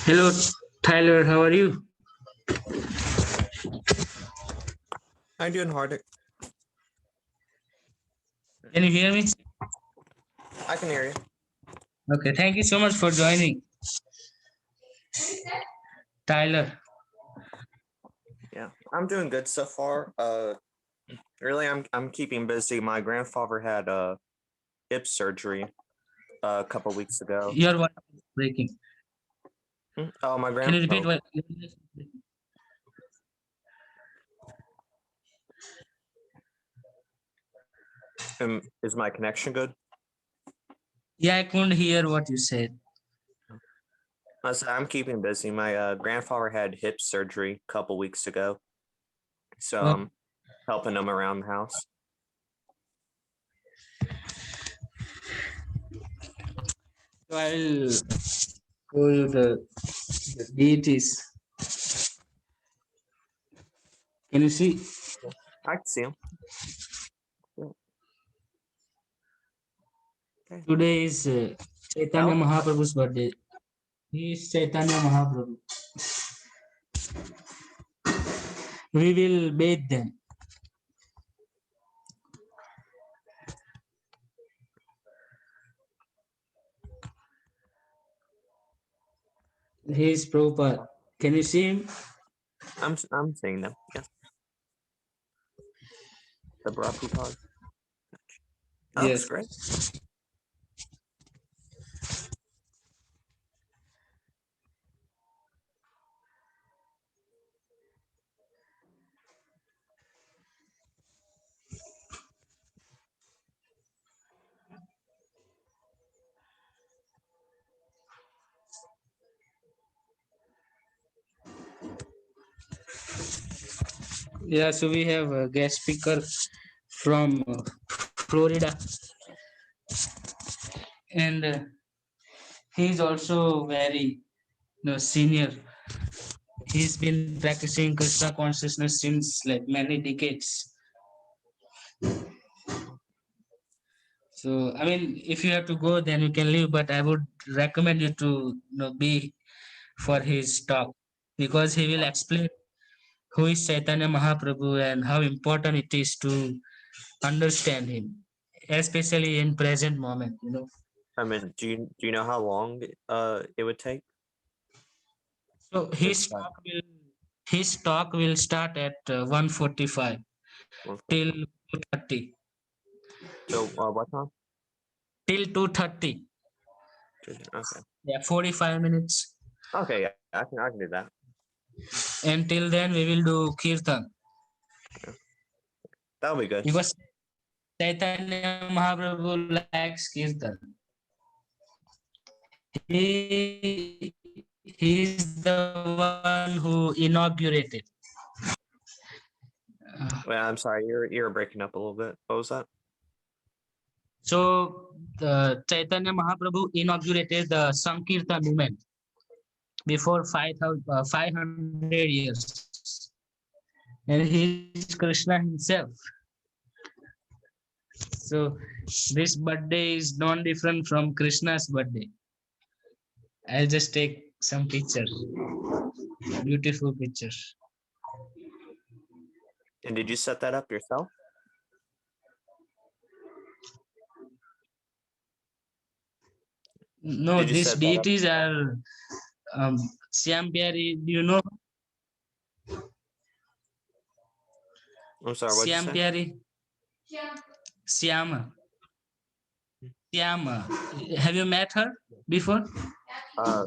Hello, Tyler. How are you? I'm doing hard. Can you hear me? I can hear you. Okay. Thank you so much for joining, Tyler. Yeah, I'm doing good so far. Really, I'm keeping busy. My grandfather had hip surgery a couple weeks ago. Your voice is breaking. Oh, my Can you repeat grandpa. what? Is my connection good? Yeah, I couldn't hear what you said. I said I'm keeping busy. My grandfather had hip surgery a couple weeks ago, so Oh, I'm helping him around the house. so I'll show you the deities. Can you see? I can see him. Okay. Today is Chaitanya Oh. Mahaprabhu's birthday. He is Chaitanya Mahaprabhu. We will bathe them. He is Prabhupada. Can you see him? I'm seeing them. Yeah. The Prabhupada. Oh, Yes. that's great. Yeah, so we have a guest speaker from Florida, and he's also very senior. He's been practicing Krishna consciousness since like many decades. So, I mean, if you have to go, then you can leave, but I would recommend you to be for his talk because he will explain who is Chaitanya Mahaprabhu and how important it is to understand him, especially in present moment. I mean, do you know how long it would take? So his talk will start at 1:45 till 2:30. So what time? Till 2:30. Okay. Yeah, 45 minutes. Okay, yeah, I can do that. Until then, we will do kirtan That'll be good. because Chaitanya Mahaprabhu likes kirtan. He's the one who inaugurated. Wait, I'm sorry, you're breaking up a little bit. What was that? So the Chaitanya Mahaprabhu inaugurated the Sankirtan movement before 500 years, and he is Krishna himself. So this birthday is non-different from Krishna's birthday. I'll just take some pictures, beautiful pictures. And did you set that up yourself? No, Did you these set that up? deities are Syam Pyari. Do you know I'm sorry, what'd you Syam say? Pyari? Syama. Syama. Have you met her before? Uh,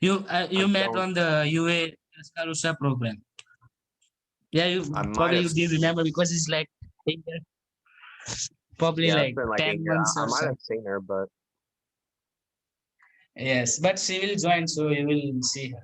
You I met don't. on the UA Tuscaloosa program. Yeah, you I might probably have. you did remember because it's like probably Yeah, it's like been like a 10 year. months I or might so. have seen her, but Yes, but she will join, so you will see her.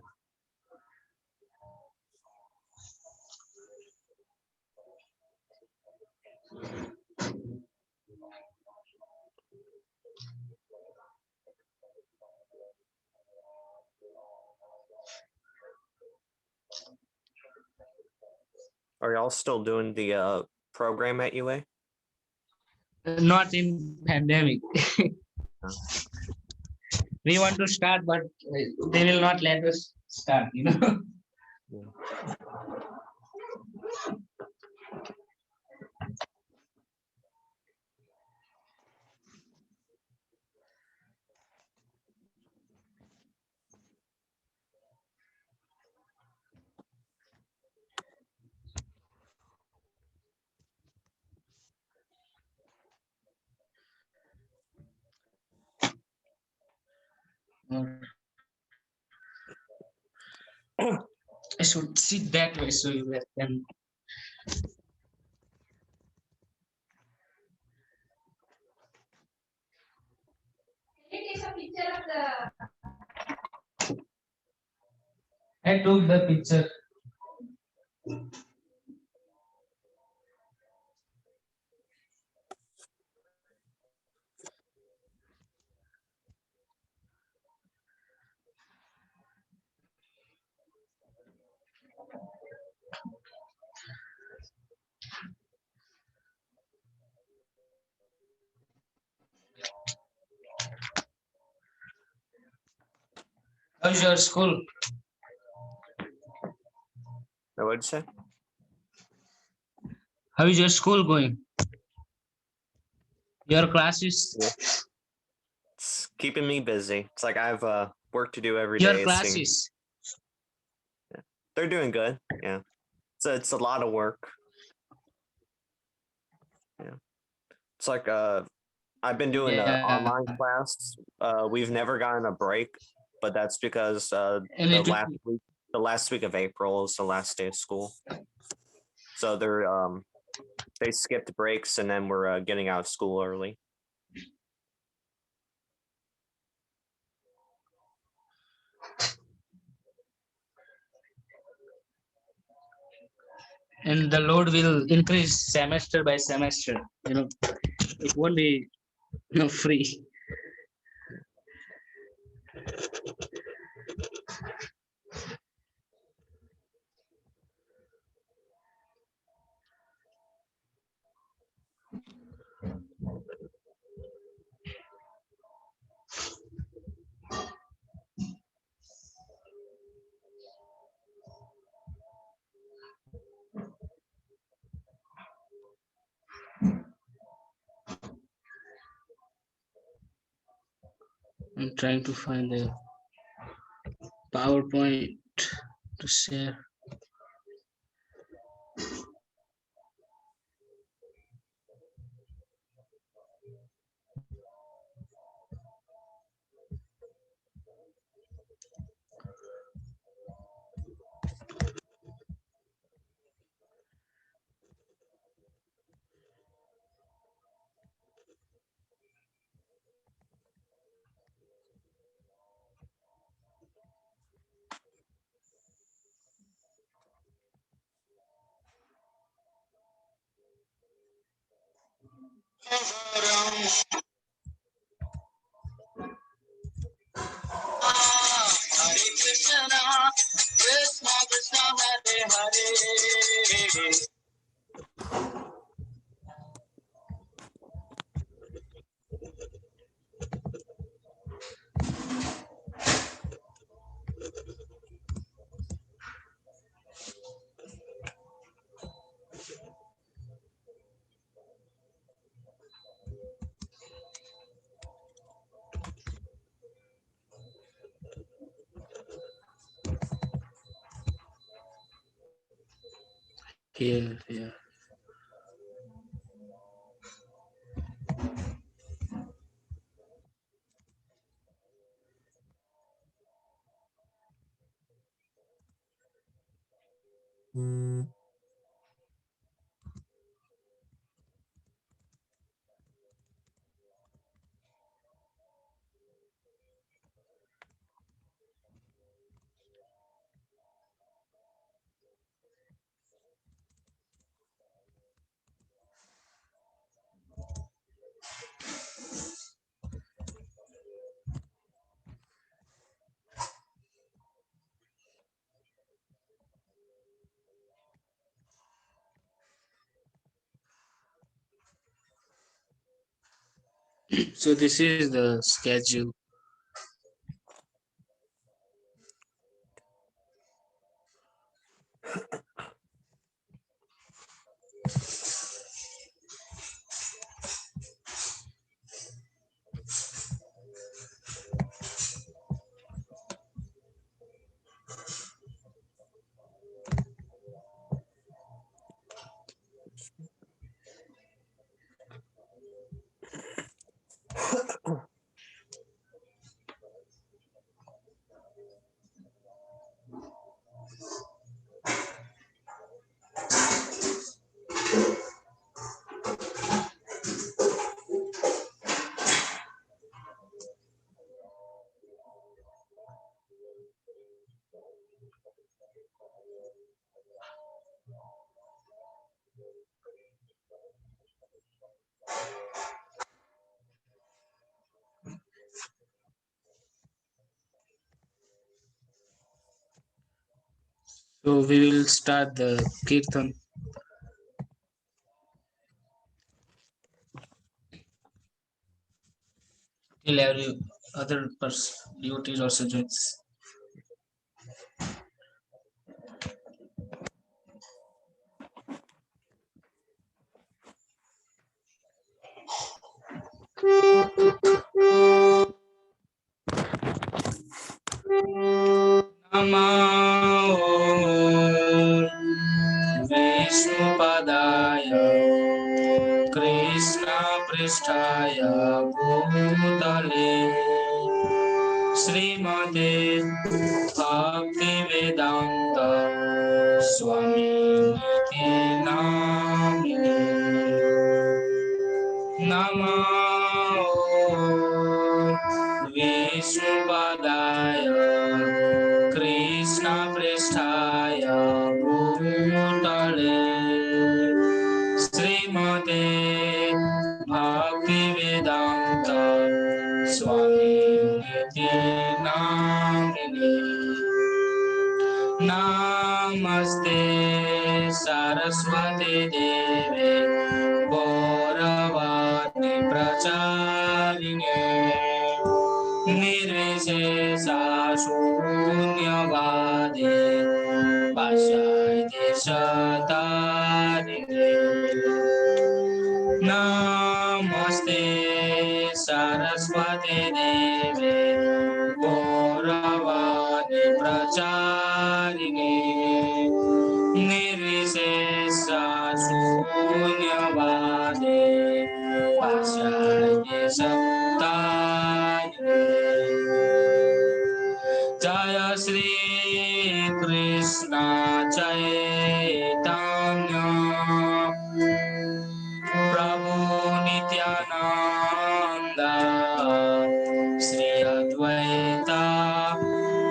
Are y'all still doing the program at UA? Not in pandemic. No. We want to start, but they will not let us start. Yeah. I should sit that way so you can. I took the picture. How's your school? What would you say? How is your school going? Your classes? Yeah. It's keeping me busy. It's like I have work to do every Your day. classes? They're doing good. Yeah. It's a lot of work. Yeah. It's like I've been doing an Yeah. online class. We've never gotten a break, but that's because And the it, last week of April is the last day of school. So they skipped breaks and then we're getting out of school early. and the load will increase semester by semester. It won't be free. I'm trying to find the PowerPoint to share. Here. So this is the schedule. So we will start the kirtan. Till every other person duties also joins. Namo Vishnupadaya Krishna Pristhaya Bhutale Srimate Bhaktivedanta Swami Niti Namine Namo Vishnupadaya Krishna Pristhaya Bhutale Srimate Bhaktivedanta Swami Niti Namine Namaste Saraswati Devi Gauravani Pracharine Nirvishesha Shunyavadi Pashayate Satarine Namaste Saraswati Devi Gauravani Pracharine Nirvishesha Shunyavadi Pashayate Satarine Jaya Shri Krishna Chaitanya Prabhu Nityananda Sri Advaita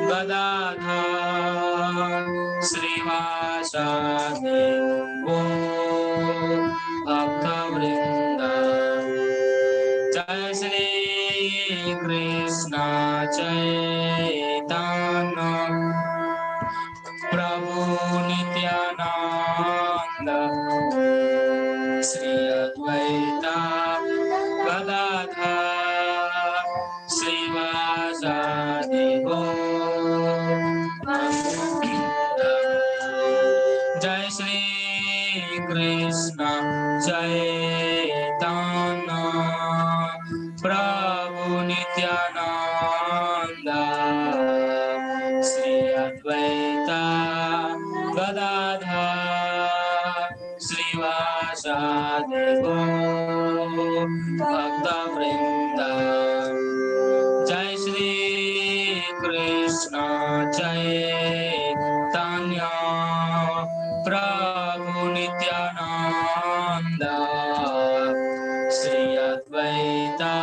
Gadadhar Srivasadi Gaur Bhakta Vrinda Jai Shri Krishna Chaitanya Prabhu Nityananda Sri Advaita Gadadhar Srivasadi Gaur Jai Shri Krishna Chaitanya Prabhu Nityananda Sri Advaita Gadadhar Srivasadi Gaur Bhakta Vrinda Jai Shri Krishna Chaitanya Prabhu Nityananda Sri Advaita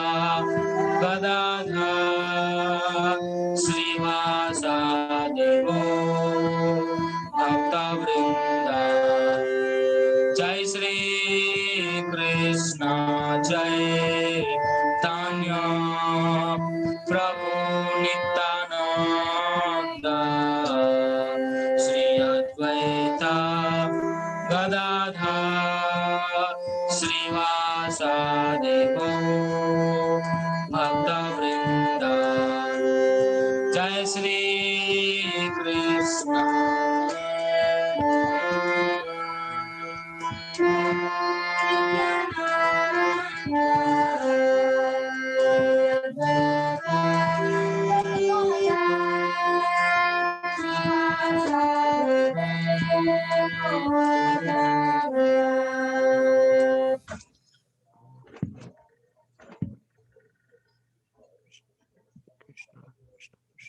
Gadadhar Srivasadi Gaur Bhakta Vrinda Jai Shri Krishna Chaitanya Prabhu Nityananda Sri Advaita Gadadhar Srivasadi Vasudeva Bhakta Vrinda Jai Shri Krishna.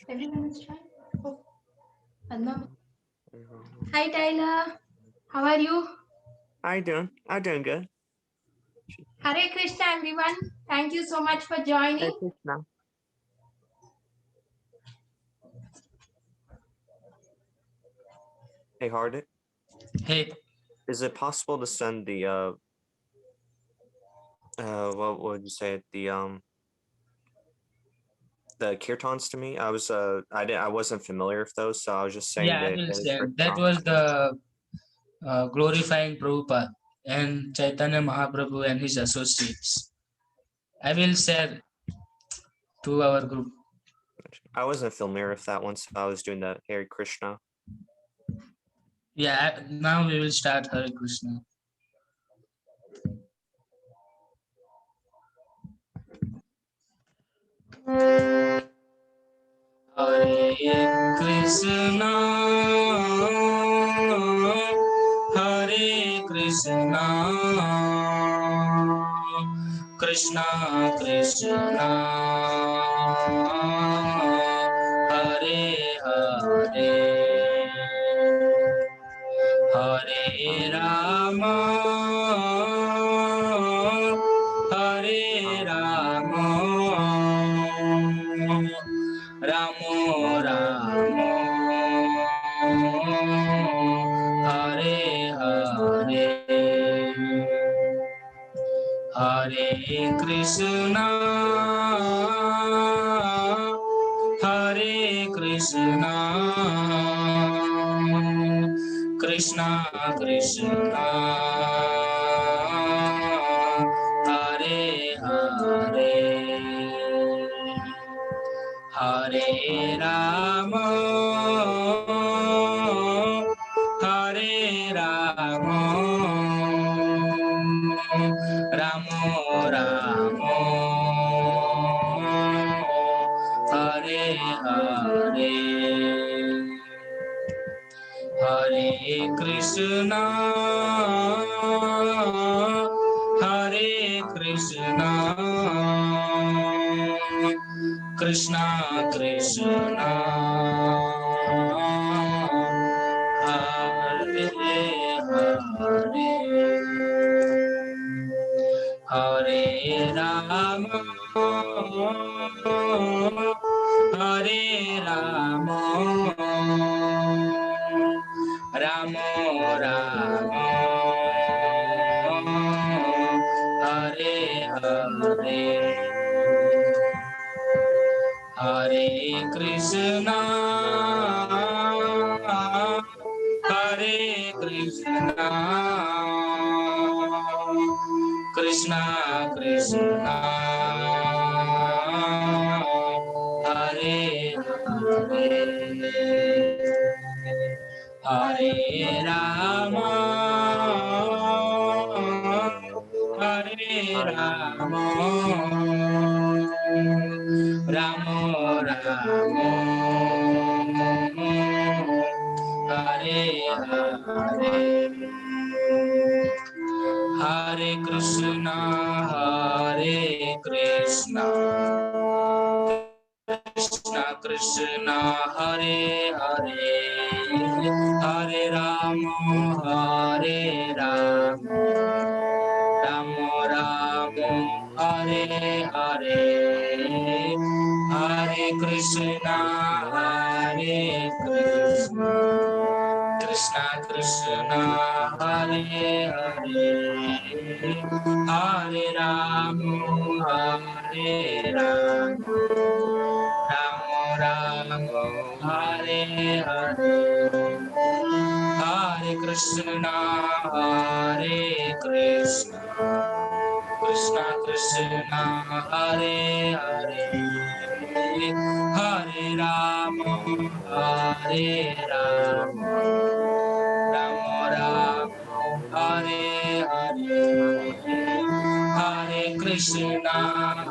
Everyone is trying. Oh, Padma. Hi, Tyler. How are you? I'm doing good. Hare Krishna, everyone. Thank you so much for Hey, joining. Krishna. Hey, Hardik. Hey, Is it possible to send the what would you say, the kirtans to me? I wasn't familiar with those, so I was just saying yeah, I that will Hare say that Krishna. was the glorifying Prabhupada and Chaitanya Mahaprabhu and his associates. I will share to our group. I wasn't familiar with that one, so I was doing the Hare Krishna. Yeah, now we will start Hare Krishna. Hare Krishna, Hare Krishna, Krishna Krishna, Hare Hare, Hare Rama, Hare Rama, Ramo Ramo, Hare Hare, Hare Krishna, Hare Krishna, Krishna Krishna, Hare Hare, Hare Rama, Hare Rama, Ramo Ramo, Hare Hare, Hare Krishna, Hare Krishna, Krishna Krishna, Hare Hare, Hare Rama, Hare Rama, Ramo Ramo, Hare Hare, Hare Krishna, Hare Krishna, Krishna Krishna, Hare Hare, Hare Rama, Hare Rama, Ramo Ramo, Hare Hare, Hare Krishna, Hare Krishna, Krishna Krishna, Hare Hare, Hare Rama, Hare Rama, Ramo Ramo, Hare Hare, Hare Krishna, Hare Krishna, Krishna Krishna, Hare Hare, Hare Rama, Hare Rama, Ramo Ramo, Hare Hare, Hare Krishna, Hare Krishna, Krishna Krishna Hare Hare Hare Rama Hare Rama Rama Rama Hare Hare Hare Krishna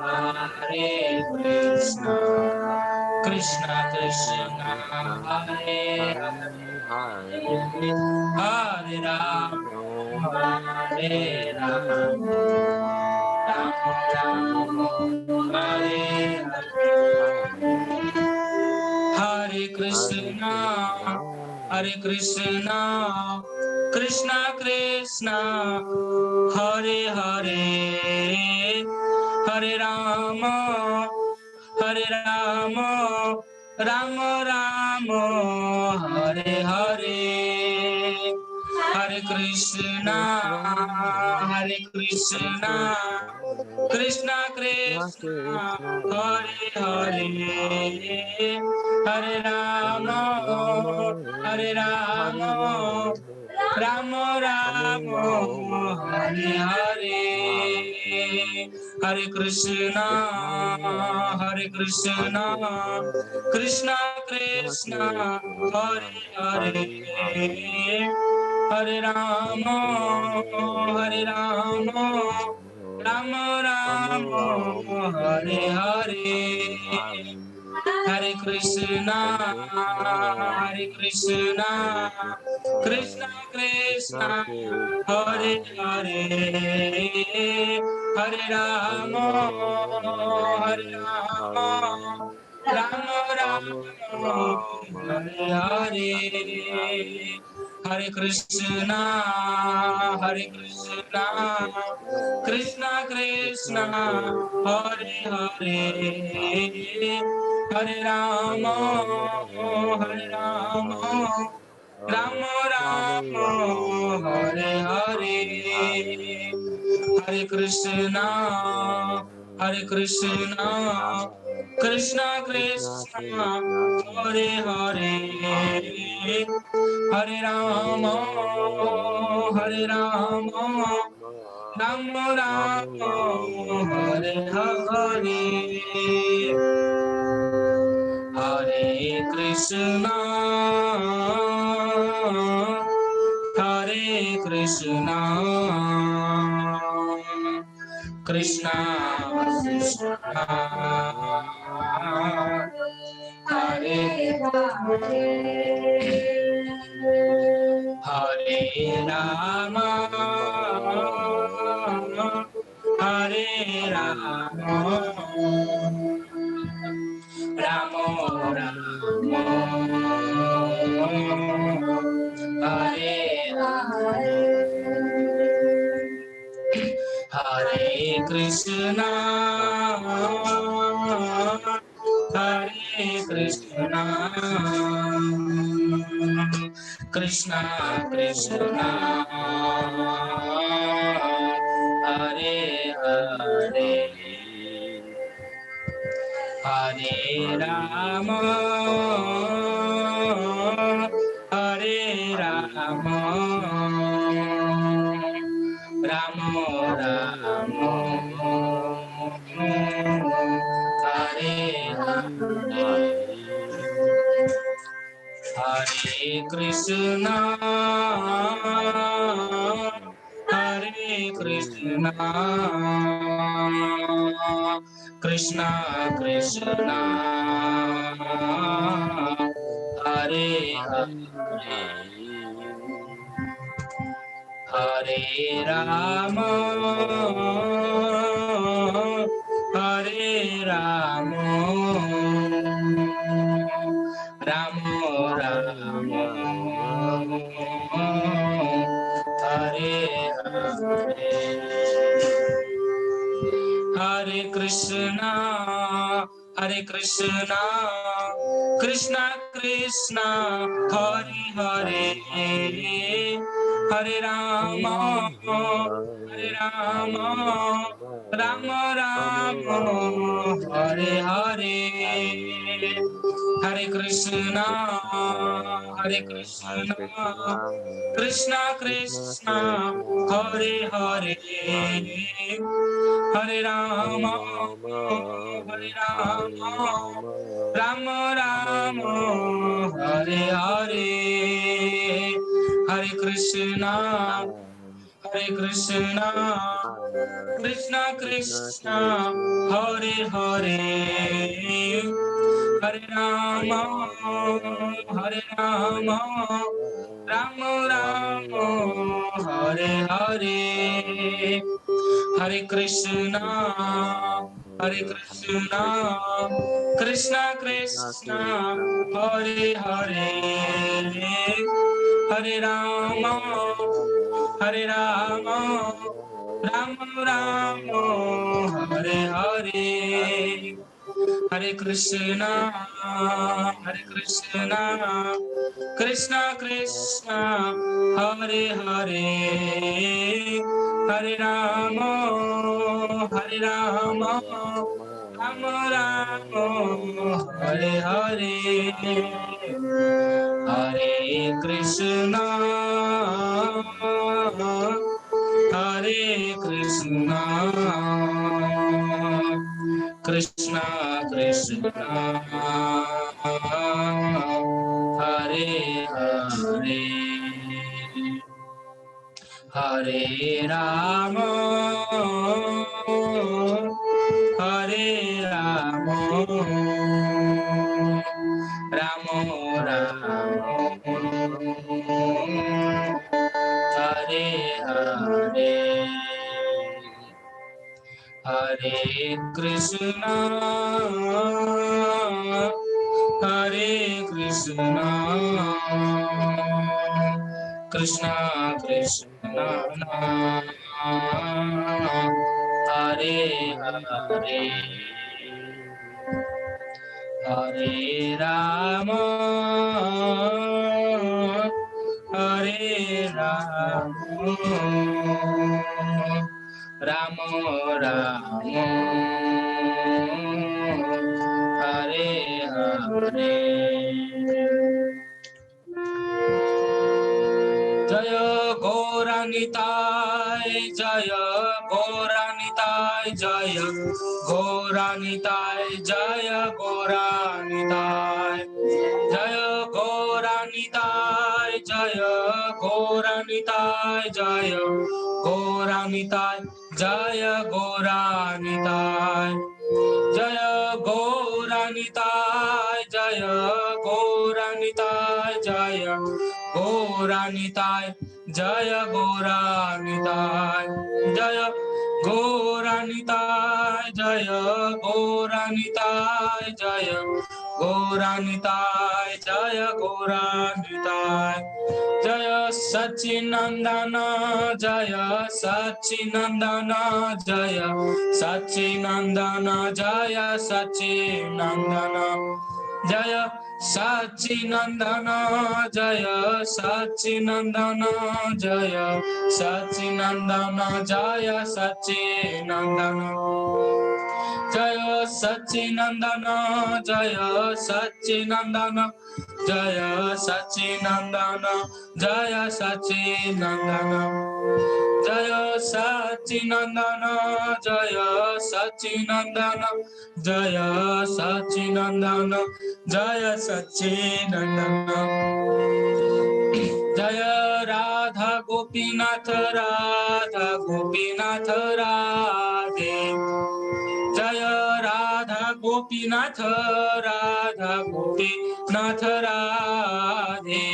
Hare Krishna Krishna Krishna Hare Hare Hare Rama Hare Rama Rama Rama Hare Hare Hare Krishna Hare Krishna Krishna Krishna Hare Hare Hare Rama Hare Rama Rama Rama Hare Hare Hare Krishna Hare Krishna Krishna Krishna Hare Hare Hare Rama Hare Rama Rama Rama Hare Hare Hare Krishna Hare Krishna Krishna Krishna Hare Hare Hare Rama Hare Rama Rama Rama Hare Hare Hare Krishna Hare Krishna Krishna Krishna Hare Hare Hare Rama Hare Rama Rama Rama Hare Hare Hare Krishna Hare Krishna Krishna Krishna Hare Hare Hare Rama Hare Rama Rama Rama Hare Hare Hare Krishna Hare Krishna Krishna Krishna Hare Hare Hare Rama Hare Rama Rama Rama Hare Hare Hare Krishna Hare Krishna Krishna Krishna Hare Hare Hare Rama Hare Rama Ramo Ramo Hare Hare Hare Krishna Hare Krishna Krishna Krishna Hare Hare Hare Rama Hare Rama Ramo Ramo Hare Hare Hare Krishna Hare Krishna Krishna Krishna Hare Hare Hare Rama Hare Rama Ramo Ramo Hare Hare Hare Krishna Hare Krishna Krishna Krishna Hare Hare Hare Rama Hare Rama Rama Rama Hare Hare Hare Krishna, Hare Hare Krishna, Krishna, Krishna Krishna Krishna, Krishna, Hare Hare, Hare Hare Hare Rama, Rama, Hare Hare Rama, Rama, Rama Rama Rama, Rama, Hare Hare, Hare Krishna, Hare Krishna, Krishna, Krishna Krishna Krishna, Krishna, Hare Hare, Hare Hare Rama, Rama, Hare Hare Rama, Rama, Rama Rama Rama, Rama, Hare Hare, Hare Hare Krishna, Krishna, Hare Hare Krishna, Krishna, Krishna Krishna Krishna, Krishna, Hare Hare, Hare Rama, Hare Rama, Hare Hare Rama, Rama, Rama Rama Rama, Rama, Hare Hare, Hare Hare Krishna, Krishna, Hare Hare Krishna, Krishna, Krishna Krishna Krishna, Krishna, Hare Hare, Hare Rama, Hare Rama, Hare Rama, Rama Rama Rama, Rama, Hare Hare, Hare Krishna, Hare Krishna, Krishna Krishna, Hare Hare, Hare Rama, Hare Rama, Rama Rama, Hare Hare, Hare Krishna, Hare Krishna, Krishna Krishna, Hare Hare, Hare Rama, Hare Rama, Rama Rama, Hare Hare, Jaya Gauranitai, Jaya Gauranitai, Jaya Gauranitai, Jaya Gauranitai, Jaya Gauranitai, Jaya Gauranitai, Jaya Gauranitai, Jaya Gauranitai, Jaya Gauranitai, Jaya Gauranitai, Jaya Gauranitai, Jaya Gauranitai, Jaya Gauranitai, Jaya Gauranitai, Jaya Gauranitai, Jaya Gauranitai, Jaya Sachinandana, Jaya Sachinandana, Jaya Sachinandana, Jaya Sachinandana, Jaya Sachinandana, Jaya Sachinandana, Jaya Sachinandana, Jaya Sachinandana, Jaya Sachinandana, Jaya Sachinandana, Jaya Sachinandana, Jaya Sachinandana, Jaya Sachinandana, Jaya Sachinandana, Jaya Sachinandana, Jaya Sachinandana, Jaya Radha Gopinath, Radha Gopinath, Radhe, Jaya Radha Gopinath, Radha Gopinath, Radhe,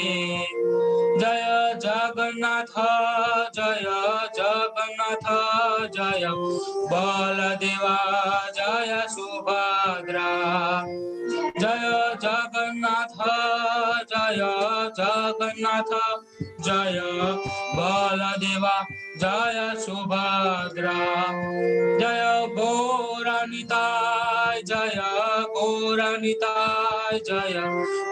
Jaya Jagannath, Jaya Jagannath, Jaya Baladeva, Jaya Subhadra, Jaya Jagannath, Jaya Jagannath, Jaya Baladeva, Jaya Subhadra, Jaya Gauranitai, Jaya Gauranitai, Jaya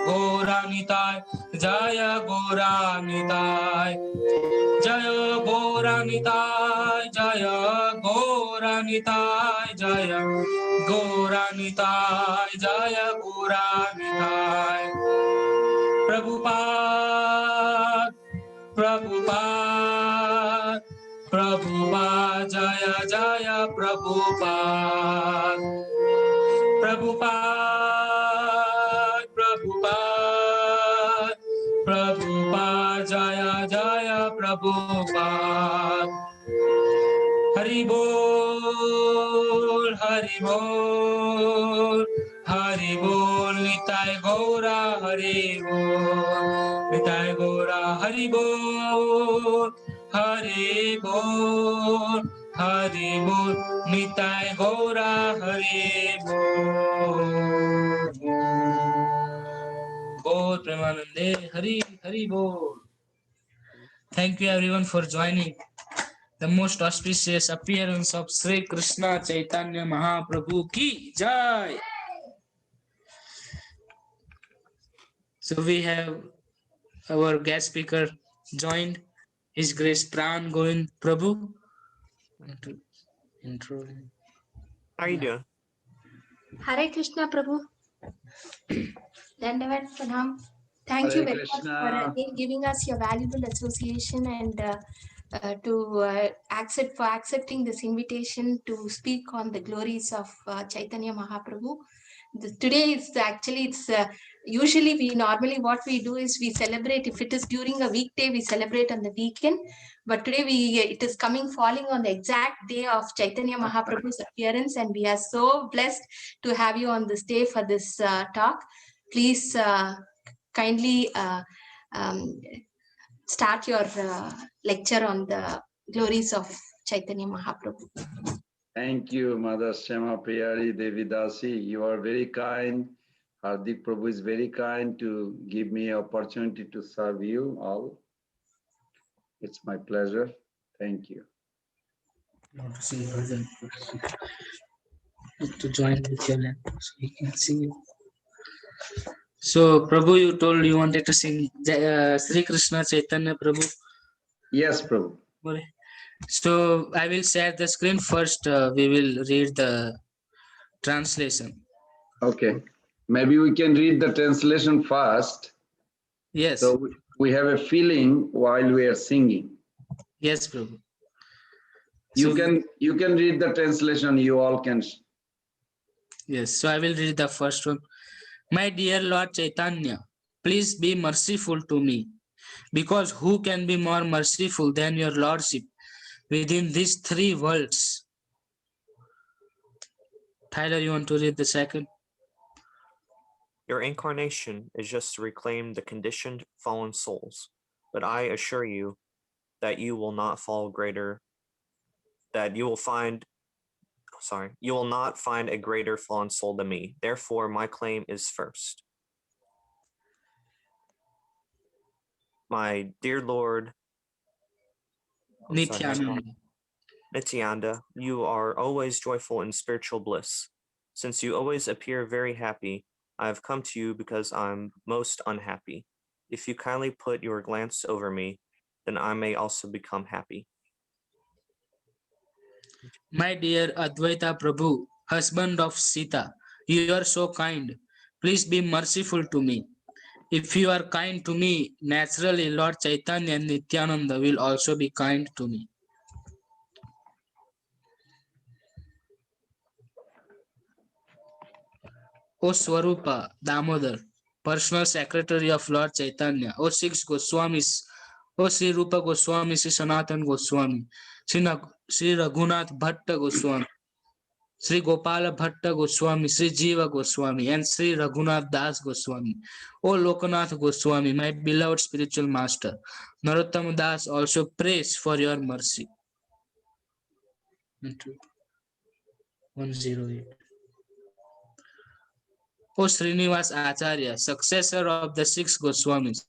Gauranitai, Jaya Gauranitai, Jaya Gauranitai, Jaya Gauranitai, Jaya Gauranitai, Jaya Gauranitai, Prabhupada, Prabhupada, Prabhupada, Jaya Jaya Prabhupada, Prabhupada, Prabhupada, Prabhupada, Jaya Jaya Prabhupada. Hari Bol, Hari Bol, Hari Bol, Nitai Gaura, Hari Bol, Nitai Gaura, Hari Bol, Hari Bol, Hari Bol, Nitai Gaura, Hari Bol. Bol Premanande, Hari, Hari Bol. Thank you everyone for joining the most auspicious appearance of Sri Krishna Chaitanya Mahaprabhu ki Jai. So we have our guest speaker joined, His Grace Pran Govind Prabhu. Intro. How are you doing? Hare Krishna Prabhu. Dandavat Pranam. Thank Hare you very much Krishna. for giving us your valuable association and accepting this invitation to speak on the glories of Chaitanya Mahaprabhu. Today is actually usually we normally what we do is we celebrate, if it is during a weekday we celebrate on the weekend, but today it is falling on the exact day of Chaitanya Mahaprabhu's appearance, and we are so blessed to have you on this day for this talk. Please kindly start your lecture on the glories of Chaitanya Mahaprabhu. Thank you, Mother Shema Priyari Devidasi. You are very kind. Hardik Prabhu is very kind to give me opportunity to serve you all. It's my pleasure. Thank you. To join with your laptop so we can see you. So, Prabhu, you told you wanted to sing Sri Krishna Chaitanya Prabhu. Yes, Prabhu. So, I will share the screen first. We will read the translation. Okay. Maybe we can read the translation first. Yes. So we have a feeling while we are singing. Yes, Prabhu. You can read the translation. You all can. Yes. So I will read the first one. My dear Lord Chaitanya, please be merciful to me, because who can be more merciful than your Lordship within these three worlds? Tyler, you want to read the second? Your incarnation is just to reclaim the conditioned fallen souls, but I assure you that you will not fall greater, that you will not find a greater fallen soul than me. Therefore, my claim is first. My dear Lord Nityananda, you are always joyful in spiritual bliss. Since you always appear very happy, I have come to you because I'm most unhappy. If you kindly put your glance over me, then I may also become happy. My dear Advaita Prabhu, husband of Sita, you are so kind. Please be merciful to me. If you are kind to me, naturally Lord Chaitanya and Nityananda will also be kind to me. O Swarupa Damodar, personal secretary of Lord Chaitanya, O six Goswamis, O Sri Rupa Goswami, Sri Sanatan Goswami, Sri Raghunath Bhatta Goswami, Sri Gopala Bhatta Goswami, Sri Jiva Goswami, and Sri Raghunath Das Goswami. O Lokanath Goswami, my beloved spiritual master, Narottama Das also prays for your mercy. 108. O Srinivas Acharya, successor of the six Goswamis,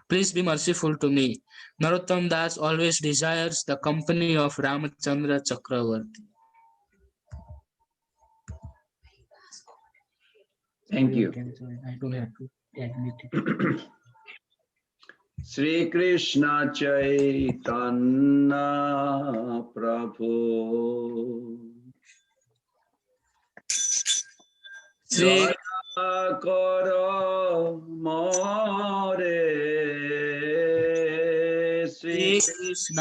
please be merciful to me. Narottam Das always desires the company of Ramachandra Chakravarti. Thank you. I don't have to admit it. Sri Krishna Chaitanya Prabhu Sri কর মরে শ্রী কৃষ্ণ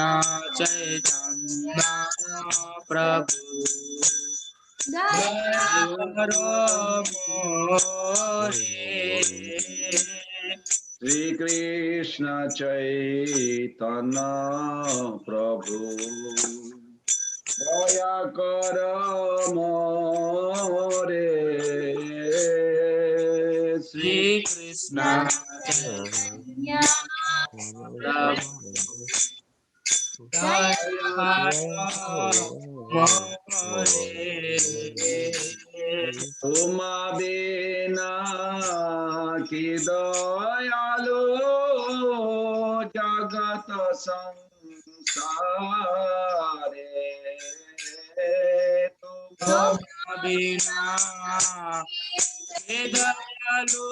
চৈতন্য প্রভু শ্রী কৃষ্ণ চৈতন্য প্রভু দয়া কর মোরে শ্রী কৃষ্ণ তোমা বিনা কি দয়ালো জগত সংসারে বিনা দয়ালু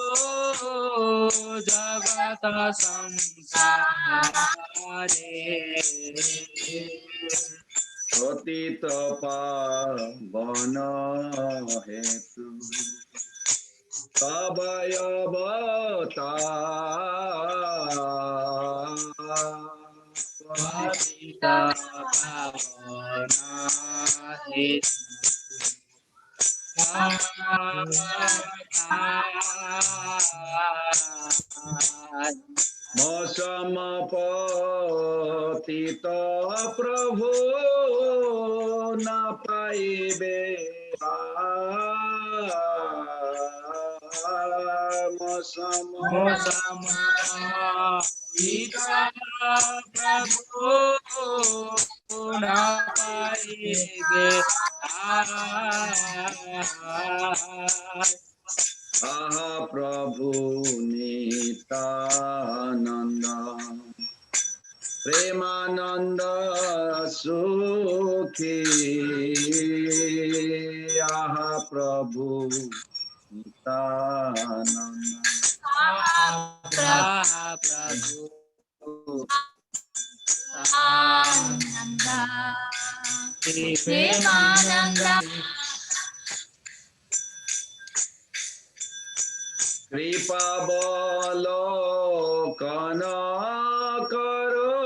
জগত সংসারে পতিত পাবন হেতু তবয় পতিত পাবন হেতু মৌসম পতিত প্রভু না পাইবে মৌসম প্রভু না পাইবে আহা প্রভু নিতানন্দ প্রেমানন্দ সুখী আহা প্রভু নিতানন্দ প্রভু কৃপা বলোকন করো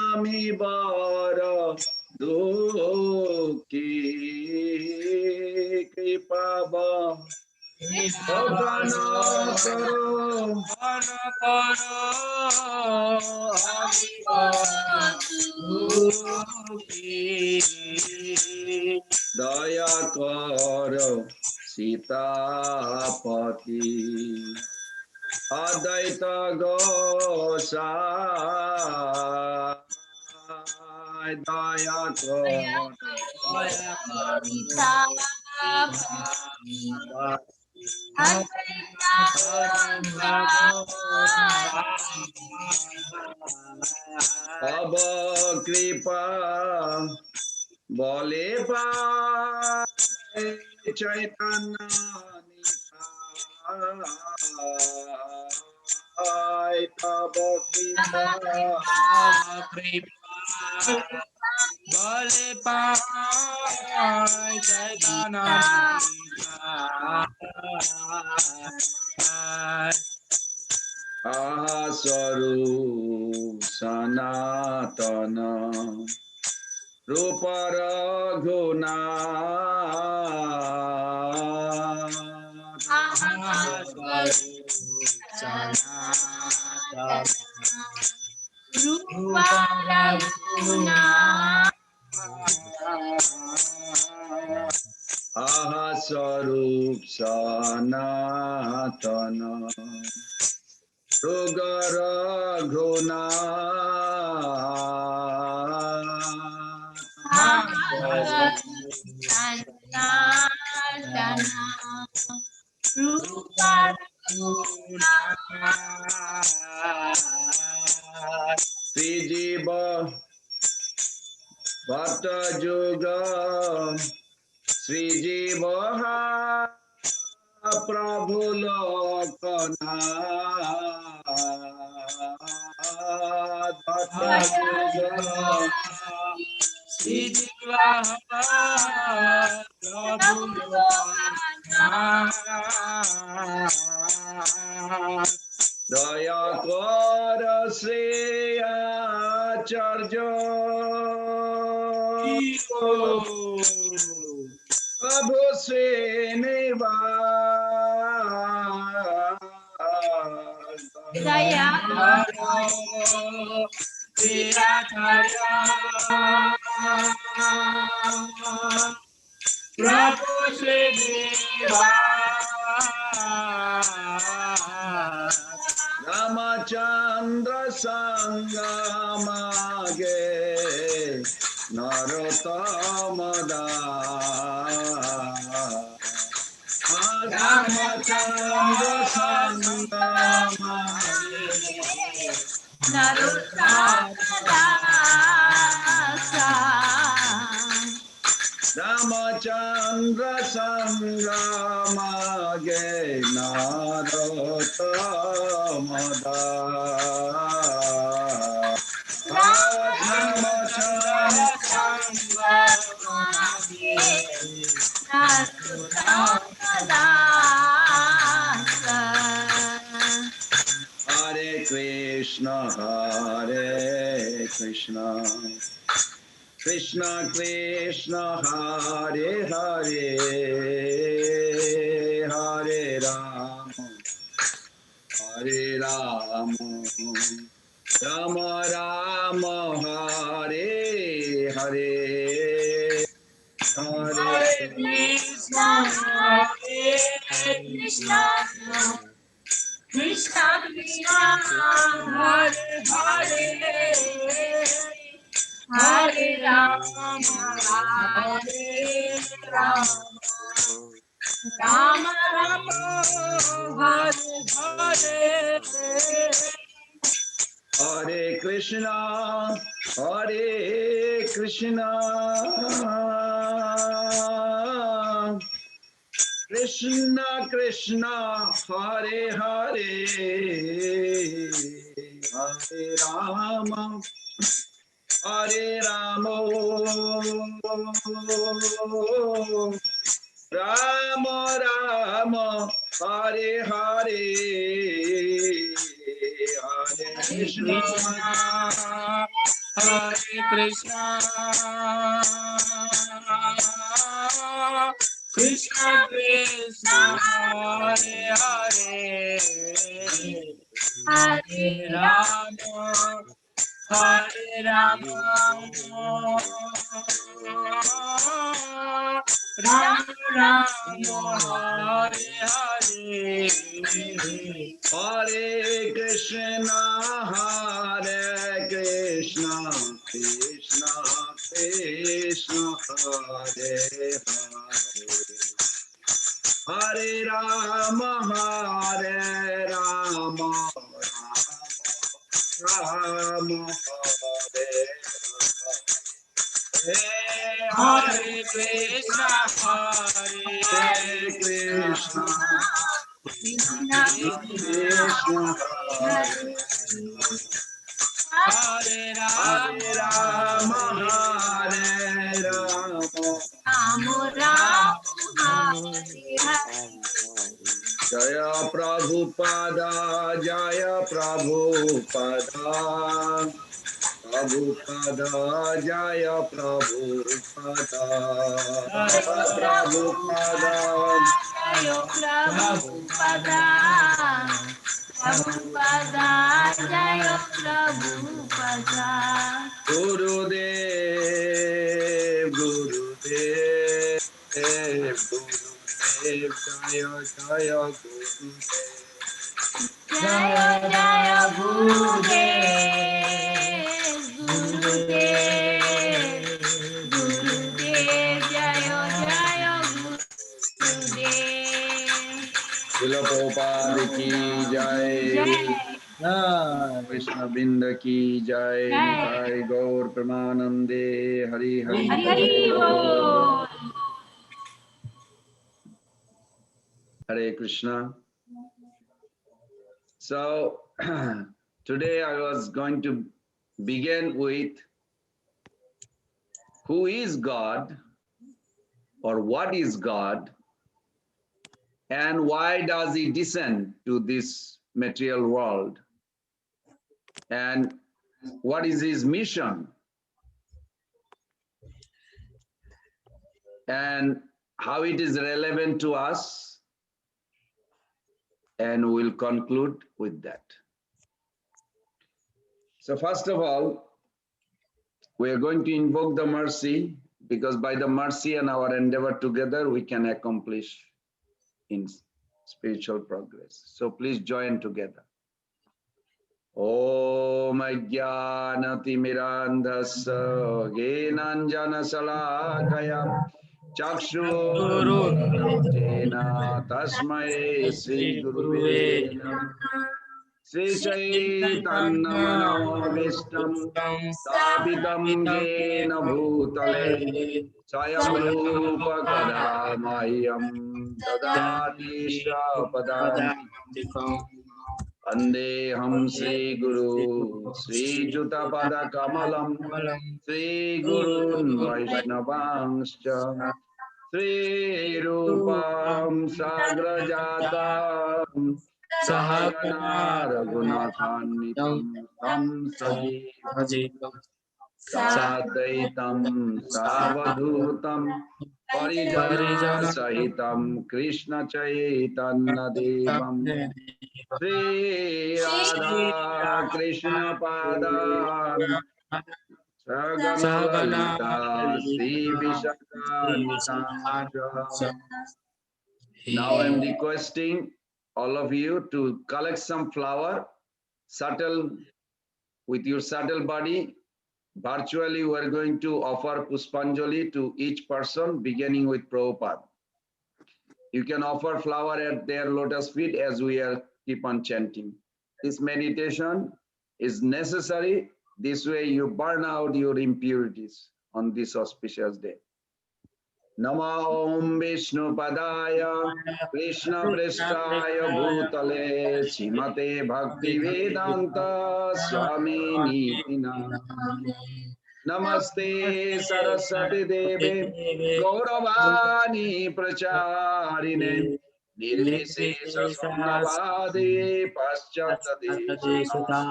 আমি বর দুঃখী কৃপা বলোকন করো দয়া কর সীতাপতি অদ্বৈত গোসাই দয়া কর তব কৃপা বলে পায় চৈতন্য নিতাই তব কৃপা বলে পায় চৈতন্য আহা স্বরূপ সনাতন রূপ রঘুনা আহা স্বরূপ সনাতন রোগ রঘুনা শ্রীজীব ভট্ট যুগ শ্রীজীব প্রভু লোকনা দয়া কর শ্রেয়াচার্য প্রভু শ্রীনিবাস দয়া Prabhu Srinivas Ramchandra সঙ্গমাগে Narottam Das Ramchandra সঙ্গমাগে Ramchandra সঙ্গমাগে Narottam Das Hare Krishna, Krishna Krishna, Hare Hare, Hare Rama, Hare Rama, Rama Rama, Hare Hare, Hare Krishna Krishna Krishna Krishna Hare Hare Hare Rama Hare Rama Rama Rama Hare Hare Hare Krishna, Hare Krishna, Krishna Krishna, Hare Hare, Hare Rama, Hare Rama, Rama Rama, Hare Hare, Hare Krishna, Hare Krishna Krishna Krishna Hare Hare Hare Rama Hare Rama Rama Rama Hare Hare Hare Krishna, Hare Krishna, Krishna Krishna, Hare Hare, Hare Rama, Hare Rama, Rama Hare Hare, Hare Krishna Hare Krishna, Krishna Krishna Hare Hare Hare Rama Rama, Hare Rama, Jaya Prabhupada, Jaya Prabhupada, Prabhupada, Jaya Prabhupada, Prabhupada, Gurudev, Gurudev, Gurudev, Jaya Jaya Gurudev. Jaya Jaya Gurudev, Gurudev, Gurudev, Jaya Jaya Gurudev. Srila Prabhupada ki jai, Krishna Binda ki jai, Nitai Gaur Pramanande, Hari Hari. Hari Hari Bol. Hare Krishna. So today I was going to begin with who is God or what is God And why does he descend to this material world? And what is his mission? And how it is relevant to us? And we'll conclude with that. So first of all, we are going to invoke the mercy, because by the mercy and our endeavor together, we can accomplish in spiritual progress. So please join together. Om Ajnanatimirandhasya Gyananjana Salakaya Chakshurunmilitam Tasmai Sri Guruve Namah. Sri Chaitanya Manobishtam Stapitam Jena Bhutale Swayam Rupa Kadamahyam Dadati Shapadantikam Andeham Sri Guru Sri Juta Pada Kamalam Sri Gurun Vaishnavangscha Sri Rupam Sagrajatam Sahagana Raghunathannitam Tam Sajivam Sadaitam Savadhutam Parijana Sahitam Krishna Chaitanya Devam Sri Radha Krishna Padam Sagana Lalita Sri Vishaka Nitancha. Now I am requesting all of you to collect some flower, subtle, with your subtle body. Virtually, we are going to offer Puspanjali to each person, beginning with Prabhupada. You can offer flower at their lotus feet as we are keep on chanting. This meditation is necessary. This way you burn out your impurities on this auspicious day. Nama Om Vishnu Padaya Krishna Prestaya Bhutale Srimate Bhakti Vedanta Swami Nitina Namaste Saraswati Deve Gauravani Pracharine Nirvishesha Sunnavadi Paschatadeshita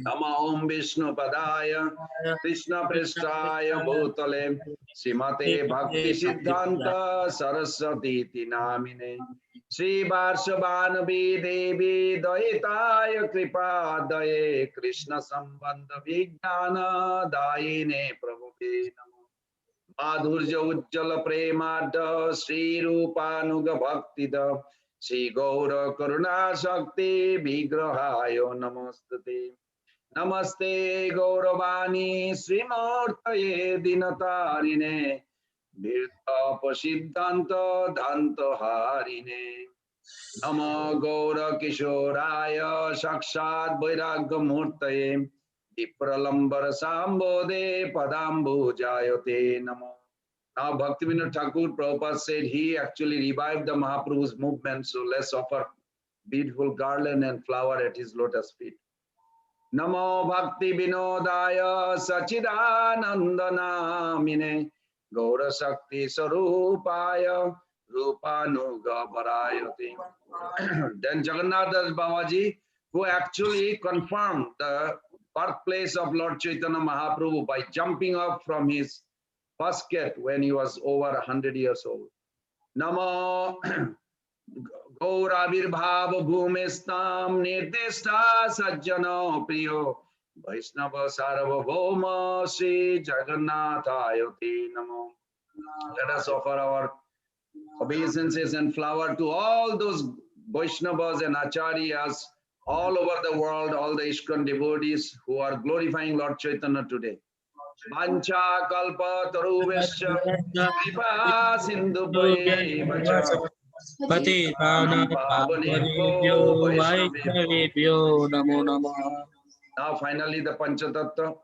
Nama Om Vishnu Padaya Krishna Prestaya Bhutale Srimate Bhakti Siddhanta Saraswati Namine Sri Varshavanavi Devi Daitaya Kripa Daye Krishna Sambandha Vijnana Daine Prabhupe Namo Madhurja Ujjala Premadha Sri Rupanuga Bhaktida Sri Gaura Karuna Shakti Vigrahayo Namastate Namaste Gauravani Srimurtaye Dinatarine Virta Pasiddhanta Danta Harine Namo Gaura Kishoraya Sakshat Vairagya Murtaye Vipralambar Sambode Padambu Jayate Namo. Now Bhaktivinoda Thakur Prabhupada said he actually revived the Mahaprabhu's movement, so let's offer beautiful garland and flower at his lotus feet. Namo Bhakti Vinodaya Sachidanandana Gaura Shakti Sarupaya Rupanuga Parayati. Then Jagannath Das Babaji, who actually confirmed the birthplace of Lord Chaitanya Mahaprabhu by jumping up from his basket when he was over 100 years old. Namo Gauravirbhava Bhumestam Nirdishta Sajjano Priyo Vaishnava Sarvabhauma Sri Jagannathayate Namo. Let us offer our obeisances and flower to all those Vaishnavas and Acharyas all over the world, all the ISKCON devotees who are glorifying Lord Chaitanya today. Vancha kalpa taruvesya kripa sindhu bhayeva Pati Tana Pavanebhyo Vaishnavebhyo Namo Namah. Now finally the Panchatattva.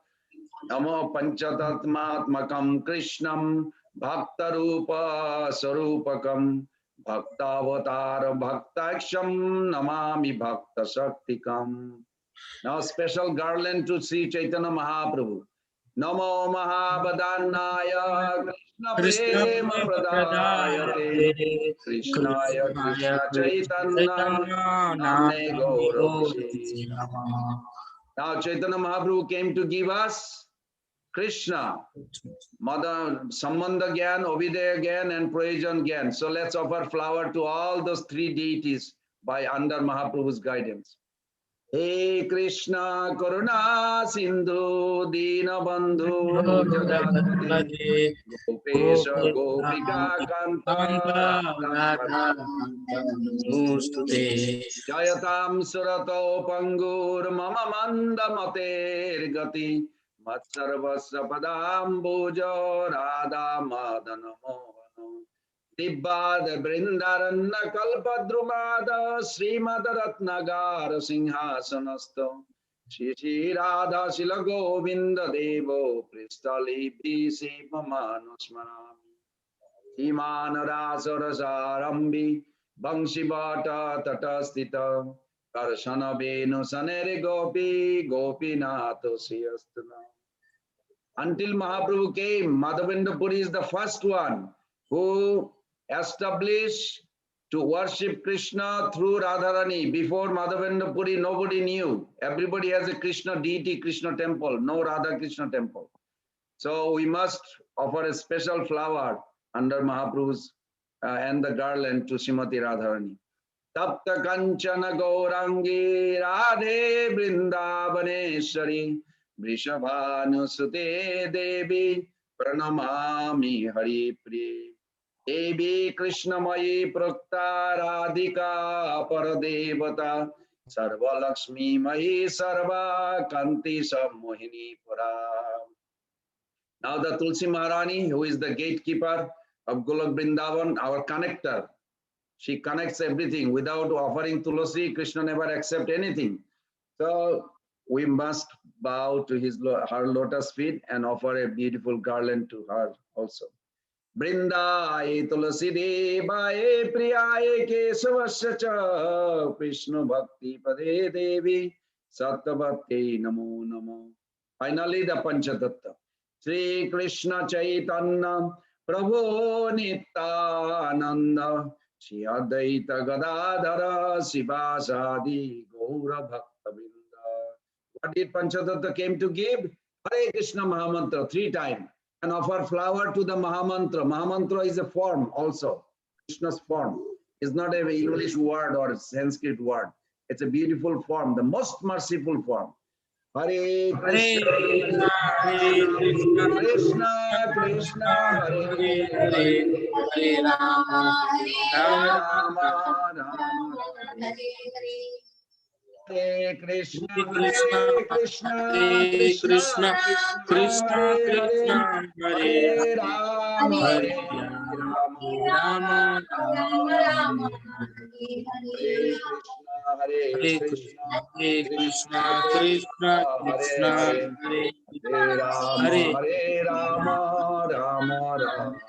Namo Panchatatmatmakam Krishnam Bhaktarupa Sarupakam Bhaktavatar Bhaktaksham Namami Bhakta Shaktikam. Now special garland to Sri Chaitanya Mahaprabhu. Namo Mahabhadanaya Krishna prema pradayate Krishnaya Krishna Chaitanya Namne Gaura. Now Chaitanya Mahaprabhu came to give us Krishna, Mother, Sambandha Gyan, Ovidya Gyan, and Prayojan Gyan. So let's offer flower to all those three deities by under Mahaprabhu's guidance. Hey Krishna Karuna Sindhu Dina Bandhu Jagapati Gopesha Gopika Kanta Radha Jayatam Surato Pangur Mama Manda Mater Gati Matsarvasa Padam Bujo Radha Madana Mohana Dibbad Brindarana Kalpadrumada Srimad Ratnagar Singhasanasto Shri Radha Shila Govinda Devo Pristali Bisi Mamanusmarami Iman Rasarambi Bangshi Bata Tatastita Karshana Venu Sanere Gopi Gopinato Siyastana. Until Mahaprabhu came, Madhavendra Puri is the first one who established to worship Krishna through Radharani. Before Madhavendra Puri, nobody knew. Everybody has a Krishna deity, Krishna temple, no Radha Krishna temple. So we must offer a special flower under Mahaprabhu's and the garland to Srimati Radharani. Tapta Kanchana Gaurangi Radhe Vrindavaneshwari Vrishabhanusute Devi Pranamami Hari Priye Devi Krishnamayi Prakta Radhika Paradevata Sarva Lakshmi Mahi Sarva Kanti Sammohini Pura. Now the Tulsi Maharani, who is the gatekeeper of Golok Vrindavan, our connector, she connects everything. Without offering Tulsi, Krishna never accepts anything. So we must bow to her lotus feet and offer a beautiful garland to her also. Brindaye Tulasi Devaye Priyaye Kesavasya Cha Krishna Bhakti Pade Devi Sattva-bhakti Namo Namo. Finally, the Panchatattva. Sri Krishna Chaitanya Prabhu Nityananda Shri Advaita Gadadhara Sivasadi Gaura Bhakta Vrinda. What did Panchatattva came to give? Hare Krishna Mahamantra 3 times and offer flower to the Mahamantra. Mahamantra is a form also. Krishna's form is not an English word or a Sanskrit word. It's a beautiful form, the most merciful form. Hare Krishna, Krishna Krishna, Hare Hare, Hare Rama, Hare Rama, Rama, Rama Hare Hare. Hare Krishna, Krishna, Hare Krishna, Hare Krishna Krishna, Krishna, Krishna Hare Hare, Krishna, Hare Hare Rama, Hare Hare Rama, Rama, Rama Rama, Rama, Hare Hare Hare Hare. Krishna, Hare Hare Krishna, Krishna, Hare Krishna Krishna, Krishna Krishna, Hare Krishna, Hare, Hare Hare Rama, Hare Hare Rama, Rama Rama.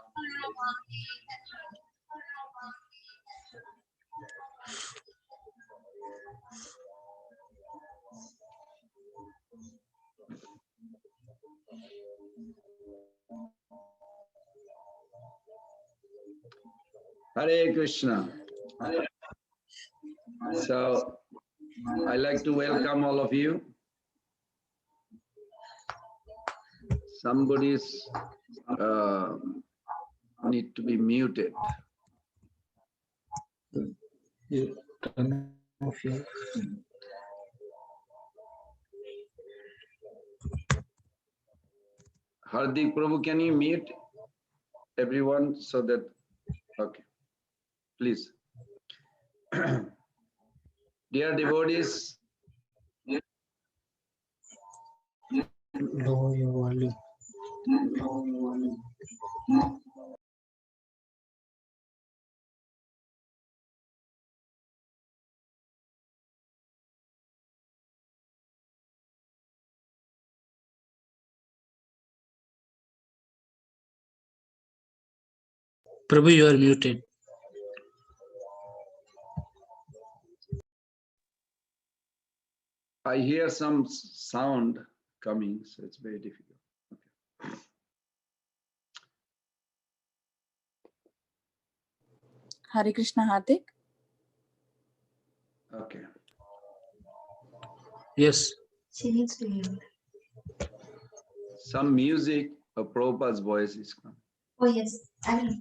Hare Krishna. So I like to welcome all of you. Somebody's need to be muted. You turn off your Hardik Prabhu, can you mute everyone so that, okay, please. Dear devotees, lower your volume. Prabhu, you are muted. I hear some sound coming, so it's very difficult. Okay. Hare Krishna, Hardik. Okay. Yes. She needs to hear. Some music of Prabhupada's voice is coming. Oh, yes. I will.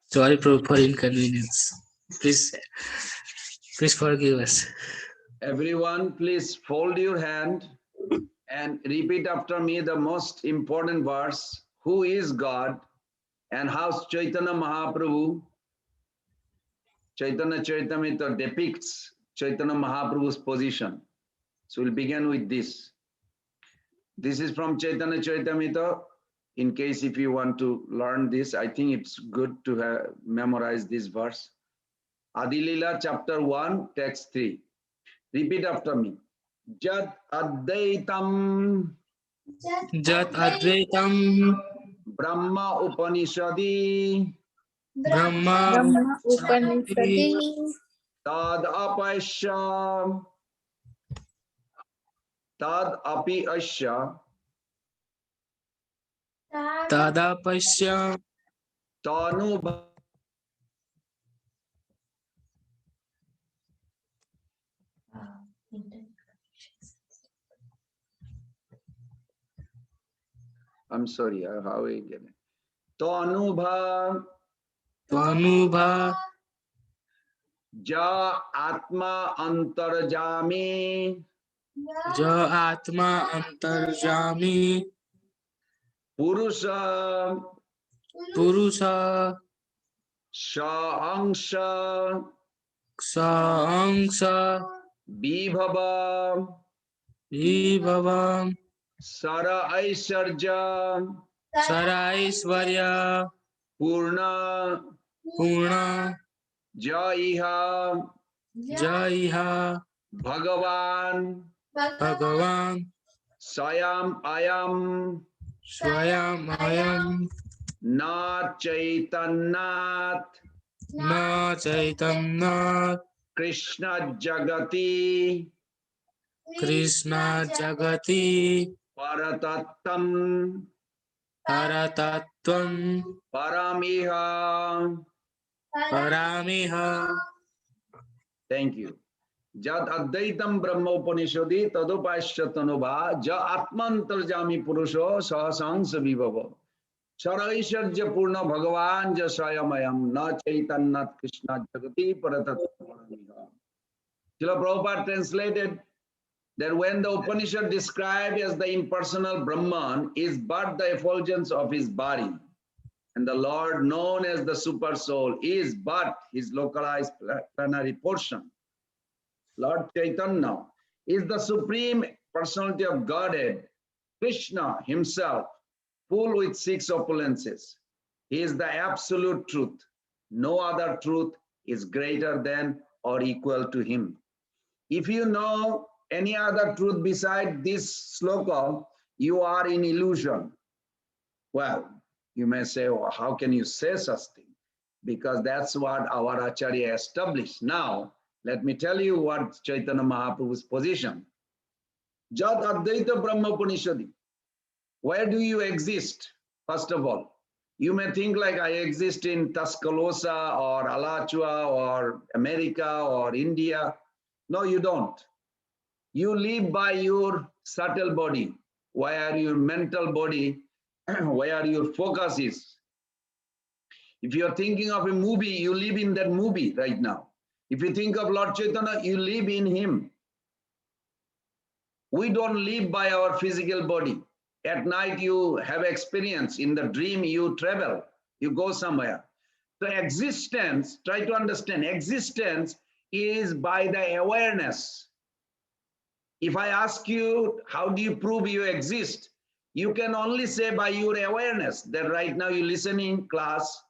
Sorry for inconvenience. Please forgive us. Everyone, please fold your hand and repeat after me the most important verse. Who is God and how Chaitanya Mahaprabhu, Chaitanya Charitamrita depicts Chaitanya Mahaprabhu's position. So we'll begin with this. This is from Chaitanya Charitamrita. In case if you want to learn this, I think it's good to have memorize this verse. Adilila chapter 1, text 3. Repeat after me. Jat Advaitam Jat Advaitam Brahma Upanishadi Brahma Brahma Upanishadi Tad Apasya Tad Api Asya Tadapasya Tanubha. I'm sorry, how I get it? Tanubha Tvanubha Ja Atma Antarjami Ja Atma Antarjami Purusha Purusha Shaangsha Saangsa Vibhava Vibhavam Sara Aisarja Saraisvarya Purna Purna Jaiha Jaiha Bhagavan Bhagavan Sayam Ayam Swayamayam Na Chaitannat Na Chaitanya Krishna Jagati Krishna Jagati Paratattam Paratattvam Paramiha. Paramiha. Thank you. Jad Advaitam Brahma Upanishadi Tadupasya Tanubha Ja Atmantarjami Purusho Sahasangsa Vibhava Saraisharja Purna Bhagavan Ja Sayamayam Na Chaitannat Krishna Jagati Paratattamaniha. Srila Prabhupada translated that when the Upanishad described as the impersonal Brahman is but the effulgence of his body, and the Lord known as the Super Soul is but his localized plenary portion. Lord Chaitanya is the supreme personality of Godhead, Krishna himself, full with six opulences. He is the absolute truth. No other truth is greater than or equal to him. If you know any other truth beside this sloka, you are in illusion. Well, you may say, well, how can you say such thing? Because that's what our Acharya established. Now, let me tell you what Chaitanya Mahaprabhu's position. Jat Advaita Brahma Upanishadi. Where do you exist? First of all, you may think like I exist in Tuscaloosa or Alachua or America or India. No, you don't. You live by your subtle body, where your mental body, where your focus is. If you're thinking of a movie, you live in that movie right now. If you think of Lord Chaitanya, you live in him. We don't live by our physical body. At night, you have experience. In the dream, you travel, you go somewhere. So existence, try to understand, existence is by the awareness. If I ask you, how do you prove you exist? You can only say by your awareness that right now you listen in class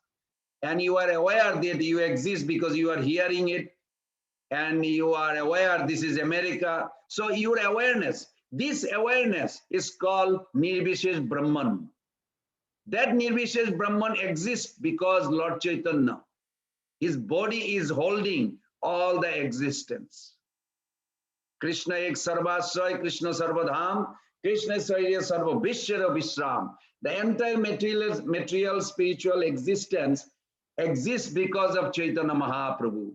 and you are aware that you exist because you are hearing it and you are aware this is America. So your awareness, this awareness is called Nirvishesh Brahman. That Nirvishesh Brahman exists because Lord Chaitanya, his body is holding all the existence. Krishna ek sarvasya, Krishna sarvadham, Krishna Sairya Sarva Vishwara Vishram. The entire material spiritual existence exists because of Chaitanya Mahaprabhu.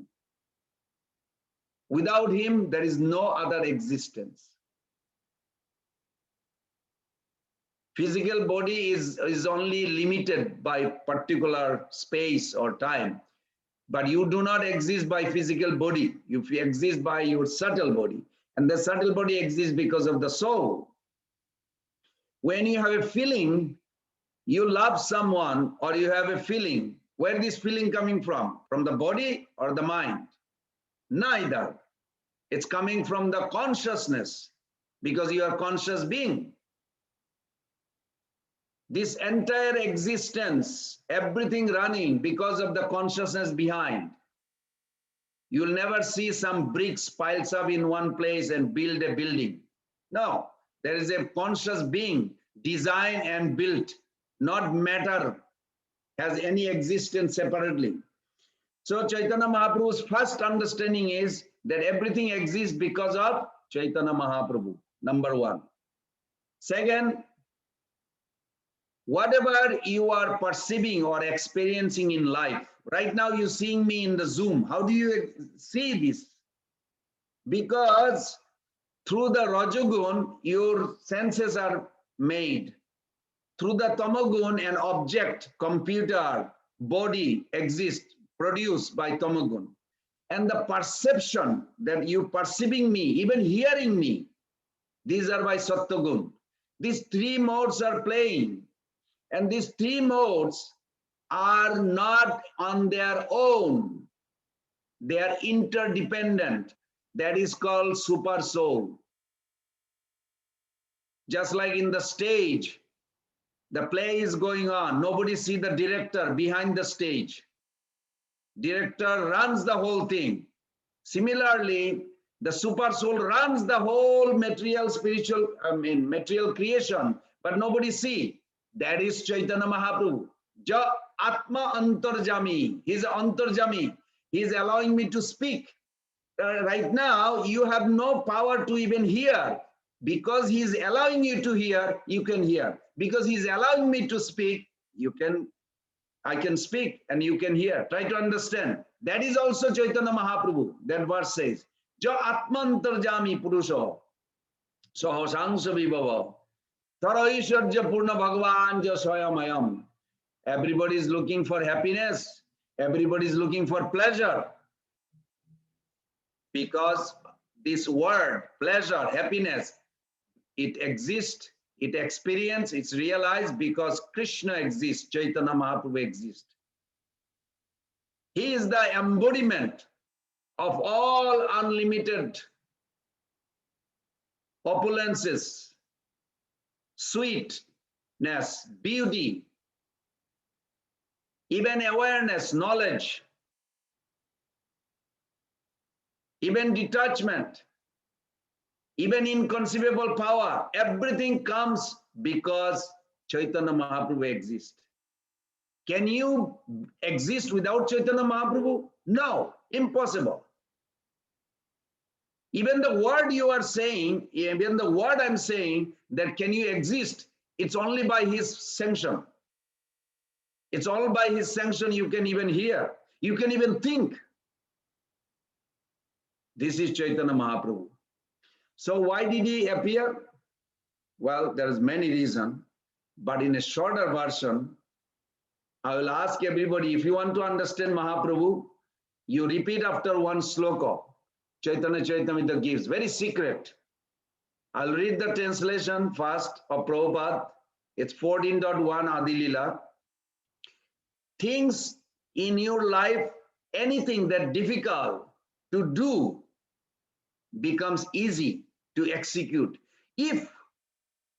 Without him, there is no other existence. Physical body is only limited by particular space or time. But you do not exist by physical body. You exist by your subtle body. And the subtle body exists because of the soul. When you have a feeling, you love someone or you have a feeling, where is this feeling coming from? From the body or the mind? Neither. It's coming from the consciousness because you are a conscious being. This entire existence, everything running because of the consciousness behind. You'll never see some bricks piled up in one place and build a building. No, there is a conscious being, designed and built, not matter has any existence separately. So Chaitanya Mahaprabhu's first understanding is that everything exists because of Chaitanya Mahaprabhu, number one. Second, whatever you are perceiving or experiencing in life, right now you're seeing me in the Zoom. How do you see this? Because through the Rajagun, your senses are made. Through the Tamagun, an object, computer, body exists, produced by Tamagun. And the perception that you perceiving me, even hearing me, these are by Sattvagun. These three modes are playing. And these three modes are not on their own. They are interdependent. That is called super soul. Just like in the stage, the play is going on. Nobody sees the director behind the stage. Director runs the whole thing. Similarly, the super soul runs the whole material creation, but nobody sees. That is Chaitanya Mahaprabhu. Ja Atma Antarjami. He's Antarjami. He's allowing me to speak. Right now, you have no power to even hear. Because he's allowing you to hear, you can hear. Because he's allowing me to speak, I can speak and you can hear. Try to understand. That is also Chaitanya Mahaprabhu. That verse says, Ja Atma Antarjami Purusho Sahasangsa Vibhava. Taraishwarja Purna Bhagavan Ja Swayam. Everybody is looking for happiness. Everybody is looking for pleasure. Because this word, pleasure, happiness, it exists, it experiences, it's realized because Krishna exists, Chaitanya Mahaprabhu exists. He is the embodiment of all unlimited opulences, sweetness, beauty, even awareness, knowledge, even detachment, even inconceivable power. Everything comes because Chaitanya Mahaprabhu exists. Can you exist without Chaitanya Mahaprabhu? No, impossible. Even the word you are saying, even the word I'm saying, that can you exist, it's only by his sanction. It's all by his sanction you can even hear. You can even think. This is Chaitanya Mahaprabhu. So why did he appear? Well, there's many reasons, but in a shorter version, I will ask everybody, if you want to understand Mahaprabhu, you repeat after one sloka. Chaitanya Chaitamrita gives, very secret. I'll read the translation first of Prabhupada. It's 14.1 Adi Lila. Things in your life, anything that difficult to do becomes easy to execute if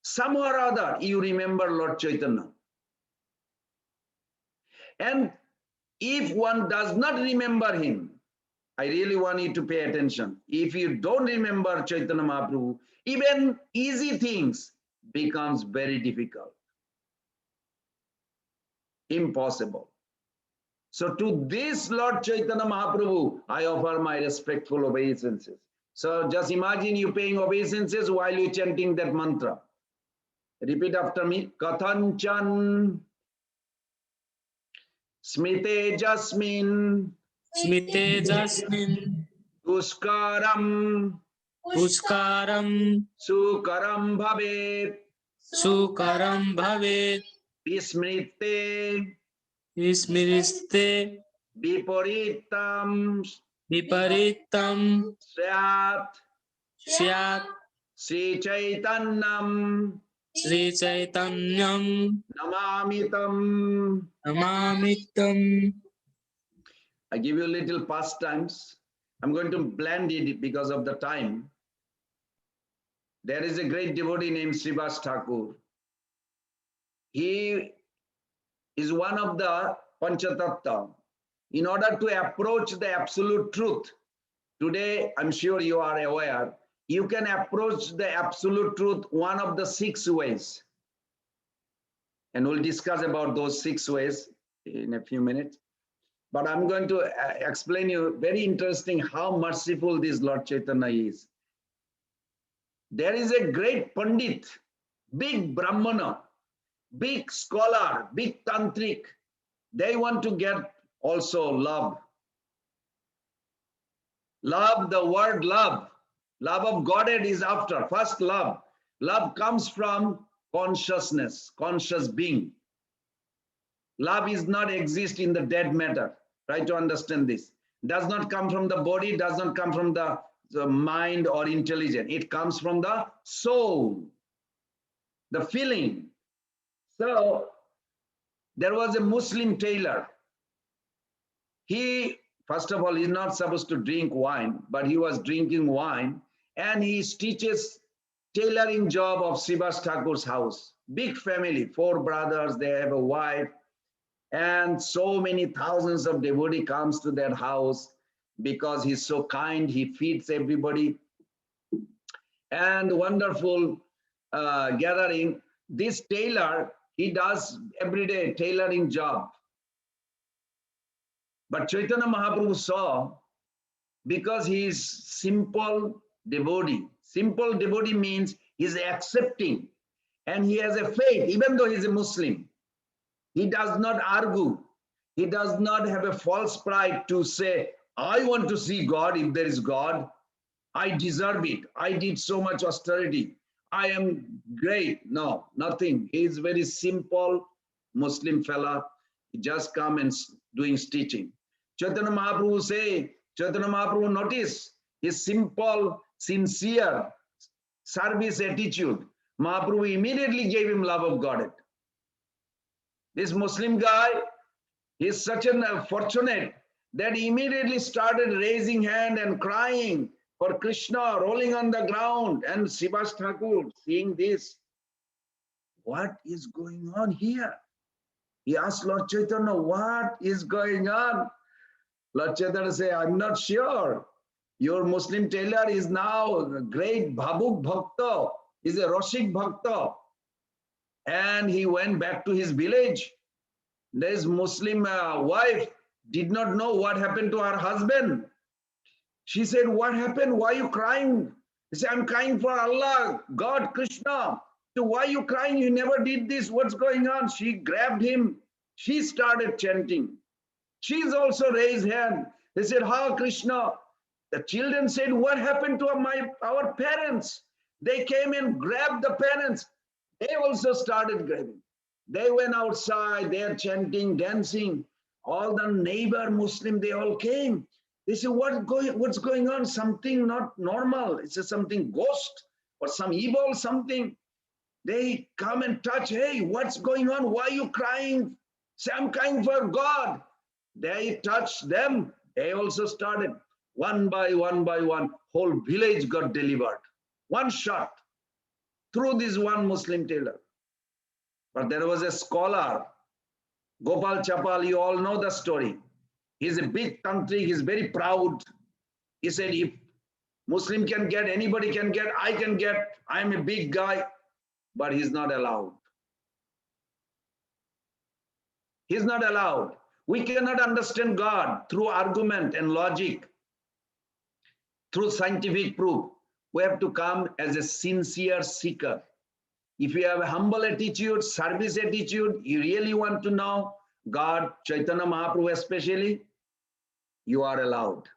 somehow or other you remember Lord Chaitanya. And if one does not remember him, I really want you to pay attention. If you don't remember Chaitanya Mahaprabhu, even easy things becomes very difficult, impossible. So to this Lord Chaitanya Mahaprabhu, I offer my respectful obeisances. So just imagine you paying obeisances while you're chanting that mantra. Repeat after me. Kathanchan smite jasmin Smite Jasmin puskaram Puskaram sukaram bhavet Sukaram Bhavet vismrite Ismiriste viparitam Viparitam syat Syat Sri Chaitanyam Sri Chaitanyam Namamitam. Namamitam. I give you a little pastimes. I'm going to blend it because of the time. There is a great devotee named Srivas Thakur. He is one of the Panchatattva. In order to approach the absolute truth, today I'm sure you are aware, you can approach the absolute truth one of the 6 ways. And we'll discuss about those 6 ways in a few minutes. But I'm going to explain you very interesting how merciful this Lord Chaitanya is. There is a great Pandit, big Brahmana, big scholar, big tantric. They want to get also love. Love, the word love. Love of Godhead is after. First love. Love comes from consciousness, conscious being. Love is not exist in the dead matter. Try to understand this. Does not come from the body, does not come from the mind or intelligence. It comes from the soul, the feeling. So there was a Muslim tailor. He, first of all, is not supposed to drink wine, but he was drinking wine, and he teaches tailoring job of Srivas Thakur's house. Big family, 4 brothers, they have a wife, and so many thousands of devotee comes to their house because he's so kind, he feeds everybody. And wonderful gathering. This tailor, he does everyday tailoring job. But Chaitanya Mahaprabhu saw, because he is simple devotee. Simple devotee means he's accepting and he has a faith, even though he's a Muslim. He does not argue. He does not have a false pride to say, I want to see God if there is God. I deserve it. I did so much austerity. I am great. No, nothing. He is very simple Muslim fella. He just come and doing teaching. Chaitanya Mahaprabhu say, Chaitanya Mahaprabhu notice his simple, sincere service attitude. Mahaprabhu immediately gave him love of God. This Muslim guy is such a fortunate that he immediately started raising hand and crying for Krishna, rolling on the ground. And Srivas Thakur, seeing this, what is going on here? He asked Lord Chaitanya, what is going on? Lord Chaitanya said, I'm not sure. Your Muslim tailor is now a great Bhabuk Bhakta. He's a Rashik Bhakta. And he went back to his village. This Muslim wife did not know what happened to her husband. She said, what happened? Why are you crying? He said, I'm crying for Allah, God, Krishna. So why are you crying? You never did this. What's going on? She grabbed him. She started chanting. She's also raised hand. They said, how Krishna? The children said, what happened to our parents? They came and grabbed the parents. They also started grabbing. They went outside, they're chanting, dancing. All the neighbor Muslim, they all came. They said, what's going on? Something not normal. It's something ghost or some evil, something. They come and touch. Hey, what's going on? Why are you crying? Say, I'm crying for God. They touched them. They also started. One by one, whole village got delivered. One shot through this one Muslim tailor. But there was a scholar, Gopal Chapal, you all know the story. He's a big country, he's very proud. He said, if Muslim can get, anybody can get, I can get, I'm a big guy, but he's not allowed. He's not allowed. We cannot understand God through argument and logic, through scientific proof. We have to come as a sincere seeker. if you have a humble attitude, service attitude, you really want to know God, Chaitanya Mahaprabhu especially, you are allowed.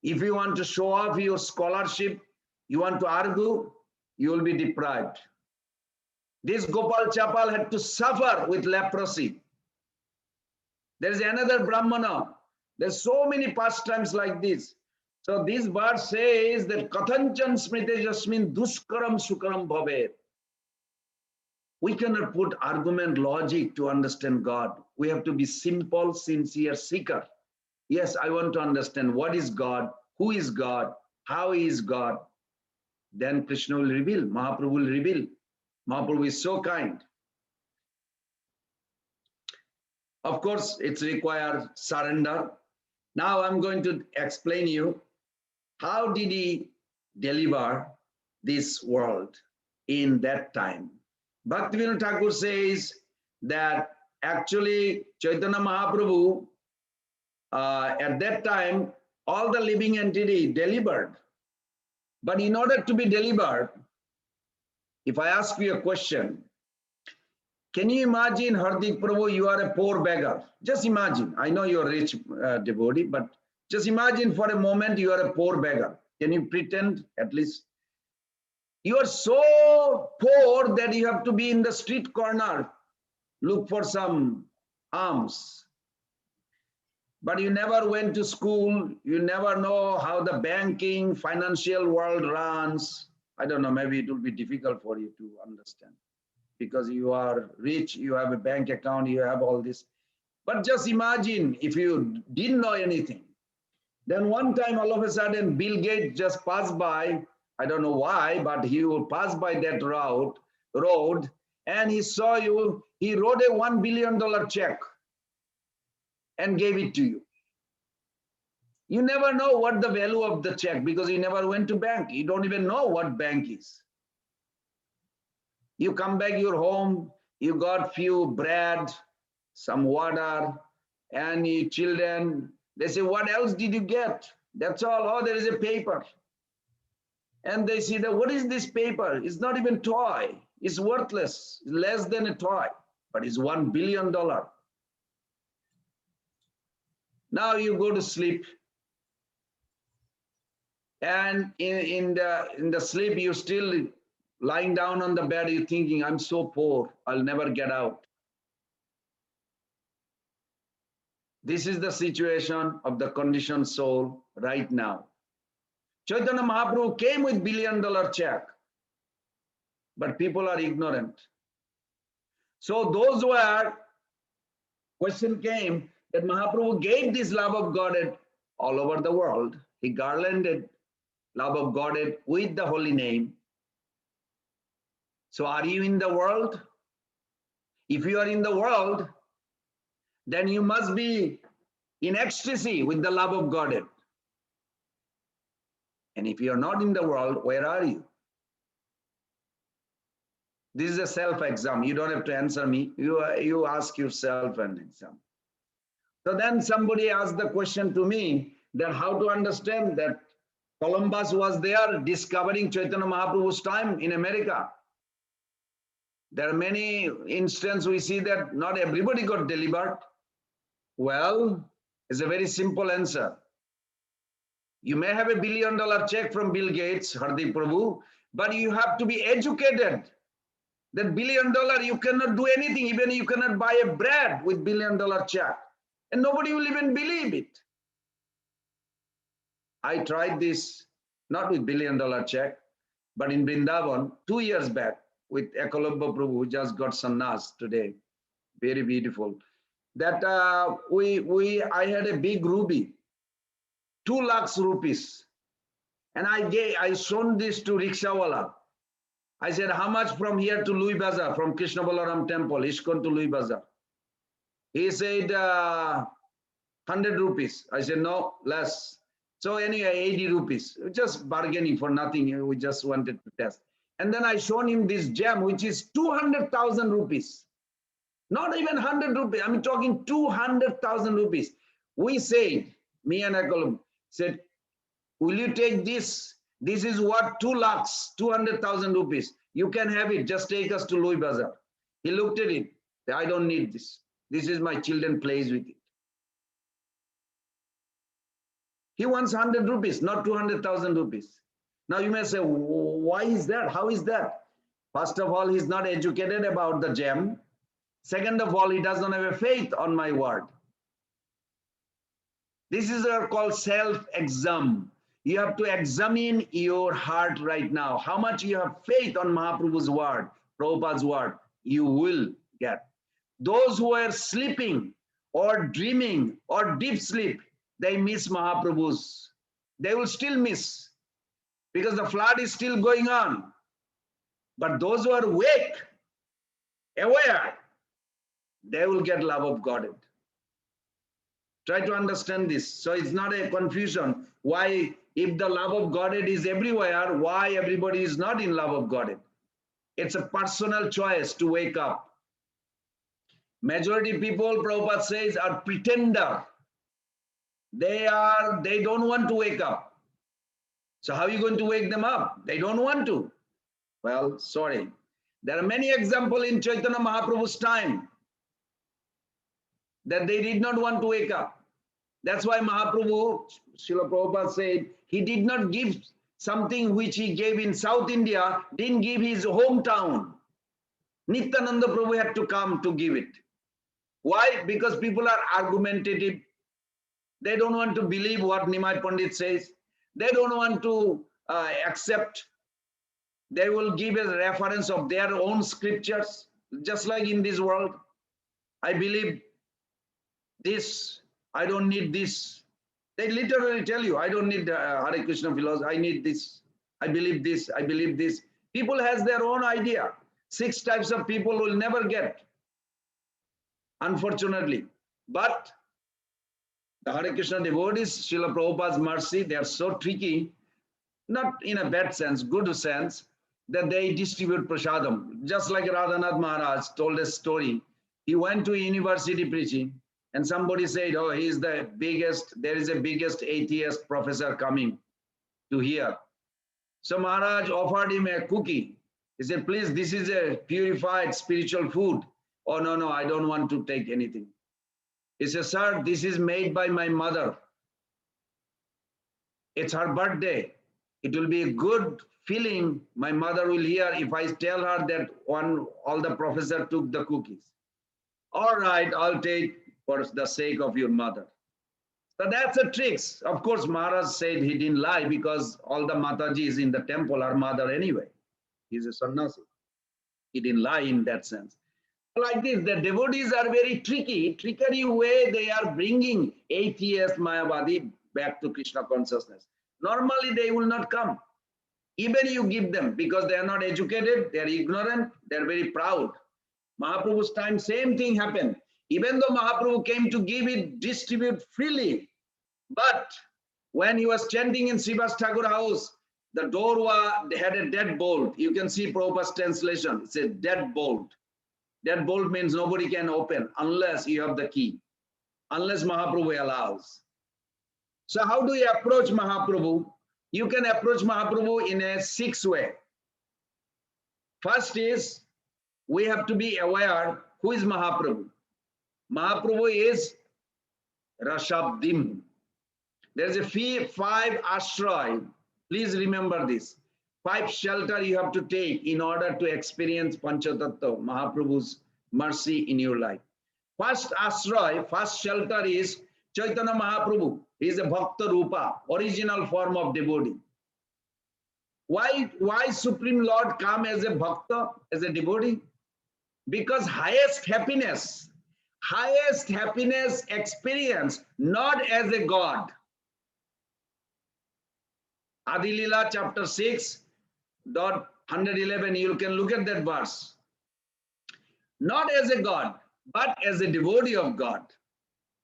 If you want to show off your scholarship, you want to argue, you will be deprived. This Gopal Chapal had to suffer with leprosy. There is another Brahmana. There's so many pastimes like this. So this verse says that Kathanchan Smrite Jasmin Duskaram Sukaram Bhavet. We cannot put argument logic to understand God. We have to be simple, sincere seeker. Yes, I want to understand what is God, who is God, how is God. Then Krishna will reveal, Mahaprabhu will reveal. Mahaprabhu is so kind. Of course, it's required surrender. Now I'm going to explain you how did he deliver this world in that time. Bhaktivinoda Thakur says that actually Chaitanya Mahaprabhu at that time all the living entity delivered. But in order to be delivered, if I ask you a question, can you imagine, Hardik Prabhu, you are a poor beggar? Just imagine. I know you're a rich devotee, but just imagine for a moment you are a poor beggar. Can you pretend at least? You are so poor that you have to be in the street corner, look for some alms. But you never went to school. You never know how the banking, financial world runs. I don't know, maybe it will be difficult for you to understand. Because you are rich, you have a bank account, you have all this. But just imagine if you didn't know anything. Then one time all of a sudden Bill Gates just passed by. I don't know why, but he will pass by that road and he saw you. He wrote a $1 billion check and gave it to you. You never know what the value of the check because you never went to bank. You don't even know what bank is. You come back your home, you got few bread, some water, and your children, they say, what else did you get? That's all. Oh, there is a paper. And they see that, what is this paper? It's not even toy. It's worthless, less than a toy, but it's $1 billion. Now you go to sleep. And in the sleep, you're still lying down on the bed, you're thinking, I'm so poor, I'll never get out. This is the situation of the conditioned soul right now. Chaitanya Mahaprabhu came with $1 billion check, but people are ignorant. So those were, question came that Mahaprabhu gave this love of Godhead all over the world. He garlanded love of Godhead with the holy name. So are you in the world? If you are in the world, then you must be in ecstasy with the love of Godhead. And if you are not in the world, where are you? This is a self-exam. You don't have to answer me. You ask yourself an exam. So then somebody asked the question to me that how to understand that Columbus was there discovering Chaitanya Mahaprabhu's time in America. There are many instances we see that not everybody got delivered. Well, it's a very simple answer. You may have $1 billion check from Bill Gates, Hardik Prabhu, but you have to be educated. That $1 billion, you cannot do anything. Even you cannot buy a bread with $1 billion check. And nobody will even believe it. I tried this, not with $1 billion check, but in Vrindavan 2 years back with Ekalabha Prabhu, who just got sannyas today. Very beautiful. That I had a big ruby, 2 lakhs rupees. And I shown this to Rickshawala. I said, how much from here to Louis Bazaar, from Krishna Balaram temple, ISKCON to Louis Bazaar? He said, 100 rupees. I said, no, less. So anyway, 80 rupees, just bargaining for nothing. We just wanted to test. And then I shown him this gem, which is 200,000 rupees. Not even 100 rupees. I'm talking 200,000 rupees. We said, me and Akalam said, will you take this? This is what 2 lakhs, 200,000 rupees. You can have it. Just take us to Louis Bazaar. He looked at it. I don't need this. This is my children plays with it. He wants 100 rupees, not 200,000 rupees. Now you may say, why is that? How is that? First of all, he's not educated about the gem. Second of all, he does not have a faith on my word. This is called self-exam. You have to examine your heart right now. How much you have faith on Mahaprabhu's word, Prabhupada's word, you will get. Those who are sleeping or dreaming or deep sleep, they miss Mahaprabhu's. They will still miss because the flood is still going on. But those who are awake, aware, they will get love of God. Try to understand this. So it's not a confusion. Why, if the love of Godhead is everywhere, why everybody is not in love of Godhead? It's a personal choice to wake up. Majority people, Prabhupada says, are pretender. They don't want to wake up. So how are you going to wake them up? They don't want to. Well, sorry. There are many examples in Chaitanya Mahaprabhu's time that they did not want to wake up. That's why Mahaprabhu, Srila Prabhupada said, he did not give something which he gave in South India, didn't give his hometown. Nityananda Prabhu had to come to give it. Why? Because people are argumentative. They don't want to believe what Nimai Pandit says. They don't want to accept. They will give a reference of their own scriptures, just like in this world. I believe this, I don't need this. They literally tell you, I don't need Hare Krishna philosophy, I need this. I believe this, I believe this. People has their own idea. 6 types of people will never get, unfortunately. But the Hare Krishna devotees, Srila Prabhupada's mercy, they are so tricky, not in a bad sense, good sense, that they distribute prasadam. Just like Radhanath Maharaj told a story. He went to university preaching, and somebody said, oh, he's the biggest, there is a biggest atheist professor coming to hear. So Maharaj offered him a cookie. He said, please, this is a purified spiritual food. Oh, no, I don't want to take anything. He said, sir, this is made by my mother. It's her birthday. It will be a good feeling my mother will hear if I tell her that all the professor took the cookies. All right, I'll take for the sake of your mother. So that's a trick. Of course, Maharaj said he didn't lie because all the Matajis in the temple are mother anyway. He's a sannyasi. He didn't lie in that sense. Like this, the devotees are very trickery way they are bringing atheist Mayavadi back to Krishna consciousness. Normally they will not come. Even you give them, because they are not educated, they are ignorant, they are very proud. Mahaprabhu's time, same thing happened. Even though Mahaprabhu came to give it, distribute freely, but when he was chanting in Srivas Thakur house, the door had a deadbolt. You can see Prabhupada's translation. It's a deadbolt. Deadbolt means nobody can open unless you have the key, unless Mahaprabhu allows. So how do you approach Mahaprabhu? You can approach Mahaprabhu in a 6 ways. First is, we have to be aware who is Mahaprabhu. Mahaprabhu is Rashabdim. There's a 5 ashray. Please remember this. 5 shelter you have to take in order to experience Panchatattva, Mahaprabhu's mercy in your life. First ashray, first shelter is Chaitanya Mahaprabhu. He is a Bhakta Rupa, original form of devotee. Why Supreme Lord come as a Bhakta, as a devotee? Because highest happiness experience, not as a God. Adi Lila chapter 6.111, you can look at that verse. Not as a God, but as a devotee of God.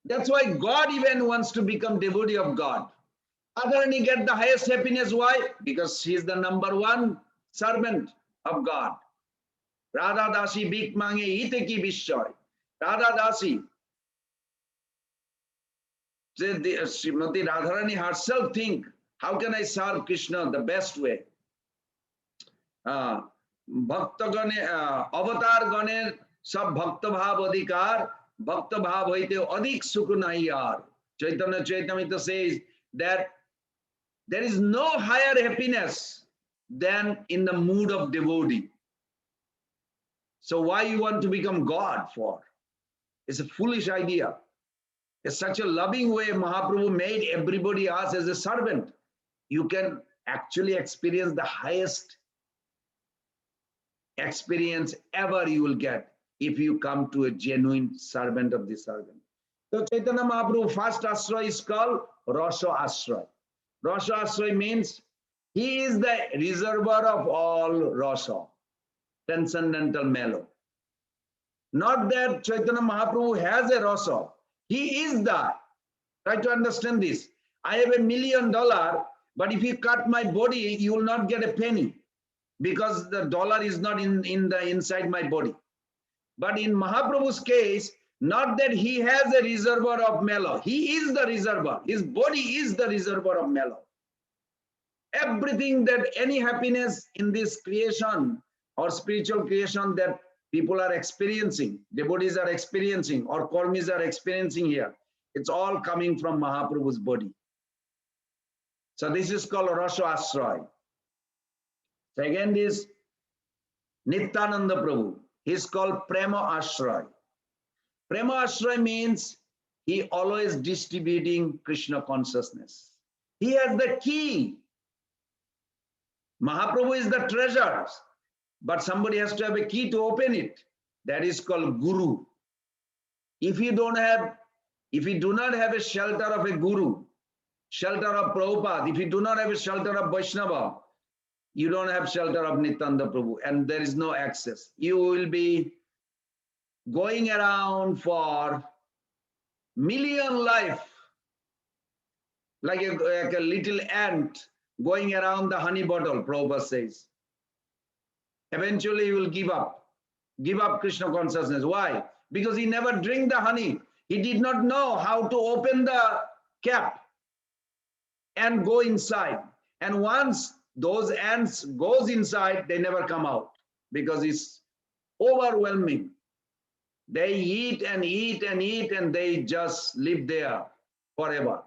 That's why God even wants to become devotee of God. Adharani get the highest happiness. Why? Because he is the number 1 servant of God. Radha Dasi bhik mange ite ki bishoy. Radha Dasi. Srimati Radharani herself think, how can I serve Krishna the best way? ভক্তগণে অবতার গণের সব ভক্ত ভাব অধিকার, ভক্ত ভাব হইতে অধিক সুখ নাই আর। Chaitanya Chaitamrita says that there is no higher happiness than in the mood of devotee. So why you want to become God for? It's a foolish idea. It's such a loving way Mahaprabhu made everybody else as a servant. You can actually experience the highest experience ever you will get if you come to a genuine servant of the servant. So Chaitanya Mahaprabhu first ashray is called Rasa Ashray. Rasa Ashray means he is the reservoir of all rasa, transcendental mellow. Not that Chaitanya Mahaprabhu has a rasa, he is the. Try to understand this. I have $1 million, but if you cut my body, you will not get a penny because the dollar is not in the inside my body. But in Mahaprabhu's case, not that he has a reservoir of mellow. He is the reservoir. His body is the reservoir of mellow. Everything that any happiness in this creation or spiritual creation that people are experiencing, devotees are experiencing, or karmis are experiencing here, it's all coming from Mahaprabhu's body. So this is called Rasa Ashray. Second is Nityananda Prabhu. He's called Prema Ashray. Prema Ashray means he always distributing Krishna consciousness. He has the key. Mahaprabhu is the treasure, but somebody has to have a key to open it. That is called Guru. If you do not have a shelter of a Guru, shelter of Prabhupada, if you do not have a shelter of Vaishnava, you don't have shelter of Nityananda Prabhu, and there is no access. You will be going around for million life, like a little ant going around the honey bottle, Prabhupada says. Eventually he will give up Krishna consciousness. Why? Because he never drink the honey. He did not know how to open the cap and go inside. And once those ants goes inside, they never come out because it's overwhelming. They eat and eat and eat and they just live there forever.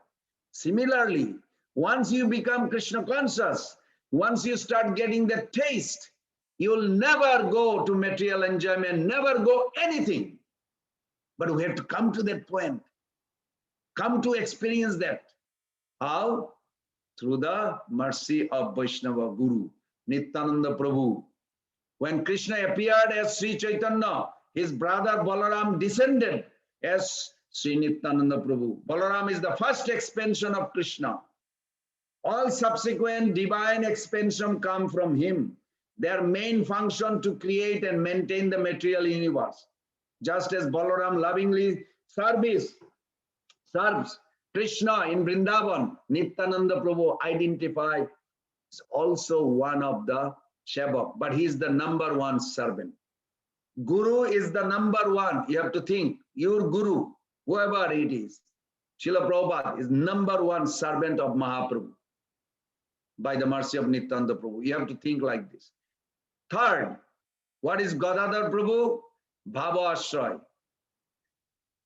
Similarly, once you become Krishna conscious, once you start getting the taste, you will never go to material enjoyment, never go anything. But we have to come to that point, come to experience that. How? Through the mercy of Vaishnava Guru, Nityananda Prabhu. When Krishna appeared as Sri Chaitanya, his brother Balaram descended as Sri Nityananda Prabhu. Balaram is the first expansion of Krishna. All subsequent divine expansion come from him. Their main function to create and maintain the material universe. Just as Balaram lovingly serves Krishna in Vrindavan, Nityananda Prabhu identifies also one of the Shabak, but he is the number one servant. Guru is the number one. You have to think, your Guru, whoever it is, Srila Prabhupada is number one servant of Mahaprabhu by the mercy of Nityananda Prabhu. You have to think like this. Third, what is Gadadhar Prabhu? Bhava Ashray.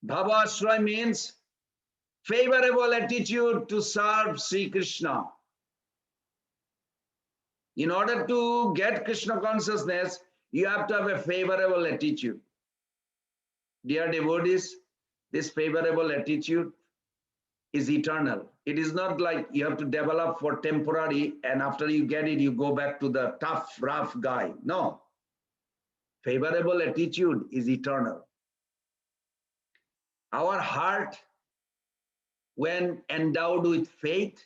Bhava Ashray means favorable attitude to serve Sri Krishna. In order to get Krishna consciousness, you have to have a favorable attitude. Dear devotees, this favorable attitude is eternal. It is not like you have to develop for temporary and after you get it, you go back to the tough, rough guy. No. Favorable attitude is eternal. Our heart, when endowed with faith,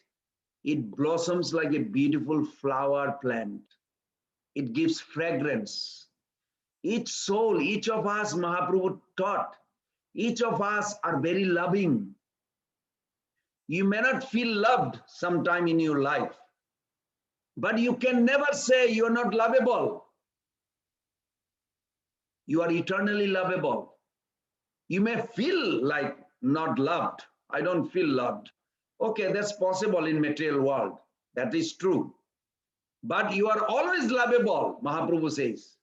it blossoms like a beautiful flower plant. It gives fragrance. Each soul, each of us, Mahaprabhu taught, each of us are very loving. You may not feel loved sometime in your life, but you can never say you are not lovable. You are eternally lovable. You may feel like not loved. I don't feel loved. Okay, that's possible in material world. That is true. but you are always lovable, Mahaprabhu says.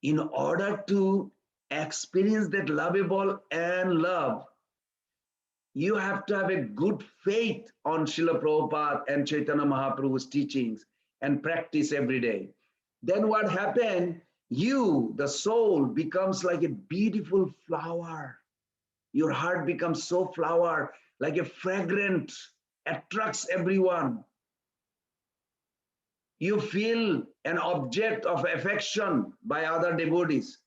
In order to experience that lovable and love, you have to have a good faith on Srila Prabhupada and Chaitanya Mahaprabhu's teachings and practice every day. Then what happened? You, the soul, becomes like a beautiful flower. Your heart becomes so flower, like a fragrant, attracts everyone. You feel an object of affection by other devotees.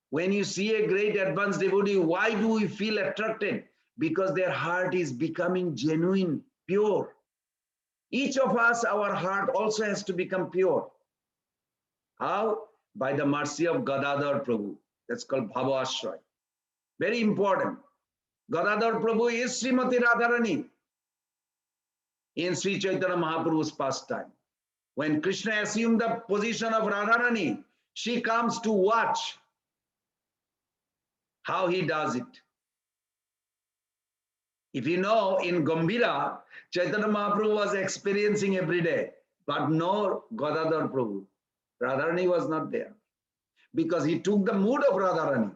When you see a great advanced devotee, why do we feel attracted? Because their heart is becoming genuine, pure. Each of us, our heart also has to become pure. How? By the mercy of Gadadhar Prabhu. That's called Bhava Ashray. Very important. Gadadhar Prabhu is Srimati Radharani in Sri Chaitanya Mahaprabhu's pastime. When Krishna assumed the position of Radharani, she comes to watch how he does it. If you know, in Gambhira, Chaitanya Mahaprabhu was experiencing every day, but no Gadadhar Prabhu. Radharani was not there because he took the mood of Radharani.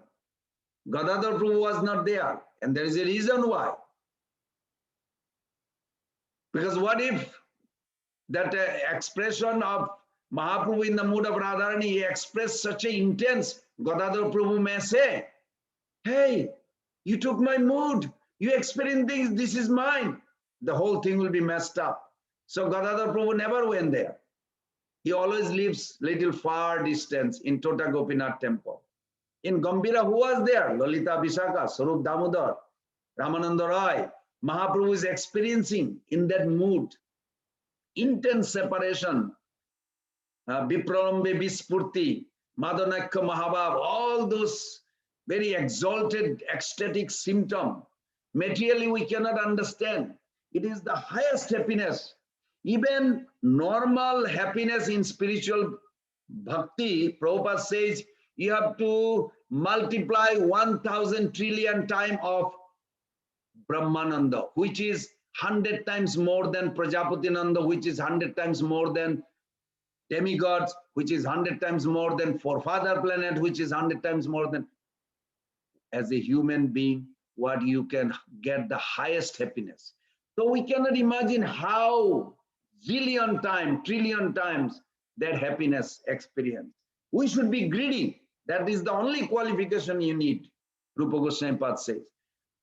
Gadadhar Prabhu was not there, and there is a reason why. Because what if that expression of Mahaprabhu in the mood of Radharani, he expressed such an intense, Gadadhar Prabhu may say, hey, you took my mood, you experienced things, this is mine. The whole thing will be messed up. So Gadadhar Prabhu never went there. He always lives little far distance in Tota Gopinath temple. In Gambhira, who was there? Lalita Vishaka, Sarup Damodar, Ramananda Rai. Mahaprabhu is experiencing in that mood, intense separation, Vipralambe Vispurti, Madanakya Mahabhav, all those very exalted, ecstatic symptom. Materially, we cannot understand. It is the highest happiness. Even normal happiness in spiritual bhakti, Prabhupada says, you have to multiply 1,000 trillion times of Brahmananda, which is 100 times more than Prajapatinanda, which is 100 times more than demigods, which is 100 times more than forefather planet, which is 100 times more than, as a human being, what you can get the highest happiness. So we cannot imagine how zillion times, trillion times that happiness experience. We should be greedy. That is the only qualification you need, Rupa Goswami Pad says.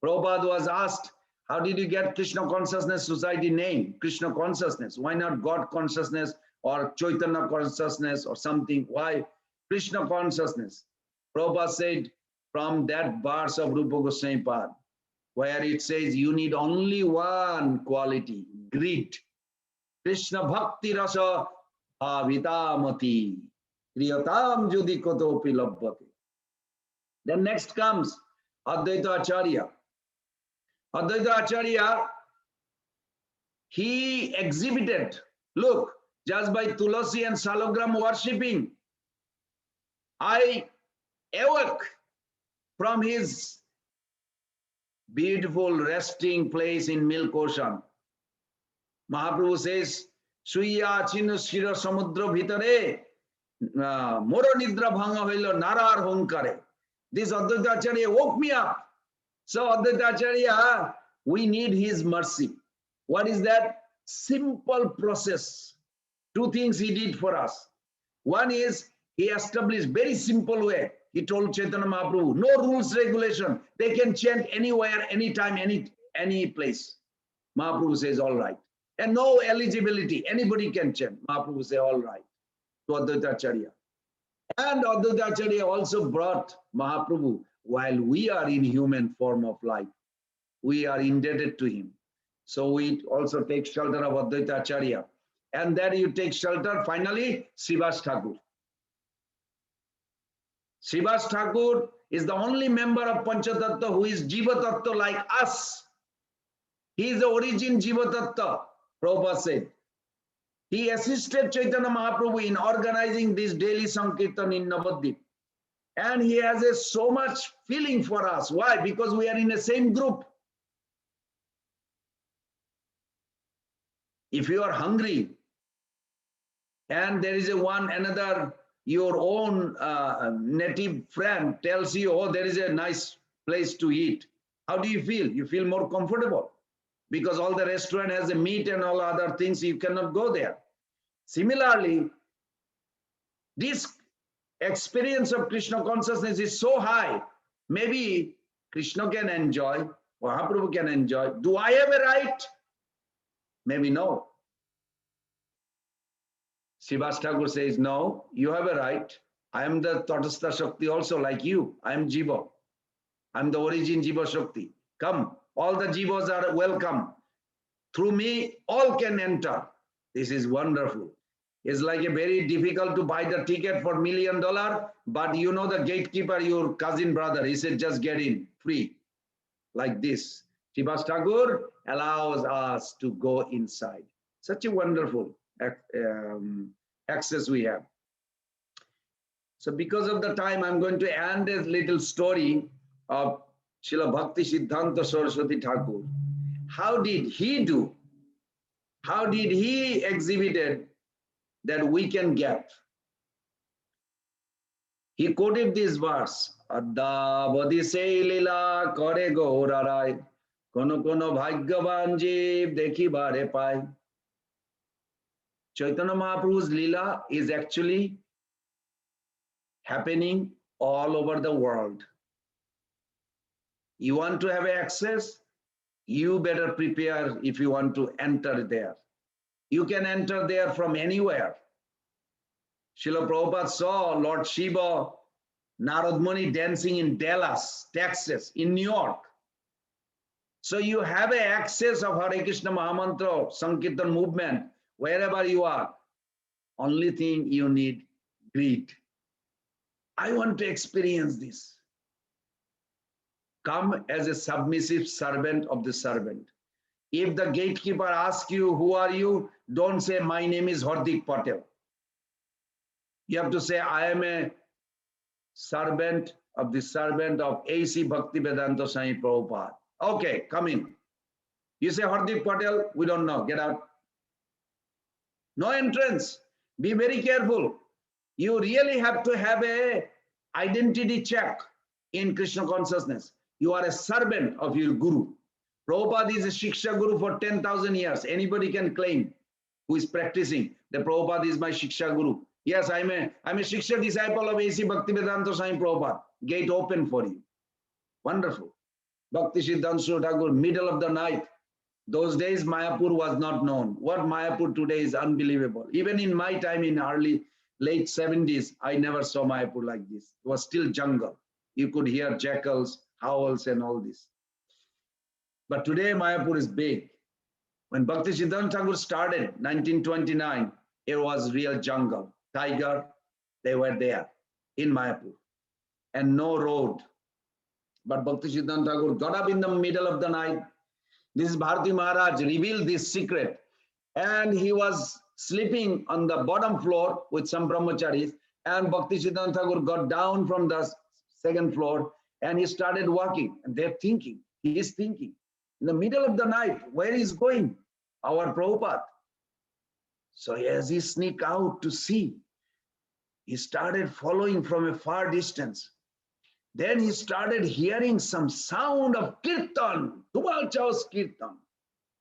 Prabhupada was asked, how did you get Krishna Consciousness Society name? Krishna Consciousness. Why not God Consciousness or Chaitanya Consciousness or something? Why Krishna Consciousness? Prabhupada said, from that verse of Rupa Goswami Pad, where it says you need only one quality, greed. Krishna Bhakti Rasa Bhavitamati Kriyatam Judikotopi Labhati. Then next comes Advaita Acharya. Advaita Acharya, he exhibited, look, just by Tulasi and Salagram worshipping, I awoke from his beautiful resting place in Milk Ocean. Mahaprabhu says, Suya Chinu Shira Samudra Bhitare, Moro Nidra Bhanga Hoilo Narar Hunkare. This Advaita Acharya woke me up. So Advaita Acharya, we need his mercy. What is that? Simple process. Two things he did for us. One is he established very simple way. He told Chaitanya Mahaprabhu, no rules, regulation. They can chant anywhere, anytime, any place. Mahaprabhu says, all right. And no eligibility. Anybody can chant. Mahaprabhu says, all right. To Advaita Acharya. And Advaita Acharya also brought Mahaprabhu while we are in human form of life. We are indebted to him. So we also take shelter of Advaita Acharya. And then you take shelter, finally, Srivas Thakur. Srivas Thakur is the only member of Panchatattva who is Jiva Tattva like us. He is the origin Jiva Tattva, Prabhupada said. He assisted Chaitanya Mahaprabhu in organizing this daily Sankirtan in Navadvip. And he has so much feeling for us. Why? Because we are in the same group. If you are hungry and there is another your own native friend tells you, oh, there is a nice place to eat, how do you feel? You feel more comfortable because all the restaurant has the meat and all other things, you cannot go there. Similarly, this experience of Krishna consciousness is so high, maybe Krishna can enjoy, Mahaprabhu can enjoy. Do I have a right? Maybe no. Srivas Thakur says, no, you have a right. I am the Tatastha Shakti also like you. I am Jiva. I am the origin Jiva Shakti. Come, all the Jivas are welcome. Through me, all can enter. This is wonderful. It's like a very difficult to buy the ticket for $1 million, but you know the gatekeeper, your cousin brother, he said, just get in, free. Like this. Srivas Thakur allows us to go inside. Such a wonderful access we have. So because of the time, I'm going to end a little story of Srila Bhakti Siddhanta Saraswati Thakur. How did he do? How did he exhibited that we can get? He quoted this verse, Adda bodhise lila kore gaurarai, kono kono bhagyavan jeev dekhibare pai. Chaitanya Mahaprabhu's lila is actually happening all over the world. You want to have access? You better prepare if you want to enter there. You can enter there from anywhere. Srila Prabhupada saw Lord Shiva, Narad Muni dancing in Dallas, Texas, in New York. So you have an access of Hare Krishna Mahamantra, Sankirtan movement, wherever you are. Only thing you need, greed. I want to experience this. Come as a submissive servant of the servant. If the gatekeeper asks you, who are you? Don't say, my name is Hardik Patel. You have to say, I am a servant of A.C. Bhaktivedanta Swami Prabhupada. Okay, come in. You say Hardik Patel, we don't know, get out. No entrance. Be very careful. You really have to have a identity check in Krishna consciousness. You are a servant of your guru. Prabhupada is a Shiksha Guru for 10,000 years. Anybody can claim who is practicing that Prabhupada is my Shiksha Guru. Yes, I'm a Shiksha disciple of A.C. Bhaktivedanta Swami Prabhupada. Gate open for you. Wonderful. Bhakti Siddhanta Thakur, middle of the night. Those days, Mayapur was not known. What Mayapur today is unbelievable. Even in my time in late 70s, I never saw Mayapur like this. It was still jungle. You could hear jackals, howls, and all this. But today, Mayapur is big. When Bhakti Siddhanta Thakur started, 1929, it was real jungle. Tiger, they were there in Mayapur. And no road. But Bhakti Siddhanta Thakur got up in the middle of the night. This is Bharati Maharaj revealed this secret. And he was sleeping on the bottom floor with some brahmacharis. And Bhakti Siddhanta Thakur got down from the second floor and he started walking. And they're thinking, he is thinking. In the middle of the night, where is going? Our Prabhupada. So as he sneaked out to see, he started following from a far distance. Then he started hearing some sound of kirtan, Tumal Chow's kirtan,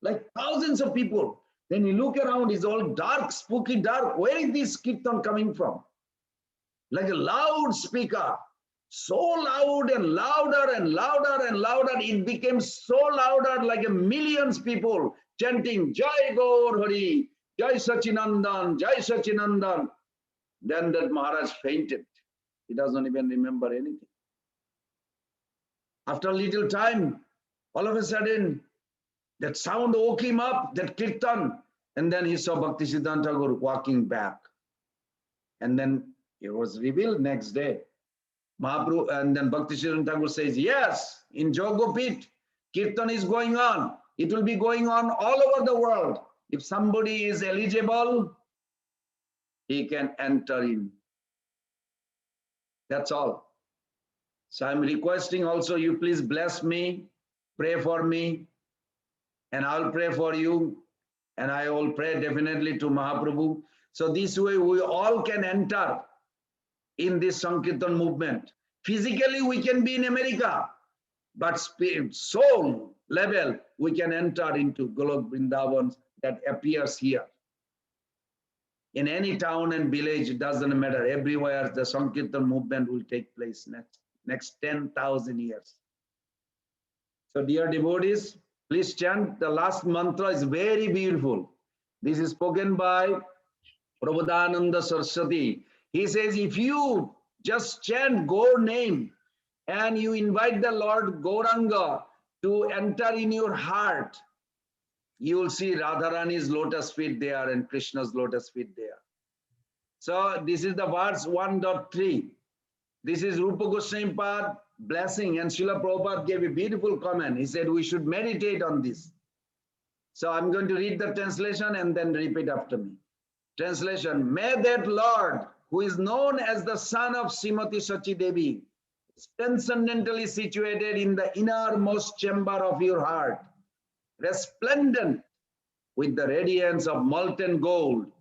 like thousands of people. Then he look around, it's all dark, spooky dark. Where is this kirtan coming from? Like a loudspeaker, so loud and louder and louder and louder. It became so louder, like a millions people chanting, Jai Gaur Hari, Jai Sachinandan, Jai Sachinandan. Then that Maharaj fainted. He doesn't even remember anything. After a little time, all of a sudden, that sound woke him up, that kirtan. And then he saw Bhakti Siddhanta Thakur walking back. And then it was revealed next day. Mahaprabhu, and then Bhakti Siddhanta Thakur says, yes, in Jogopit, kirtan is going on. It will be going on all over the world. If somebody is eligible, he can enter in. That's all. So I'm requesting also you please bless me, pray for me, and I'll pray for you. And I will pray definitely to Mahaprabhu. So this way we all can enter in this Sankirtan movement. Physically we can be in America, but spirit, soul level, we can enter into Golok Vrindavan that appears here. In any town and village, it doesn't matter. Everywhere the Sankirtan movement will take place next 10,000 years. So dear devotees, please chant. The last mantra is very beautiful. This is spoken by Prabodhananda Saraswati. He says, if you just chant Gaur name and you invite the Lord Gauranga to enter in your heart, you will see Radharani's lotus feet there and Krishna's lotus feet there. So this is the verse 1.3. This is Rupa Goswami Pad blessing, and Srila Prabhupada gave a beautiful comment. He said we should meditate on this. So I'm going to read the translation and then repeat after me. Translation: may that Lord, who is known as the son of Srimati Sachi Devi, is transcendently situated in the innermost chamber of your heart, resplendent with the radiance of molten gold.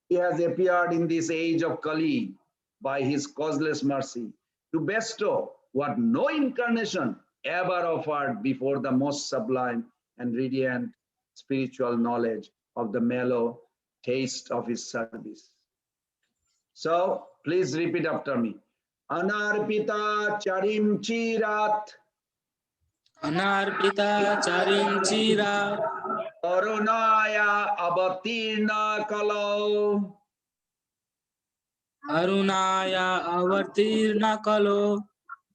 He has appeared in this age of Kali by his causeless mercy to bestow what no incarnation ever offered before the most sublime and radiant spiritual knowledge of the mellow taste of his service. So please repeat after me. Anarpita charim chirat. Anarpita charim chira. Arunaya avatirna kalau. Arunaya avartirna kalo.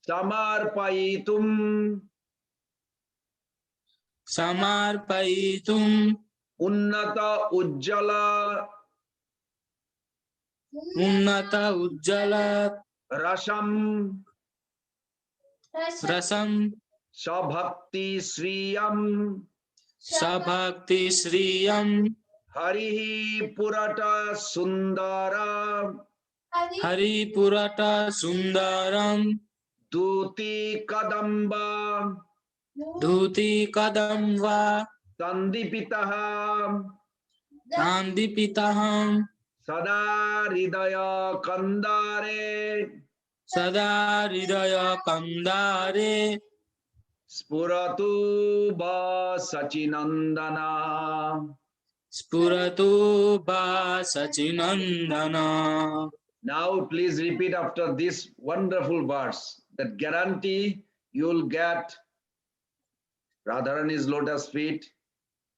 Samarpayitum Samarpayitum unnata ujjala unnata ujjala rasam rasam sabhakti sriyam sabhakti sriyam harihi purata sundara hari purata sundaram duti kadamba dhuti kadamva sandipitaha nandipitaham sada hridaya kandare sada hridaya kandare spuratu ba sachinandana. spuratu ba sachinandana. Now please repeat after this wonderful verse that guarantee you'll get Radharani's lotus feet.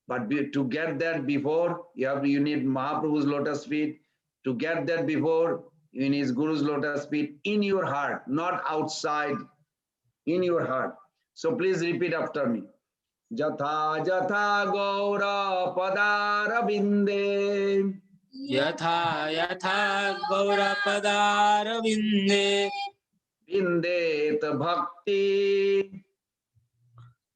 But to get that before, you need Mahaprabhu's lotus feet. To get that before, you need Guru's lotus feet in your heart, not outside, in your heart. So please repeat after me. Jatha jatha gaura padara binde. Yatha yatha gaura padara vinde Bindet bhakti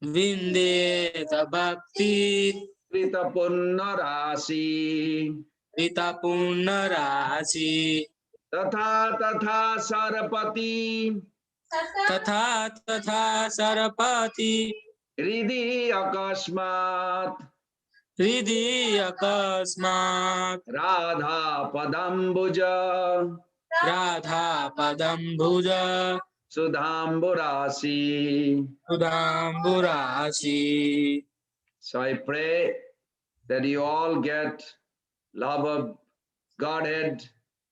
vindeta bhakti krita punnarasi rita punnarasi tatha tatha sarapati tatha tatha sarapati Hridi akashmat hridhi akasmat Radha padambuja radha padambuja Sudhamburasi. sudamburasi. So I pray that you all get love of Godhead,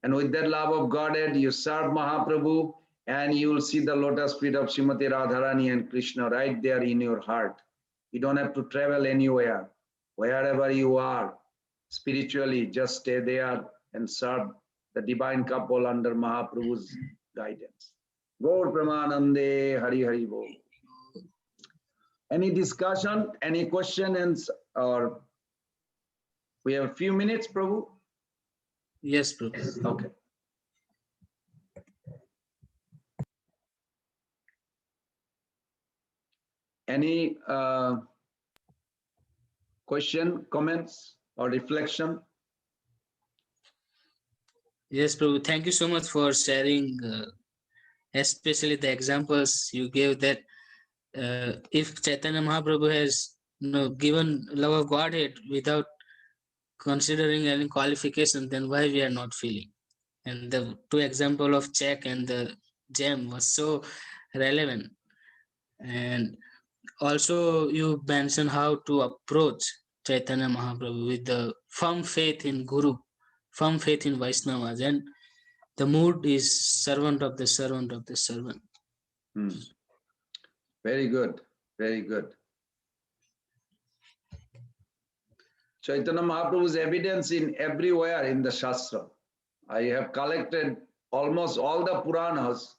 and with that love of Godhead, you serve Mahaprabhu, and you will see the lotus feet of Srimati Radharani and Krishna right there in your heart. You don't have to travel anywhere. Wherever you are, spiritually, just stay there and serve the divine couple under Mahaprabhu's guidance. Gaur Pramanande Hari Hari Bol. Any discussion, any questions, or we have a few minutes, Prabhu? Yes, Prabhu. Okay. Any question, comments, or reflection? Yes, Prabhu. Thank you so much for sharing, especially the examples you gave that if Chaitanya Mahaprabhu has given love of Godhead without considering any qualification, then why we are not feeling? And the two example of check and the gem was so relevant. And also you mentioned how to approach Chaitanya Mahaprabhu with the firm faith in Guru, firm faith in Vaishnavas, and the mood is servant of the servant of the servant. Very good, very good. Chaitanya Mahaprabhu's evidence in everywhere in the Shastra. I have collected almost all the Puranas,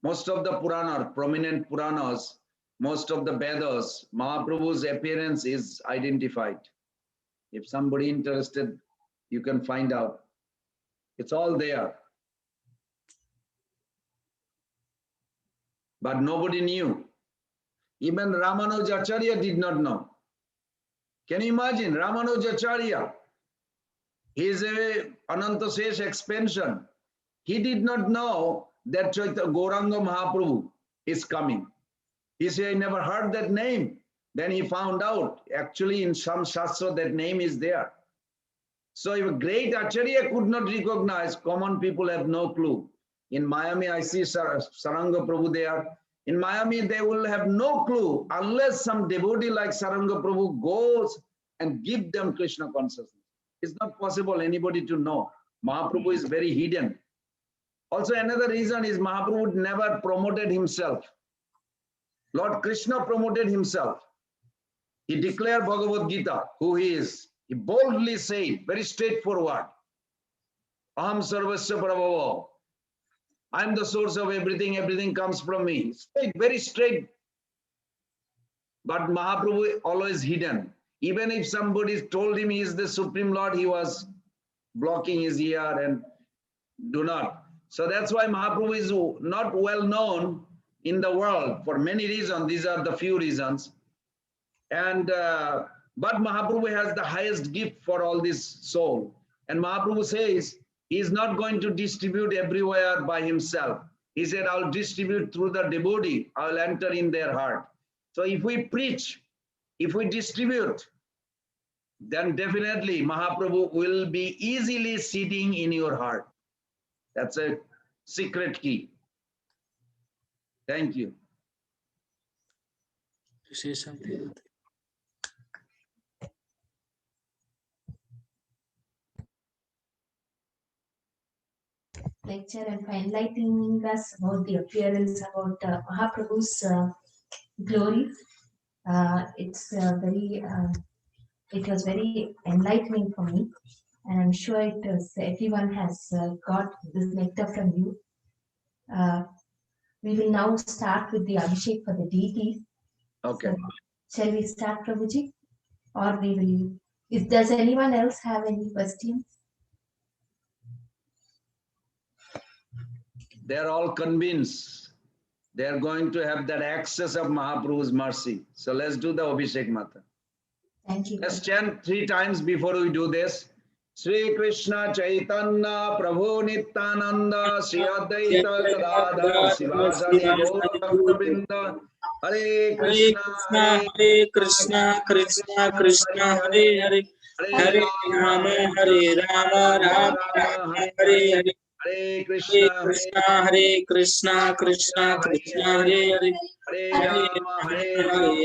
most of the Puranas, prominent Puranas, most of the Vedas, Mahaprabhu's appearance is identified. If somebody interested, you can find out. It's all there. But nobody knew. Even Ramanujacharya did not know. Can you imagine? Ramanujacharya, he is a Anantasesh expansion. He did not know that Gauranga Mahaprabhu is coming. He said, I never heard that name. Then he found out, actually in some Shastra, that name is there. So if a great Acharya could not recognize, common people have no clue. In Miami, I see Saranga Prabhu there. In Miami, they will have no clue unless some devotee like Saranga Prabhu goes and give them Krishna consciousness. It's not possible anybody to know. Mahaprabhu is very hidden. Also, another reason is Mahaprabhu never promoted himself. Lord Krishna promoted himself. He declared Bhagavad Gita, who he is. He boldly said, very straightforward, Aham Sarvasya Prabhava. I am the source of everything, everything comes from me. Straight, very straight. But Mahaprabhu always hidden. Even if somebody told him he is the Supreme Lord, he was blocking his ear and do not. So that's why Mahaprabhu is not well known in the world for many reasons. These are the few reasons. And but Mahaprabhu has the highest gift for all this soul. And Mahaprabhu says he is not going to distribute everywhere by himself. He said, I'll distribute through the devotee. I'll enter in their heart. So if we preach, if we distribute, then definitely Mahaprabhu will be easily sitting in your heart. That's a secret key. Thank you. To say something. Lecture and for enlightening us about the appearance, about Mahaprabhu's glory. It was very enlightening for me, and I'm sure everyone has got this nectar from you. We will now start with the Abhishek for the deities. Okay. So, shall we start, Prabhuji? Or we will, does anyone else have any questions? They're all convinced they're going to have that access of Mahaprabhu's mercy. So let's do the Abhishek Mata. Thank you. Let's chant 3 times before we do this. Sri Krishna Chaitanya Prabhu Nityananda Sri Advaita Gadadhar Sivasadi Gaura Hare Krishna Hare Krishna, Krishna Krishna, Hare Hare, Hare Rama, Rama Rama, Hare Hare. Hare Hare Krishna Krishna, Hare Krishna, Krishna Krishna, Hare Hare, Hare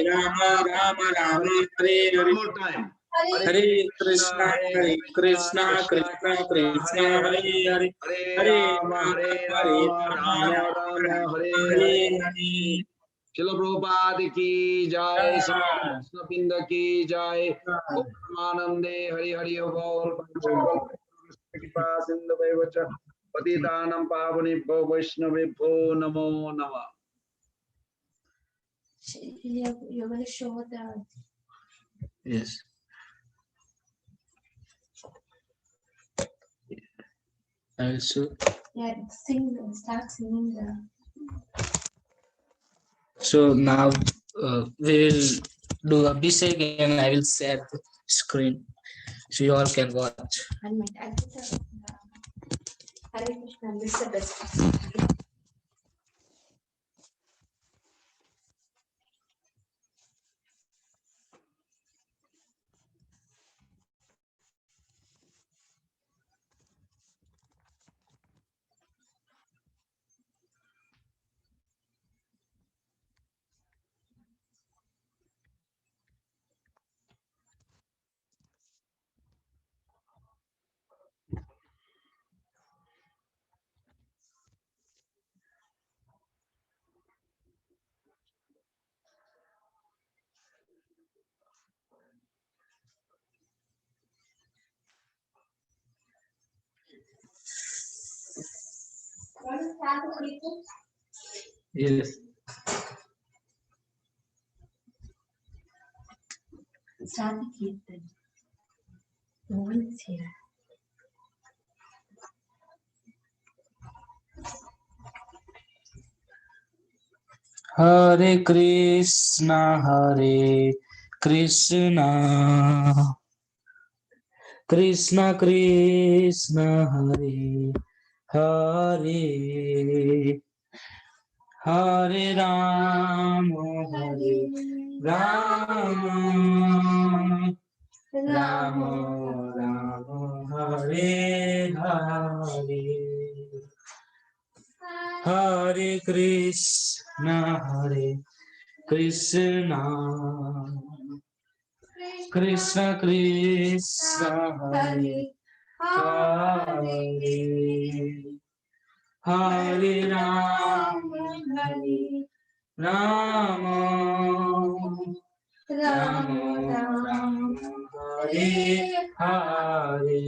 Rama, Rama, Hare Hare. One more time. Hare Krishna, Krishna Krishna, Hare Hare, Hare Rama, Rama, Hare Hare. Srila Prabhupada ki jai, Krishna Pinda ki jai, Paramanande Hari Hari Bol, Kripa Sindhu Vacha, Patitanam Pavani Bho Vaishnavi Bho Namo Nama. You're going to show the. Yes. Also, Yeah, start singing the. so now we will do Abhishek and I will share the screen so you all can watch. I'll put Hare Krishna, this is the best. Yes. Start the Kirtan. No one is here. Hare Krishna, Hare Krishna, Krishna Krishna, Hare Hare, Hare Rama, Hare Rama, Rama Rama, Hare Hare, Hare Krishna, Hare Krishna, Krishna Krishna, Hare Hare, Hare Rama, Hare Rama, Rama Rama, Hare Hare,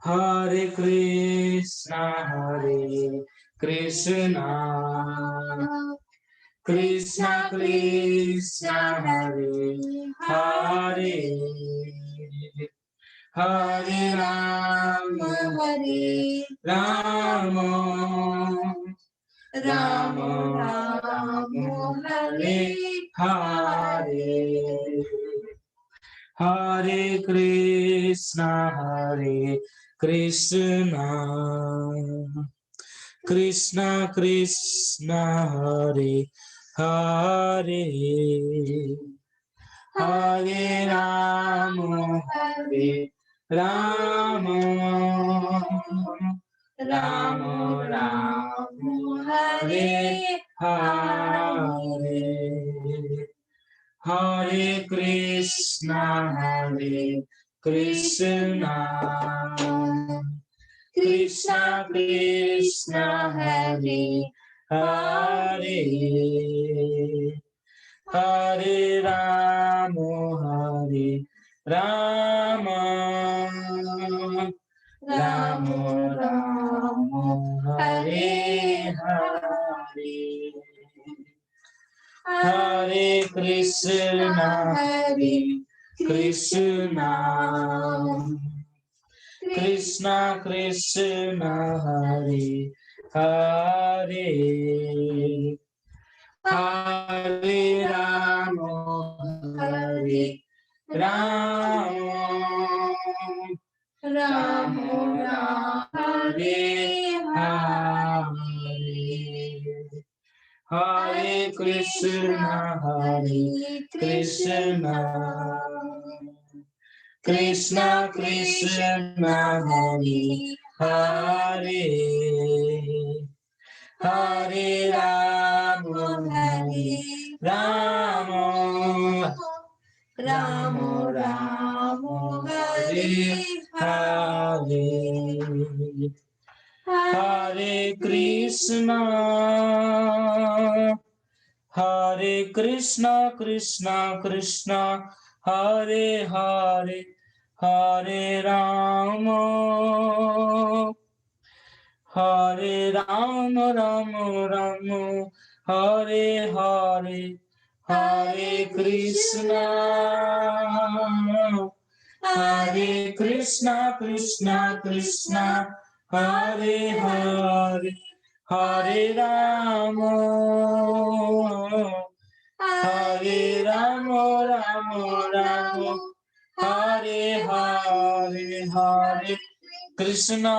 Hare Krishna, Hare Krishna, Krishna Krishna, Hare Hare, Hare Rama, Hare Rama, Rama Rama, Hare Hare, Hare Krishna, Hare Krishna, Krishna Krishna, Hare Hare, Hare Rama, Hare Rama, Rama Rama, Hare Hare, Hare Krishna, Hare Krishna, Krishna Krishna, Hare Hare, Hare Rama, Hare Rama, Rama Rama, Hare Hare, Hare Krishna, Hare Krishna, Krishna Krishna, Hare Hare, Hare Rama, Hare Rama, Rama Rama, Hare Hare, Hare Krishna, Hare Krishna, Krishna Krishna, Hare Hare, Hare Rama, Hare Rama, Rama Rama, Hare Hare, Hare Krishna, Hare Krishna, Krishna Krishna, Hare Hare, Hare Rama, Hare Rama, Rama Rama, Hare Hare, Hare Krishna, Hare Krishna, Krishna Krishna, Hare Hare, Hare Rama, Hare Rama, Rama Rama, Hare Hare, Hare Krishna,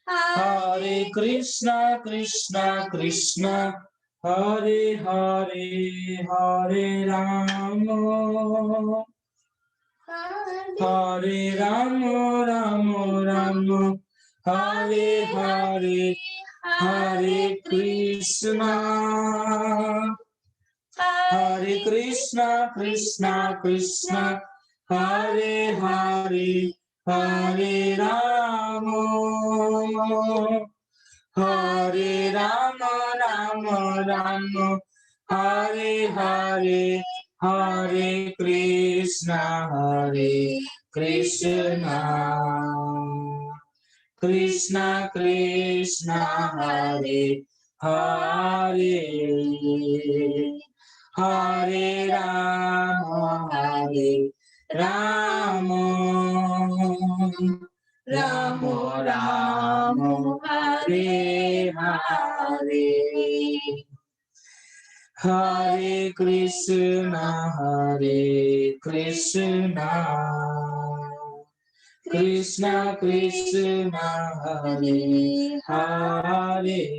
Hare Krishna, Krishna Krishna, Hare Hare, Hare Rama, Hare Rama, Rama Rama, Hare Hare, Hare Krishna, Hare Krishna, Krishna Krishna, Hare Hare, Hare Rama, Hare Rama, Rama Rama, Hare Hare, Hare Krishna, Hare Krishna, Krishna Krishna Hare Hare, Hare Rama Rama, Rama Rama Hare Hare, Hare Krishna Krishna Krishna Hare Hare,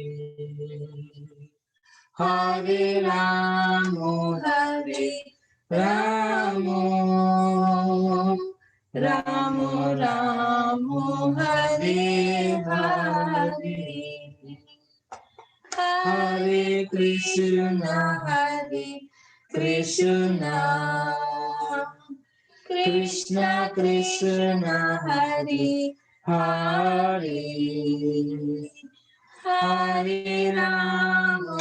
Hare Rama Rama, Rama Rama Hare Hare, Hare Krishna Krishna Krishna Hare Hare, Hare Rama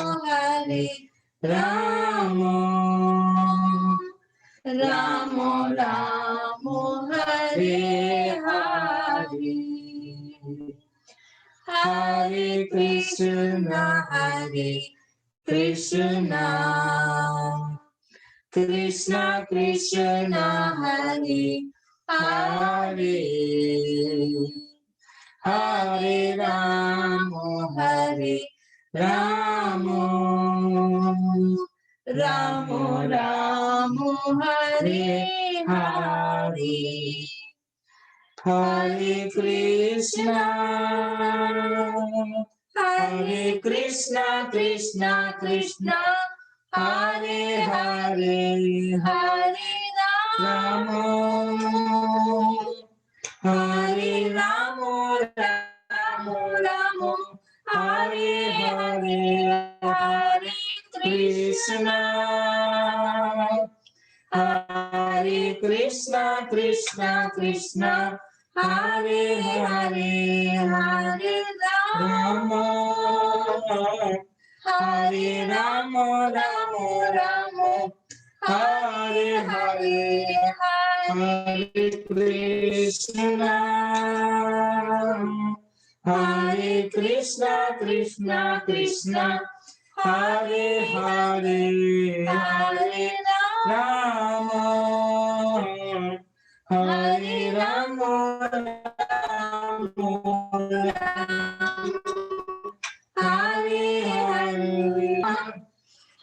Rama, Rama Rama Hare Hare, Hare Krishna Krishna Krishna Hare Hare, Hare Rama Rama, Rama Rama Hare Hare, Hare Krishna Krishna Krishna Hare Hare, Hare Rama Hare Rama Rama Rama Hare Hare, Hare Krishna Krishna Krishna Hare Hare, Hare Rama Hare Rama Rama Rama Hare Hare, Hare Krishna Krishna Krishna Hare Hare, Hare Rama Hare Rama Hare Hare,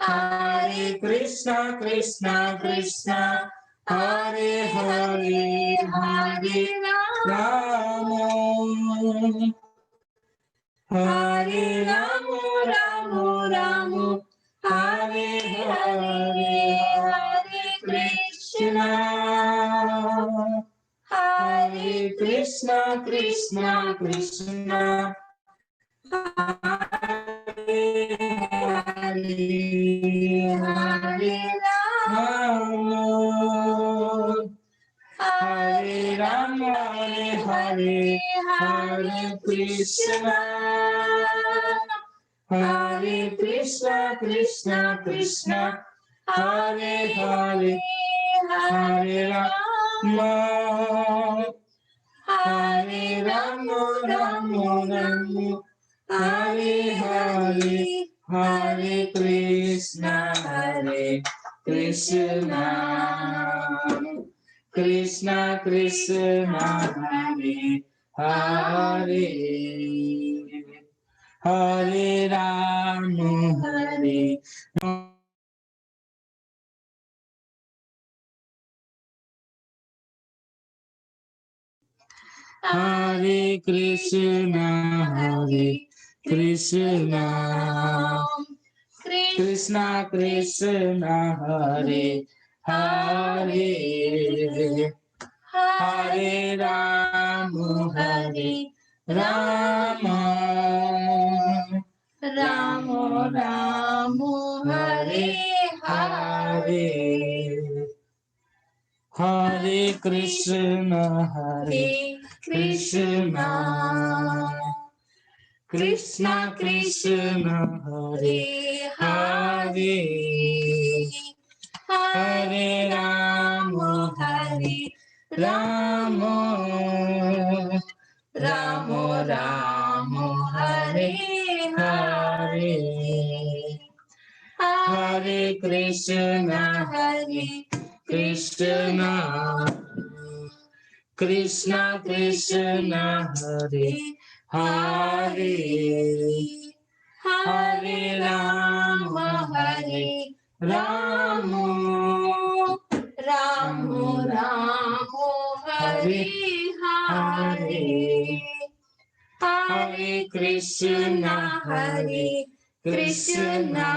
Hare Krishna Krishna Hare Hare, Hare Rama Hare Rama Rama Hare Hare, Hare Krishna Krishna Krishna Hare Hare, Hare Rama Hare Rama Hare Hare Krishna Krishna Krishna Hare Hare, Hare Rama Hare Rama Rama Hare Hare, Hare Krishna Krishna Krishna Hare Hare, Hare Rama Hare Krishna Krishna Krishna Hare Hare, Hare Rama Rama Rama Rama Hare Hare, Hare Krishna Krishna Krishna Hare Hare, Hare Rama Rama Rama Krishna, Hare Krishna, Krishna Krishna, Hare Hare, Hare Rama, Hare Rama, Rama Rama, Hare Hare, Hare Krishna, Hare Krishna,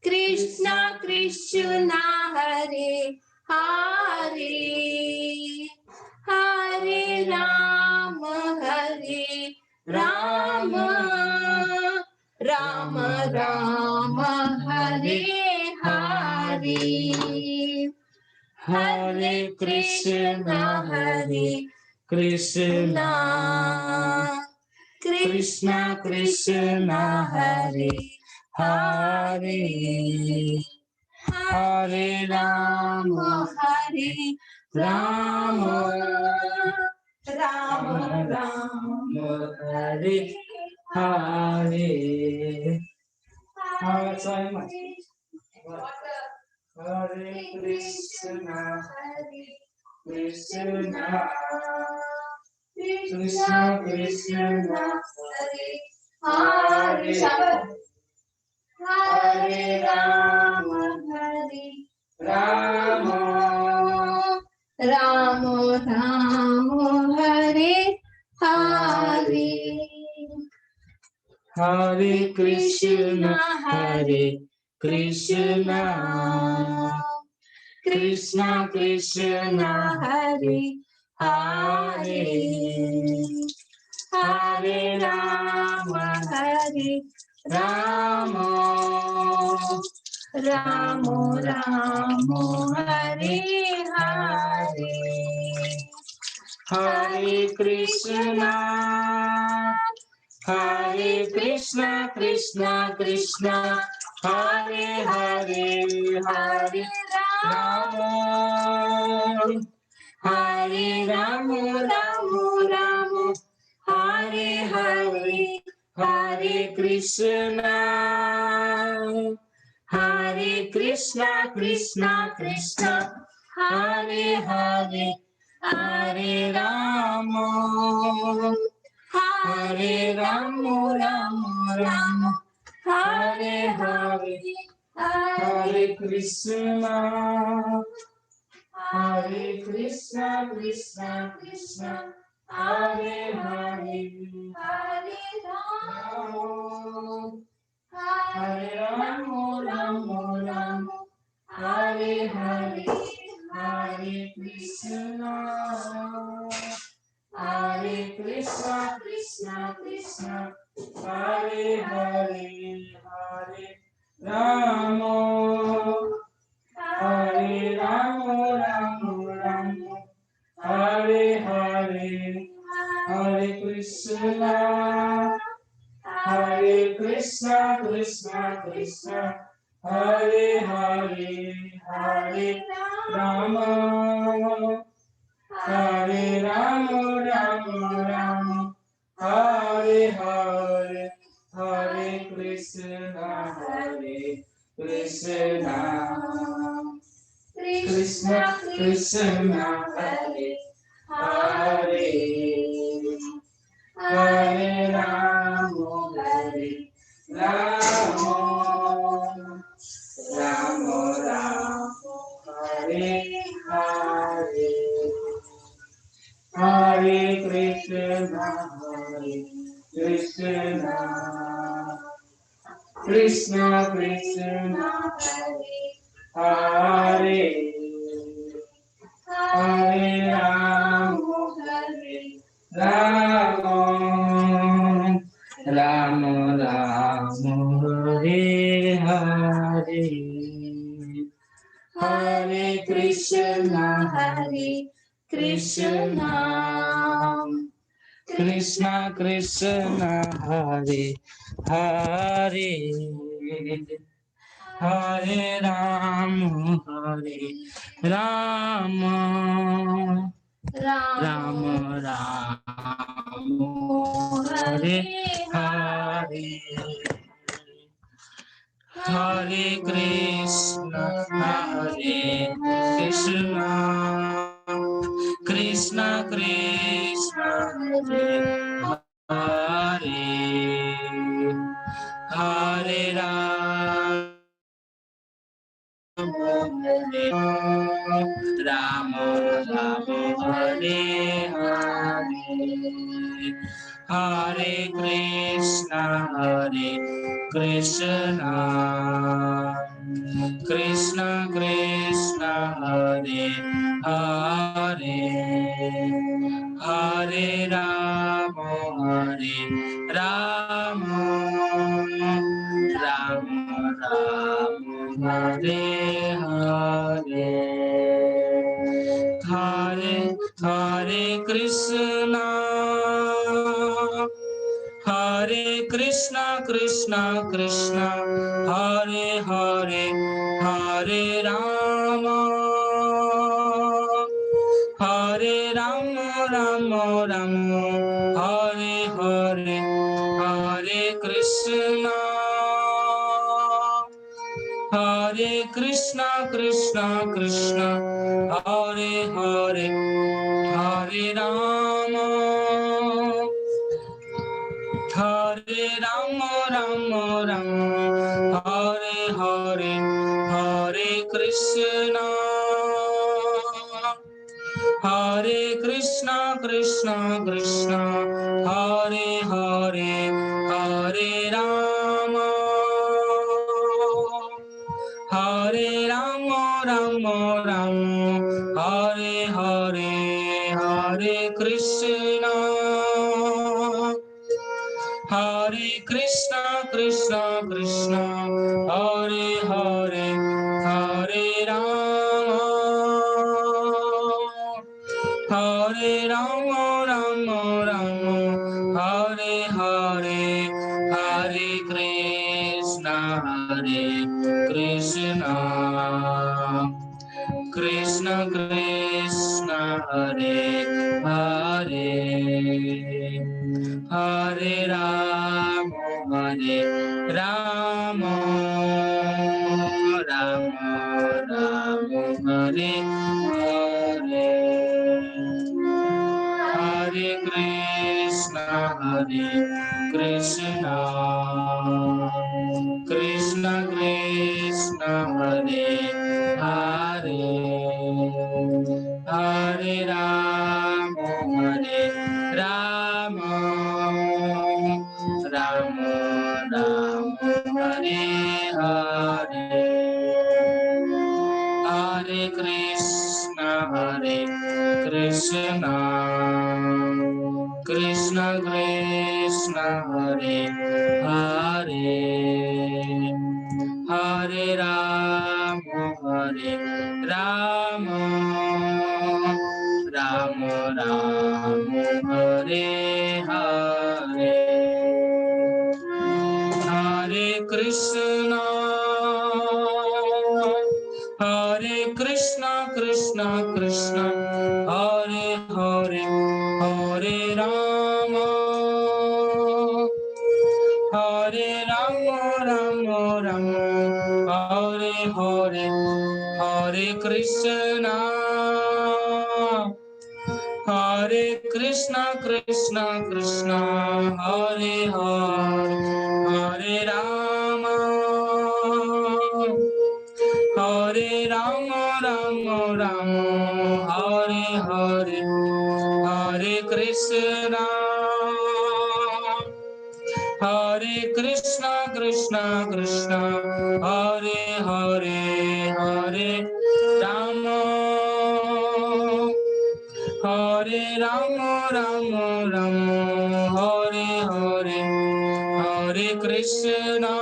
Krishna Krishna, Hare Hare, Hare Rama, Hare Rama, Rama Rama, Hare Hare, Hare Krishna, Hare Krishna, Krishna Krishna, Hare Hare, Hare Rama, Hare Rama, Rama Rama, Hare Hare. Sorry, much. Hare Krishna, Hare Krishna, Krishna Krishna, Hare Hare, Hare Rama, Hare Rama, Rama Rama, Hare Hare, Hare Krishna, Hare Krishna, Krishna Krishna, Hare Hare, Hare Rama, Hare Rama, Rama Rama, Hare Hare, Hare Krishna, Hare Krishna, Krishna Krishna, Hare Hare, Hare Rama, Hare Rama, Rama Rama, Hare Hare, Hare Krishna, Hare Krishna, Krishna Krishna, Hare Hare, Hare Rama, Hare Rama, Rama Rama, Hare Hare, Hare Krishna, Hare Krishna, Krishna Krishna, Hare Hare, Hare Rama, Hare Rama, Rama Rama, Hare Hare, Hare Krishna, Hare Krishna, Krishna Krishna, Hare Hare, Hare Rama, Hare Rama, Rama Rama, Hare Hare, Hare Krishna, Hare Krishna, Krishna Krishna, Hare Hare, Hare Rama, Hare Rama, Rama Rama, Hare Hare, Hare Krishna, Hare Krishna, Krishna Krishna, Hare Hare, Hare Rama, Hare Rama, Rama Rama, Hare Hare, Hare Krishna, Hare Krishna, Krishna Krishna, Hare Hare, Hare Rama, Hare Rama, Rama Rama, Hare Hare, Hare Krishna, Hare Krishna, Krishna Krishna, Hare Hare, Hare Rama, Hare Rama, Rama Rama, Hare Hare, Hare Krishna, Hare Krishna, Krishna Krishna, Hare Hare Ram, Ram Ram, Hare Hare, Hare Krishna, Hare Krishna, Krishna Krishna, Hare Hare, Hare Rama, Hare Rama, Rama Rama, Hare Hare, Hare Hare Krishna, Hare Krishna, Krishna Krishna, Hare Hare, Hare Rama, Hare Rama, Rama Rama, Hare Hare, Hare Krishna, Hare Krishna, Krishna Krishna, Hare Hare, Hare Rama, Hare Rama, Rama Rama, Hare Hare, Hare Krishna, Hare Krishna, Krishna Krishna, Hare Hare, Hare Rama, Hare Rama, Rama Rama, Hare Hare, Hare Krishna, Hare Krishna, Krishna Krishna, Hare Hare, Hare Rama, Hare Rama, Rama Rama, Hare Hare, Hare Krishna, Hare Krishna, Krishna Krishna, Hare Hare, Hare Rama, Hare Rama, Rama Rama, Hare Hare, Hare Krishna, Hare Krishna, Krishna Krishna, Hare Hare, Hare Rama, Hare Rama, Rama Rama, Hare Hare, Hare Krishna, Hare Krishna, Krishna Krishna, Hare Hare, Hare Rama, Hare Rama, Rama Rama, Hare Hare, Hare Krishna, Hare Krishna, Krishna Krishna, Hare Hare, Hare Rama, Hare Rama, Rama Rama, Hare Hare, Hare Krishna, Hare Krishna, Krishna Krishna, Hare Hare, Hare Rama, Hare Rama, Rama Rama, Hare Hare, Hare Krishna, Hare Krishna, Krishna Krishna, Hare Hare, Hare Rama, Hare Rama, Rama Rama, Hare Hare, Hare Krishna,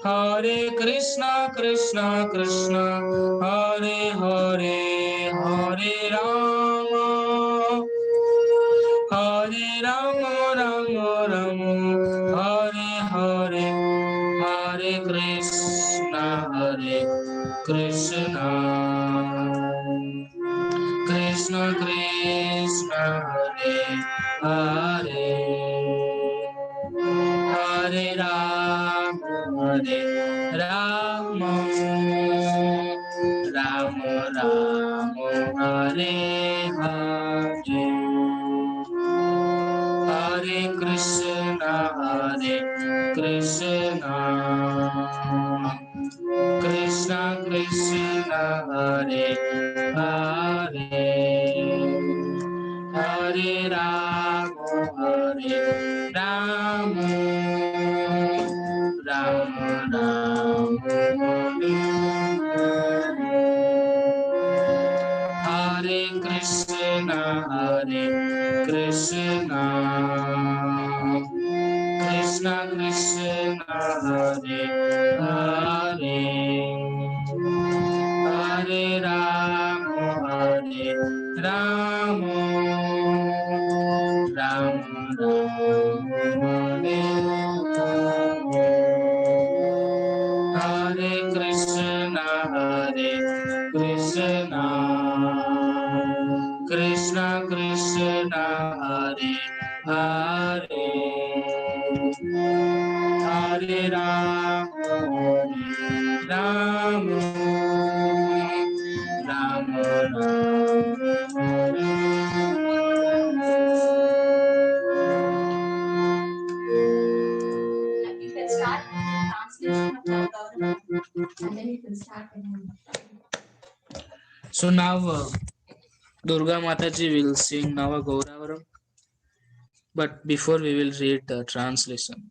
Hare Krishna, Krishna Krishna, Hare Hare, Hare Rama, Hare Rama, Rama Rama, Hare Hare, Hare Krishna, Hare Krishna, Krishna Krishna, Hare Hare, Hare Rama, Hare Hare Krishna Krishna Krishna Hare Hare Hare Rama Rama Hare Krishna Krishna Krishna Hare Hare Hare Rama Rama Hare Krishna Krishna Krishna Hare Hare Hare Rama Rama You can start translation of Gaura, and then you can start. So now Durga Mataji will sing Nava Gauravaram, but before we will read the translation.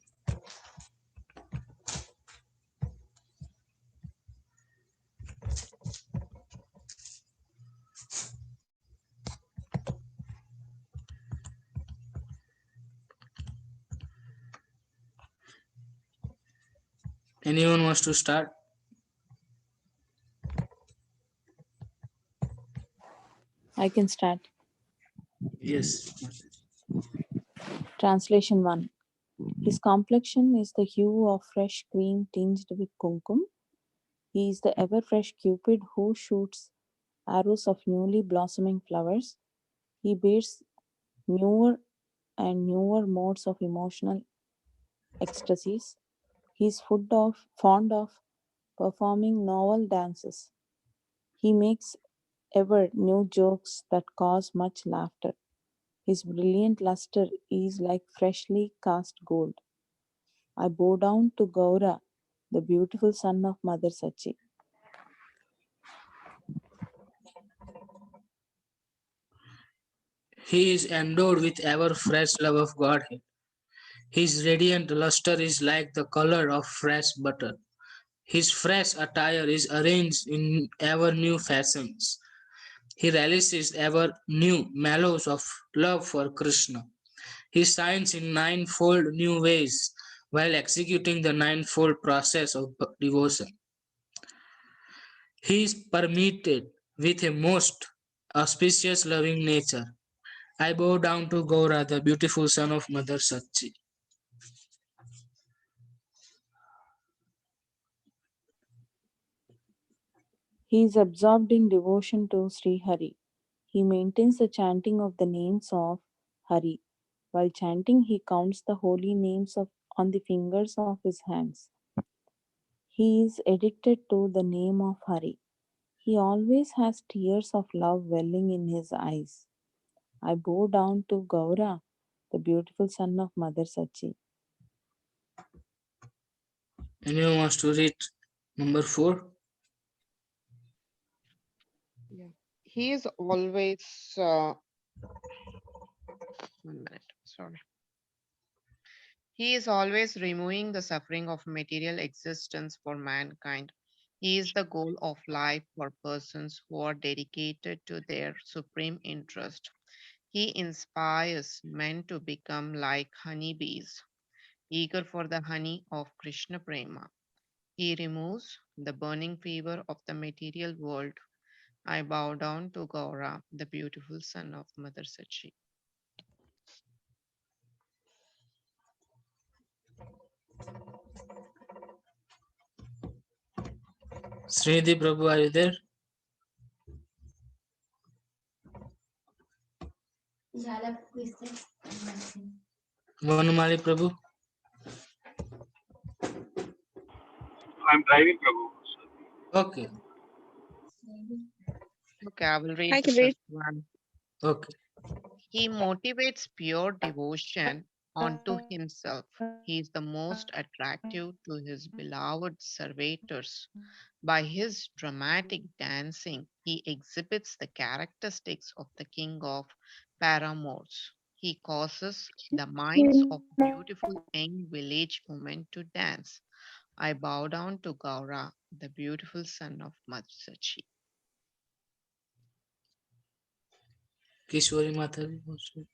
Anyone wants to start? I can start. Yes. Translation 1. His complexion is the hue of fresh cream tinged with kumkum. He is the ever-fresh Cupid who shoots arrows of newly blossoming flowers. He bears newer and newer modes of emotional ecstasies. He is fond of performing novel dances. He makes ever new jokes that cause much laughter. His brilliant luster is like freshly cast gold. I bow down to Gaura, the beautiful son of Mother Sachi. He is endowed with ever fresh love of Godhead. His radiant luster is like the color of fresh butter. His fresh attire is arranged in ever new fashions. He relishes ever new mellows of love for Krishna. He shines in ninefold new ways while executing the ninefold process of devotion. He is permeated with a most auspicious loving nature. I bow down to Gaura, the beautiful son of Mother Sachi. He is absorbed in devotion to Sri Hari. He maintains the chanting of the names of Hari. While chanting, he counts the holy names on the fingers of his hands. He is addicted to the name of Hari. He always has tears of love welling in his eyes. I bow down to Gaura, the beautiful son of Mother Sachi. Anyone wants to read number 4? Yeah. He is always, 1 minute, sorry. He is always removing the suffering of material existence for mankind. He is the goal of life for persons who are dedicated to their supreme interest. He inspires men to become like honeybees, eager for the honey of Krishna Prema. He removes the burning fever of the material world. I bow down to Gaura, the beautiful son of Mother Sachi. Sridhi Prabhu, are you there? Vanumali Prabhu? I'm driving, Prabhu. Okay. Okay, I will read I the can read. first one. Okay. He motivates pure devotion onto himself. He is the most attractive to his beloved servitors. By his dramatic dancing, he exhibits the characteristics of the king of paramours. He causes the minds of beautiful young village women to dance. I bow down to Gaura, the beautiful son of Matsachi. Kishori Mataji also.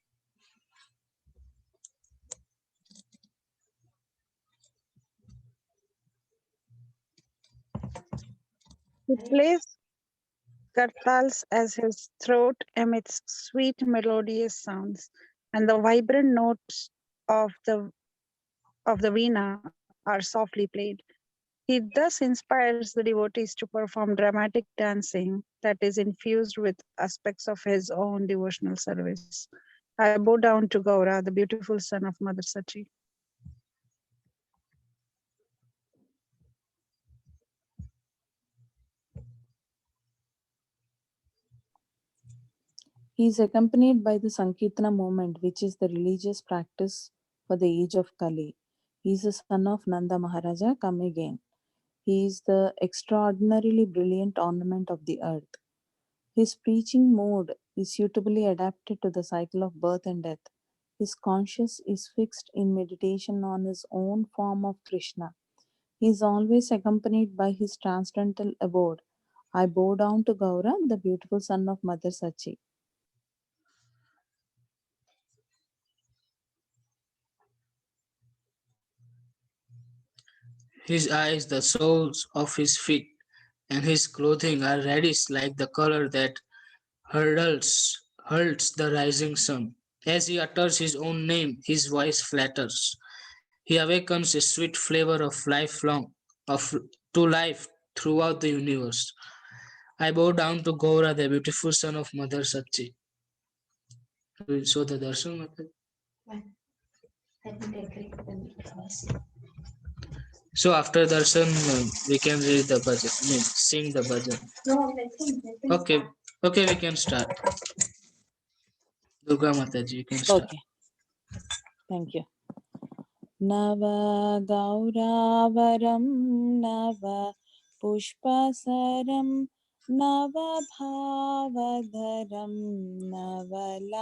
He plays kartals as his throat emits sweet melodious sounds, and the vibrant notes of the veena are softly played. He thus inspires the devotees to perform dramatic dancing that is infused with aspects of his own devotional service. I bow down to Gaura, the beautiful son of Mother Sachi. He is accompanied by the Sankirtana movement, which is the religious practice for the age of Kali. He is the son of Nanda Maharaja, come again. He is the extraordinarily brilliant ornament of the earth. His preaching mode is suitably adapted to the cycle of birth and death. His conscience is fixed in meditation on his own form of Krishna. He is always accompanied by his transcendental abode. I bow down to Gaura, the beautiful son of Mother Sachi. His eyes, the soles of his feet, and his clothing are reddish like the color that heralds the rising sun. As he utters his own name, his voice flatters. He awakens a sweet flavor of lifelong of to life throughout the universe. I bow down to Gaura, the beautiful son of Mother Sachi. So the darshan Mataji. So after darshan, we can read the bhajan. I mean, sing the bhajan. Okay, okay, we can start. Durga Mataji, you can start. Okay, thank you. नव गौरावरं नव पुष्पसरं नवभावधरं नवलास्यपरं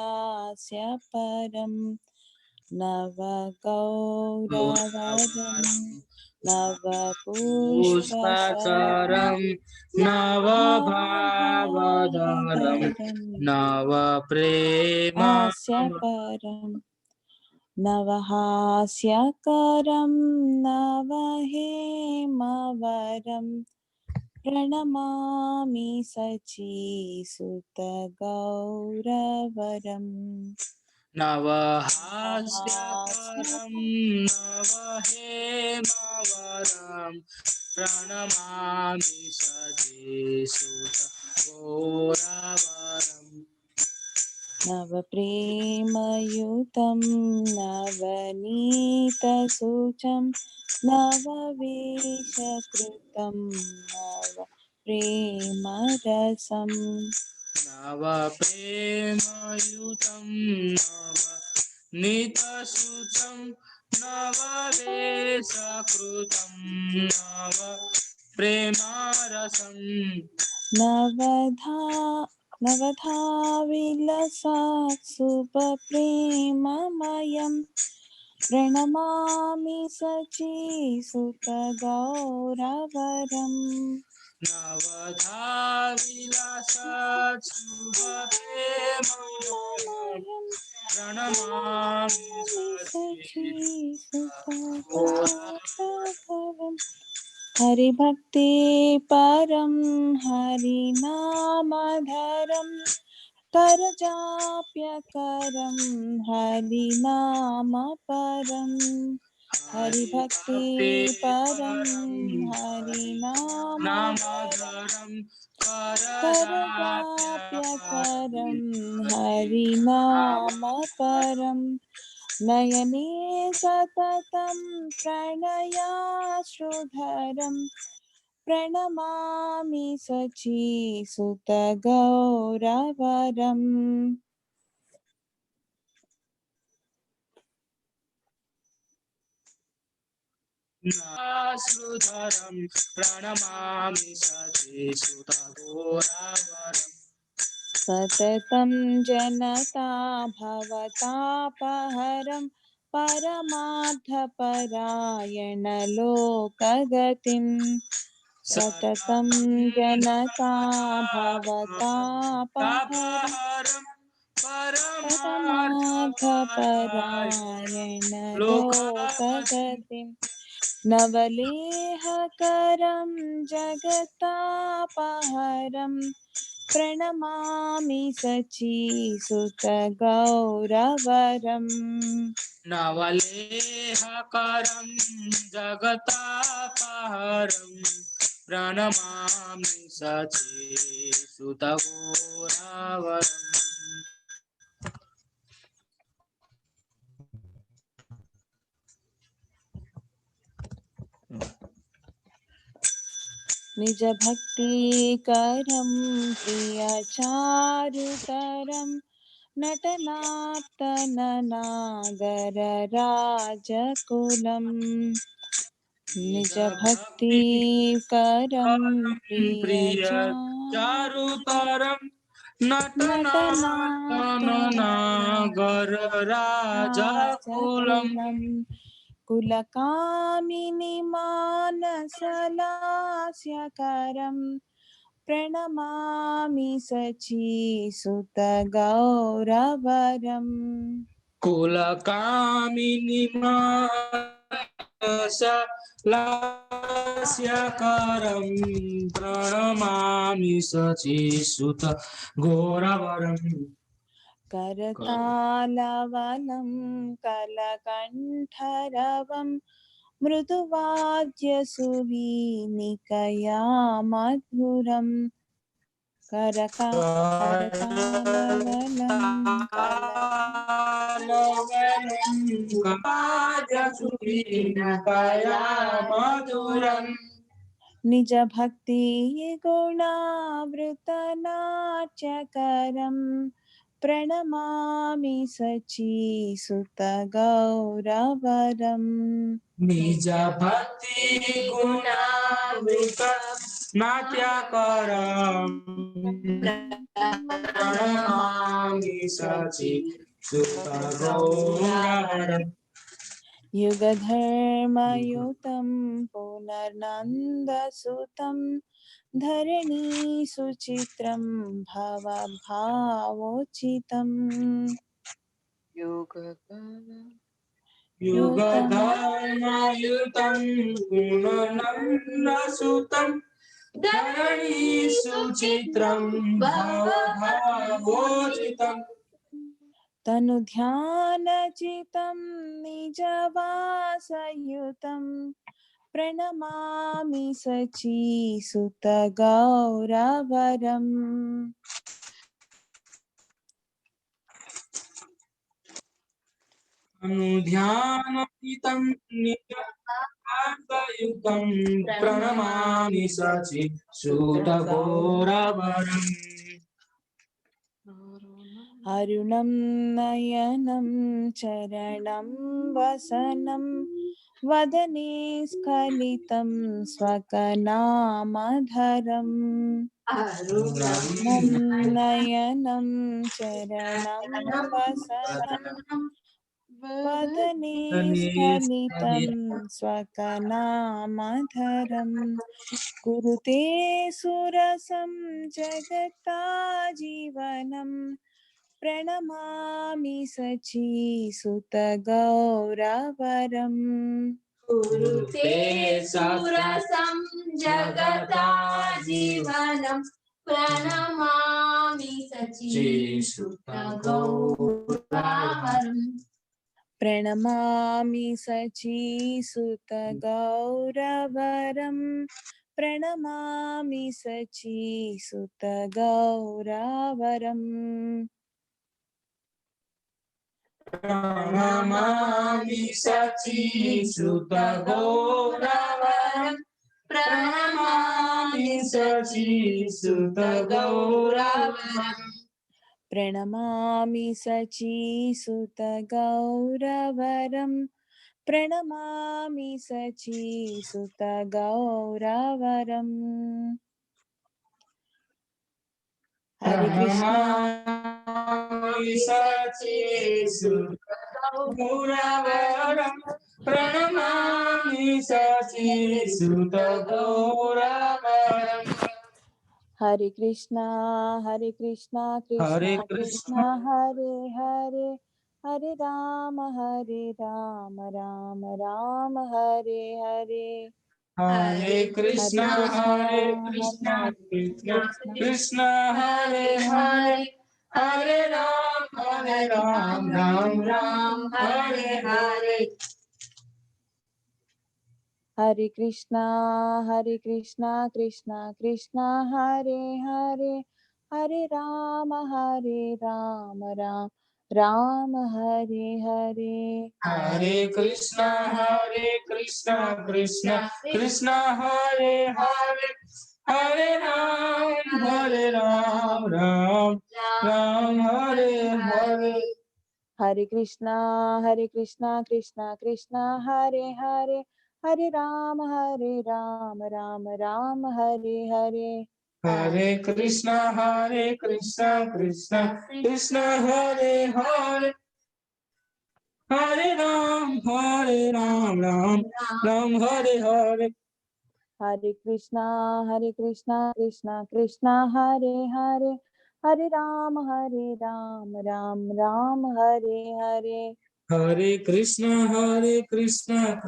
नवगौरवरं नवपुष्पसरं पुष्पसरं नवभावधरं नवभावधरं नवप्रेम हास्यपरम् नवहास्यकरं नवहेमवरं प्रणमामि सचीसुतगौरवरम् नवहास्यकरं नवहेमवरं प्रणमामि सचेसुत गौरवरम् नवप्रेमयुतं नवनीतसूचं नववेशकृतं नवप्रेमरसम् नवप्रेमयुतं नवनीतसूचं नववेशकृतं नवप्रेमरसम् नवधा विलसात् सुखप्रेममयं प्रणमामि सचीसुतगौरवरम् नवधा विलासात् शुभप्रेममयं प्रणमामि सचीसुतगौरवरम् हरिभक्ति परं हरिनामधरं करजाप्यकरं हरिनामपरं हरिभक्ति परं हरिनामधरं नामधरं करजाप्यकरं हरिनाम हरिनामपरं नयने सततं प्रणयाश्रुधरं प्रणमामि शचीसुतगौरवरम् श्रुधरं प्रणमामि शचीसुतगौरवरम् सततं जनता भवतापहरं परमार्थपरायणलोकगतिम् सततं जनता भवतापहरं परमार्थपरायणलोकगतिम् नवलेहकरं जगतापहरं प्रणमामि शचीसुतगौरवरम् नवलेहकरं जगतापहरं प्रणमामि शचीसुतगौरवरम् निजभक्तिकरं प्रियचारुतरं नटनात्तननागरराजकुलम् निजभक्तिकरं प्रिय चारुतरं नटनागरराजकुलम् नटनाटनागरराजकुलम् कुलकामिनि मानसलास्यकरं प्रणमामि शचीसुतगौरवरम् कुलकामिनि लास्यकरं प्रणमामि शचीसुत गौरवरम् करतालवनं कलकण्ठरवं मृदुवाद्यसुवीनिकया मधुरम् करतालवनं मधुरम् निजभक्तिगुणावृतनाट्यकरं प्रणमामि शचीसुतगौरवरम् निज भक्ति गुणामृत नाट्यकरं प्रणमामि शचीसुतगौरवरम् युगधर्मयुतं पुनर्नन्दसुतं धरणीसुचित्रं भवभावोचितम् युगधर्मयुतं गुणनन्दसुतं धरणीसुचित्रं भवभावोचितम् तनुध्यानचितं निजवासयुतं प्रणमामि शचीसुतगौरवरम् अनुध्यानचितं निजवासयुतं प्रणमामि शचीसुतगौरवरम् अरुणं नयनं चरणं वसनं वदने स्खलितं स्वकनामधरम् अरुणं नयनं चरणं वसनं वदने स्खलितं स्वकनामधरम् कुरुते सुरसं जगता जीवनं प्रणमामि शचीसुतगौरवरम् कुरुते सुरसं जगता जीवनं प्रणमामि शचीसुतगौरवरम् प्रणमामि शचीसुतगौरवरम् प्रणमामि शचीसुतगौरवरम् प्रणमामि शचीसुतगौरवरम् Pranamami Sachisuta Gauravaram. Pranamami Sachisuta Gauravaram. Pranamami Sachisuta Gauravaram. Hare Krishna. Pranamami Sachisuta Gauravaram. Pranamami Sachisuta Gauravaram. Hare Krishna, Krishna Hare Krishna, Krishna, Hare Hare, Hare Rama, Rama Rama, Hare Hare. Hare Krishna, Hare Krishna, Krishna Krishna, Hare Hare, Hare Ram, Ram Ram, Hare Hare. Hare Krishna, Krishna Krishna, Hare Hare, Hare Rama, Rama Hare Hare. Hare Krishna, Krishna Krishna, Hare Hare, Hare Ram, Ram Ram, Hare Hare. Hare Krishna, Krishna Krishna, Hare Hare, Hare Rama, Rama Hare Hare. Hare Krishna, Krishna Krishna, Hare Hare, Hare Ram, Ram Ram, Hare Hare. Hare Krishna, Krishna Krishna, Hare Hare, Hare Rama, Ram Hare Hare. Hare Krishna, Krishna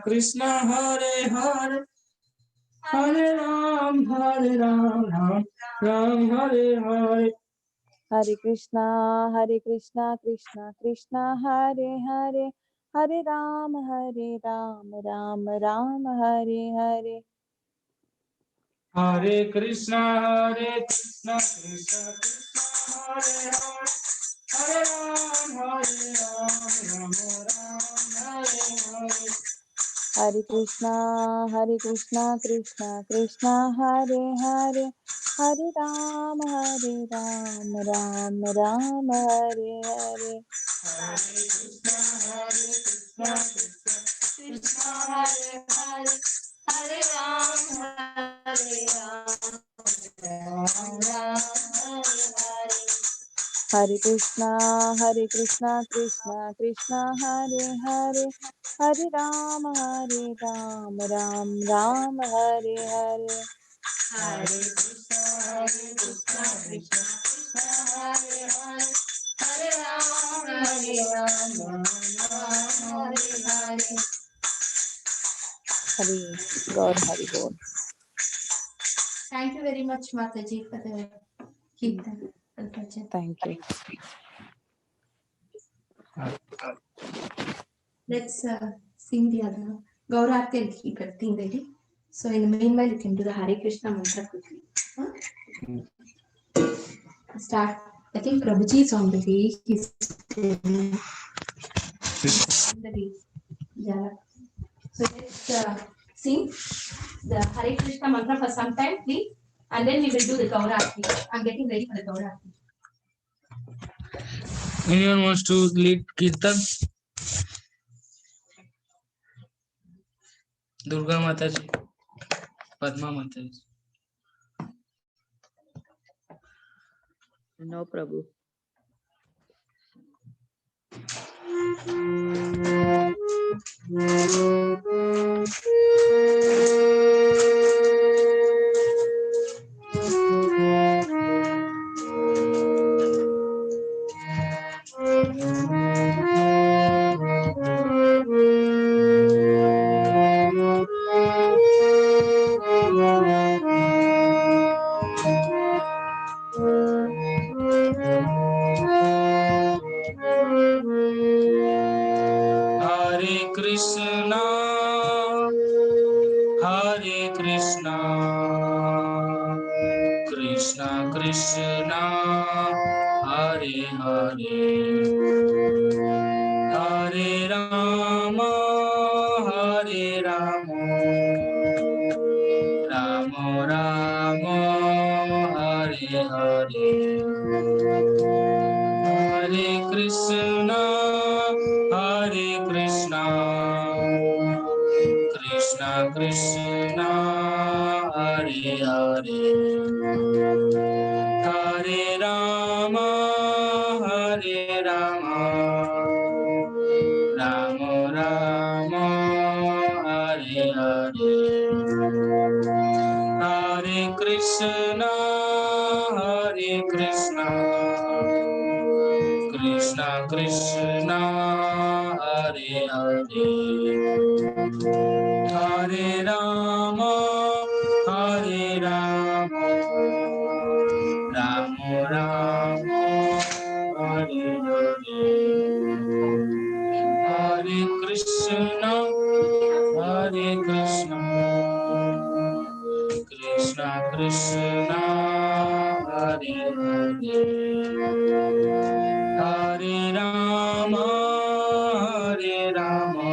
Krishna, Hare Hare, Hare Ram, Ram Hare Hare. Hare Krishna, Krishna Krishna, Hare Hare, Hare Rama, Ram Hare Hare. Hare Krishna, Krishna Krishna, Hare Hare, Hare Ram, Ram Hare Hare. Hare Krishna, Krishna Krishna, Hare Hare, Hare Rama, Ram Hare Hare. Hare Krishna, Krishna Krishna, Hare Hare, Hare Ram, Ram Hare. Hare Krishna, Krishna Krishna, Hare Hare, Hare Rama, Ram Hare Hare. Hare Krishna, Krishna Krishna, Hare Hare, Hare Ram, Ram Hare Hare. Hare God, Hare God. Thank you very much, Mataji, for the Kirtan. Thank you. Let's sing the other. Gaura can keep everything ready. So in the meanwhile, you can do the Hare Krishna mantra quickly. Huh? Start. I think Prabhuji is on the way. He's on the way. Yeah. So let's sing the Hare Krishna mantra for some time, please. And then we will do the Gaura. I'm getting ready for the Gaura. Anyone wants to lead Kirtan? Durga Mataji, Padma Mataji. No, Prabhu. Hare Krishna, Krishna Krishna, Hare Hare, Hare Rama, Hare Hare, Hare Krishna, Hare Krishna, Krishna Krishna, Hare Hare, Hare Rama, Hare Rama, Rama Rama, Hare Hare, Hare Krishna, Hare Krishna, Krishna Krishna, Hare Hare, Hare Rama, Hare Rama, Rama Rama, Hare Hare, Hare Krishna, Hare Krishna, Krishna Krishna, Hare Hare, Hare Rama, Hare Rama,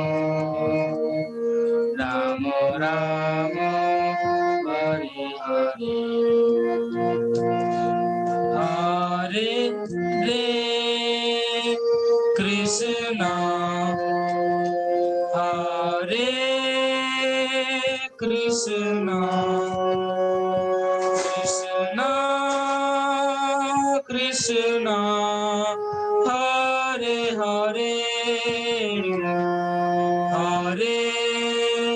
Rama Rama, Hare Hare, Hare Krishna, Hare Krishna, Krishna Krishna, Hare Hare, Hare Rama, Hare Rama,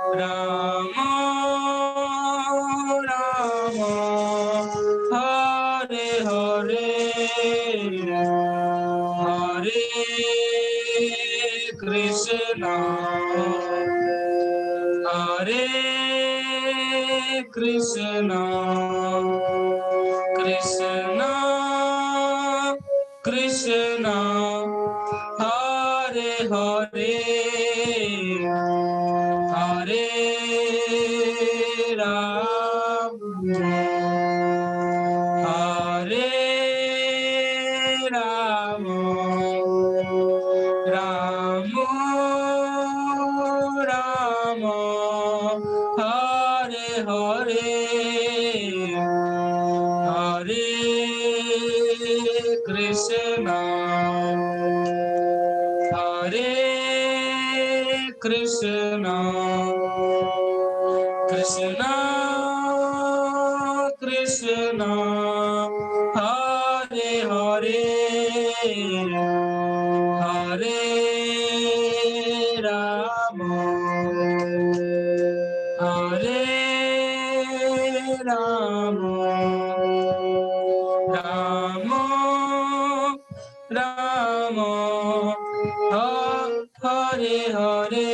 Rama Rama, Hare Hare, Hare Krishna, Hare Krishna, Krishna Krishna, Hare Hare, Hare Rama, Hare Rama, Rama Rama, Hare Hare, Hare Krishna, Hare Krishna, Krishna Krishna, Hare Hare, Hare Rama, Hare Rama, Rama Rama, Hare Hare,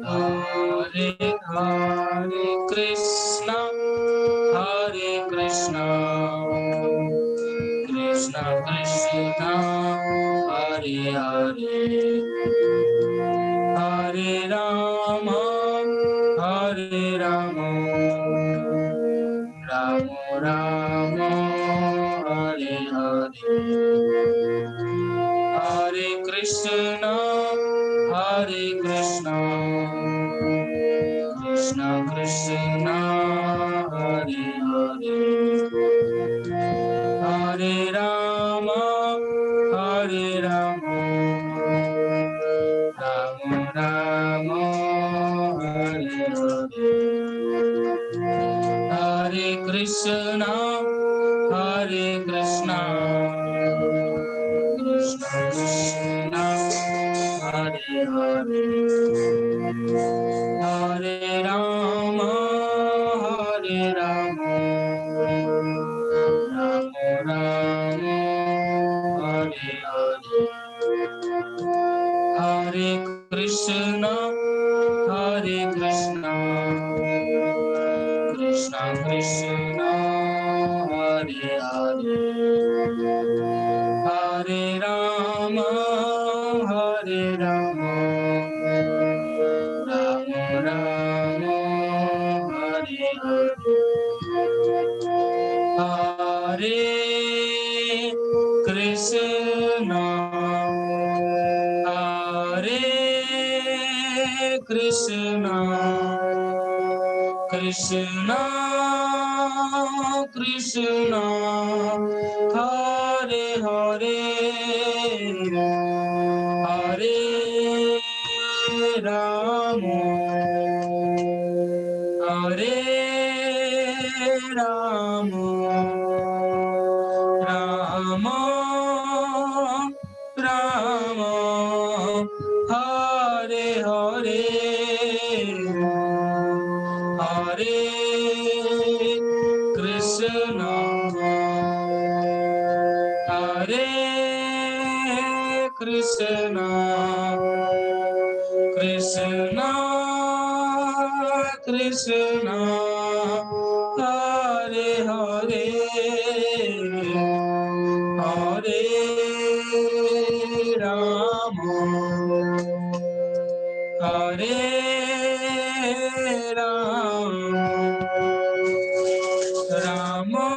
Hare Hare Krishna, Hare Krishna, Krishna Krishna, Hare Hare, Hare Rama, Hare Rama, Rama Rama, Hare Hare, Hare Krishna, Hare Krishna, Krishna Krishna, Hare Hare, Hare Rama, Hare Rama, Rama Rama, Hare Hare, Hare Krishna, Hare Krishna, Krishna Krishna, Hare Hare, Hare Rama, Hare Rama, Rama Rama, Hare Hare, Hare Krishna, Hare Krishna, Krishna Krishna, Hare Hare, Hare Rama, Hare Rama, Krishna, Krishna, Krishna, Hare Hare, Hare Rama, Hare Rama, Rama Rama, Hare Hare, Hare Krishna, Hare Krishna, Krishna Krishna, Hare Hare, Hare Rama, Hare Rama,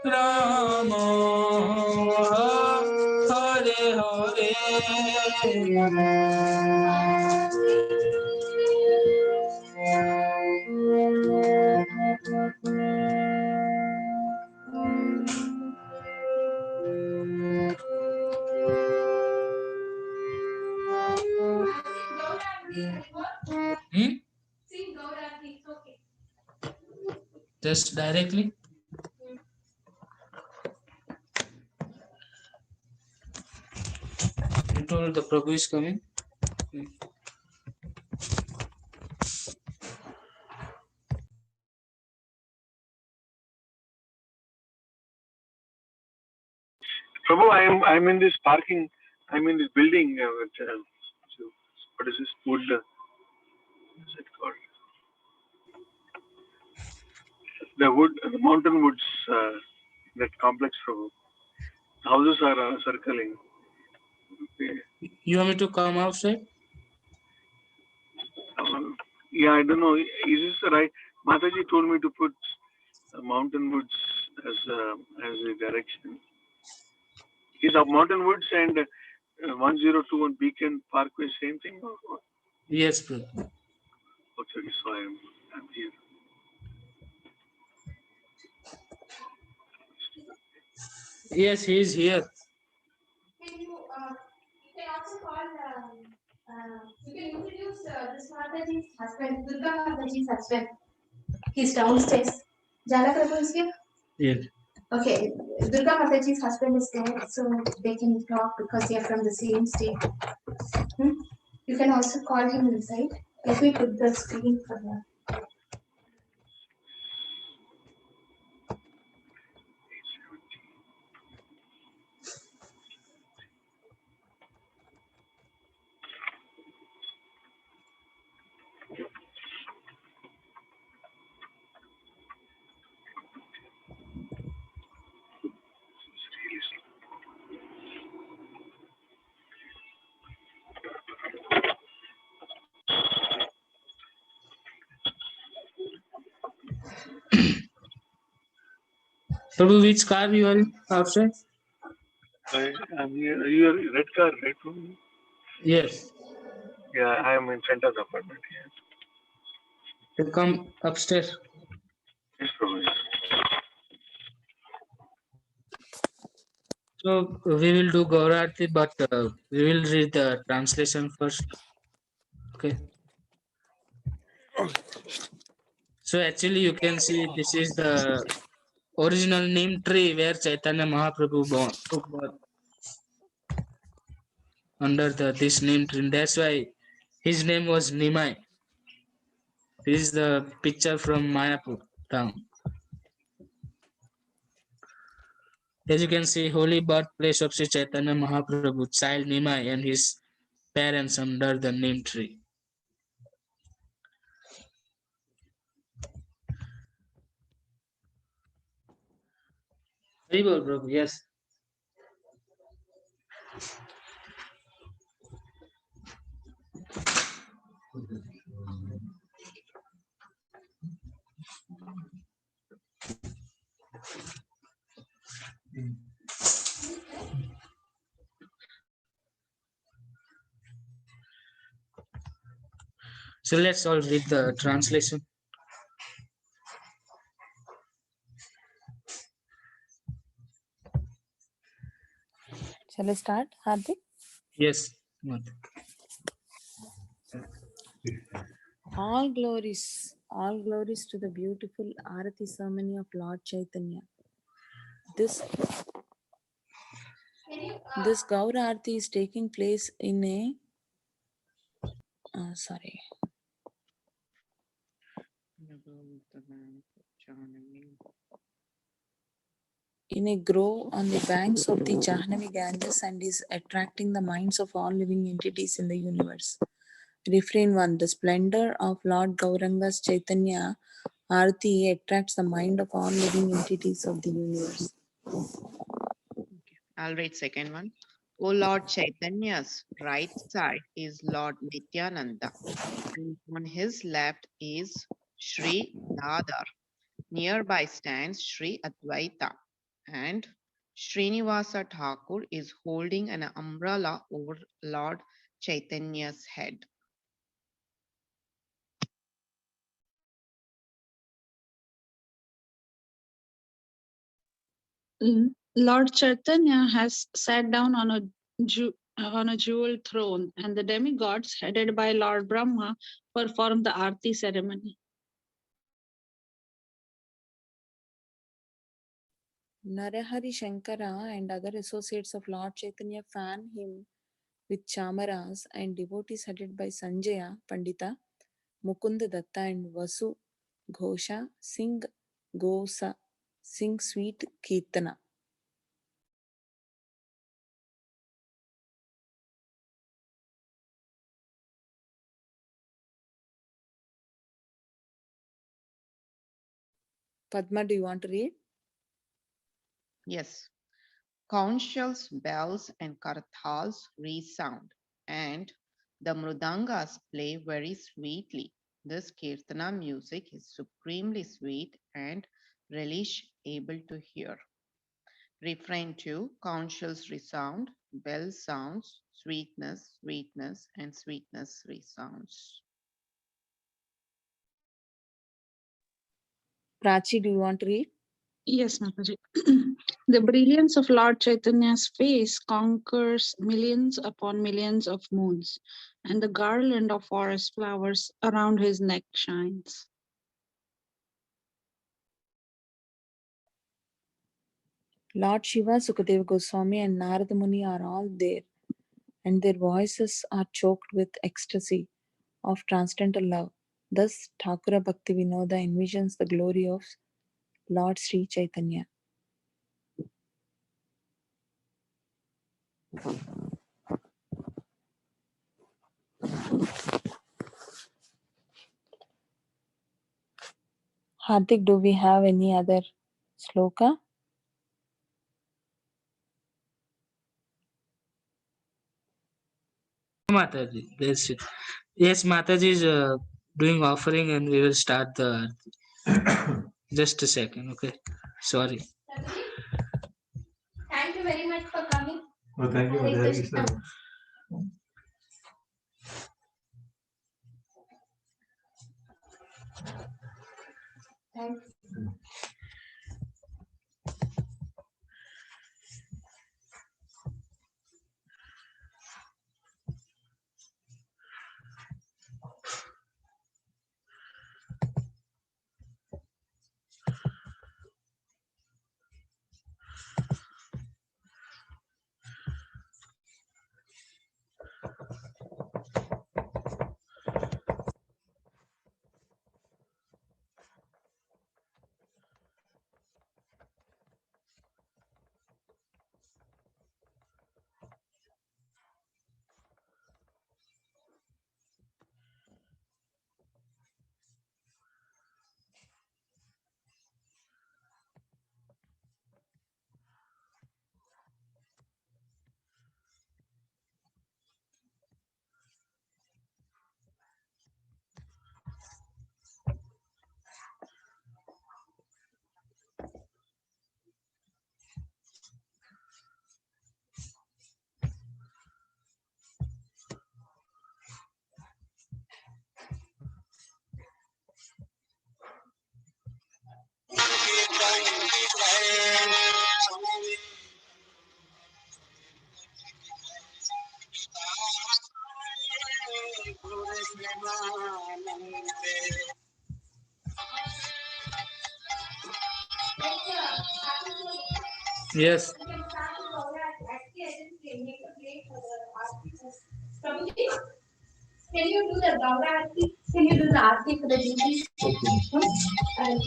Rama Rama, Hare Hare. Hmm? Just directly. You told the Prabhu is coming. Prabhu, I'm in this parking. I'm in this building. So what is this wood? What's it called? The wood, the mountain woods. That complex, Prabhu. Houses are circling. Okay. You want me to come outside? Yeah, I don't know. Is this the right? Mataji told me to put mountain woods as a direction. Is of mountain woods and 1021 Beacon Parkway same thing? Or what? Yes, Prabhu. Okay, so I'm here. Yes, he is here. Can you can also call, you can introduce this Mataji's husband, Durga Mataji's husband. He's downstairs. Jala Prabhu is here? Yes. Okay, Durga Mataji's husband is there, so they can talk because they are from the same state. You can also call him inside. Let me put the screen for him. Prabhu, which car you are in outside? I'm here. You are red car, right? Prabhu? Yes. Yeah, I am in front of the apartment here. To come upstairs. Yes, Prabhu. So we will do Gaura Aarti, but we will read the translation first. Okay. So actually you can see this is the original neem tree where Chaitanya Mahaprabhu took birth under this neem tree. That's why his name was Nimai. This is the picture from Mayapur town. As you can see, holy birthplace of Sri Chaitanya Mahaprabhu, child Nimai and his parents under the neem tree. Haribol, Prabhu, yes. So let's all read the translation. Shall I start, Hardik? Yes. All glories to the beautiful Arati ceremony of Lord Chaitanya. This Gaura Arati is taking place in a in a grove on the banks of the Jahnavi Ganges and is attracting the minds of all living entities in the universe. Refrain 1. The splendor of Lord Gauranga's Chaitanya Arati attracts the mind of all living entities of the universe. I'll read second one. O Lord Chaitanya's right side is Lord Nityananda, and on his left is Sri Gadadhar. Nearby stands Sri Advaita, and Srinivasa Thakur is holding an umbrella over Lord Chaitanya's head. Lord Chaitanya has sat down on a jewel throne, and the demigods, headed by Lord Brahma, perform the Aarti ceremony. Narahari Shankara and other associates of Lord Chaitanya fan him with chamaras, and devotees headed by Sanjaya Pandita, Mukunda Datta, and Vasu Ghosha sing sweet Kirtana. Padma, do you want to read? Yes. Conch shells, bells, and kartals resound, and the mrudangas play very sweetly. This kirtana music is supremely sweet and relish able to hear. Refrain 2. Conch shells resound, bell sounds, sweetness, sweetness, and sweetness resounds. Prachi, do you want to read? Yes, Mataji. The brilliance of Lord Chaitanya's face conquers millions upon millions of moons, and the garland of forest flowers around his neck shines. Lord Shiva, Sukadeva Goswami, and Narada Muni are all there, and their voices are choked with ecstasy of transcendental love. Thus, Thakura Bhakti Vinoda envisions the glory of Lord Sri Chaitanya. Hardik, do we have any other sloka? Mataji, that's it. Yes, Mataji is doing offering and we will start the just a second, okay? Sorry. Thank you very much for coming. Oh, thank you, Hare Hare Krishna. Krishna. Thanks. Yes. Can you do the Gaura Aarti? Can you do the Aarti for the devotees? And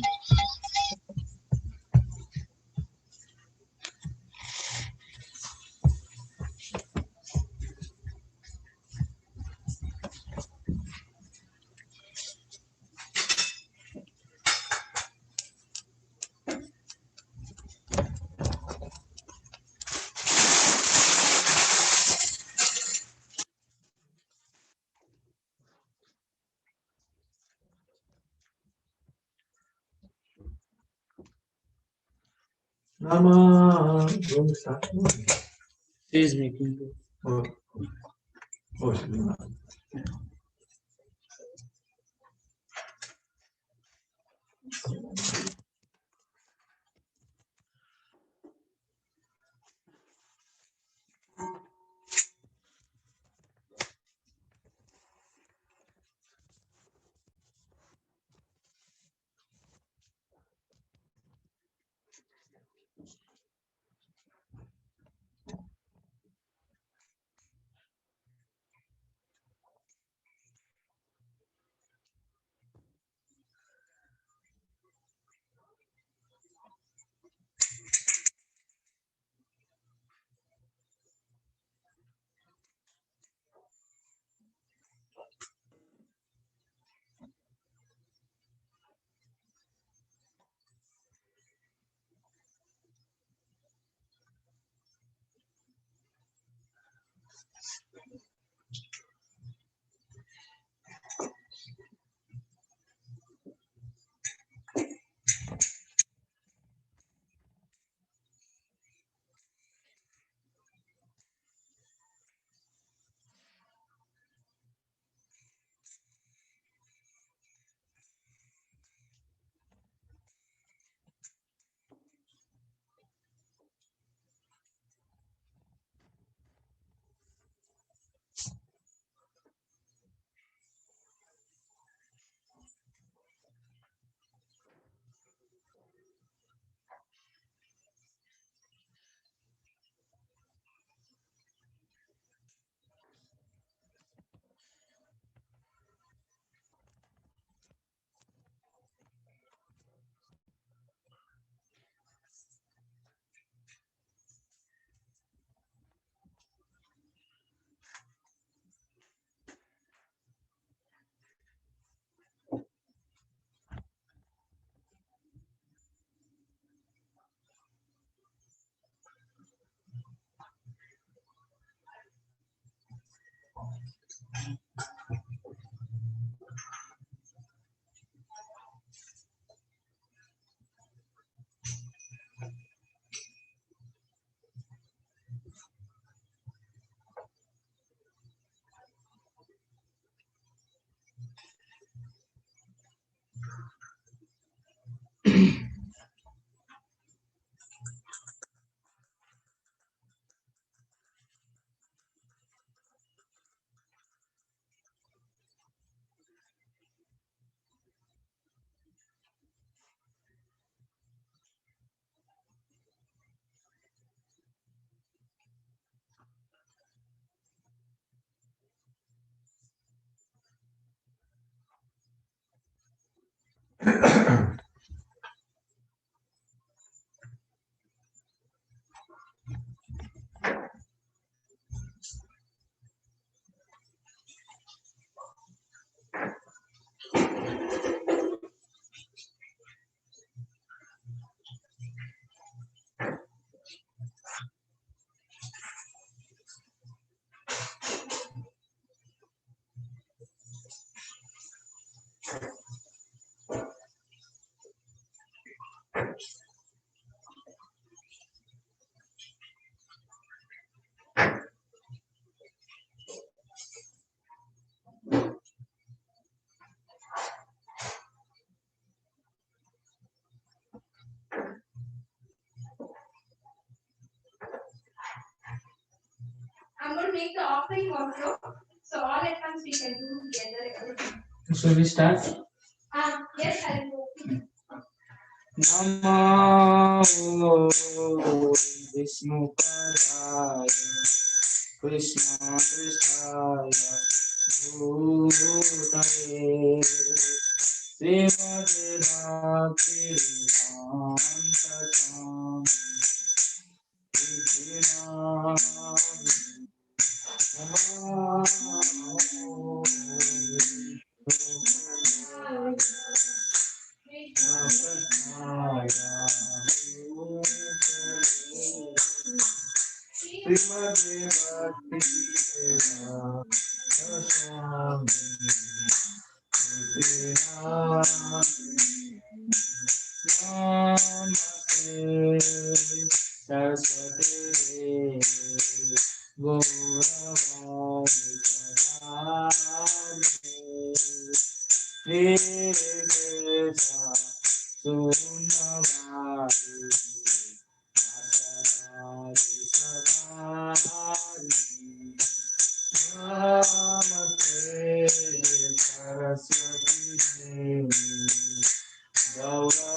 She is making. I'm going to make the offering also. So all at once we can do together everything. So we start. Namo Vishnu Padaya Krishna Krishaya Bhutale Srimati Bhakti Vedanta Saraswati Gaura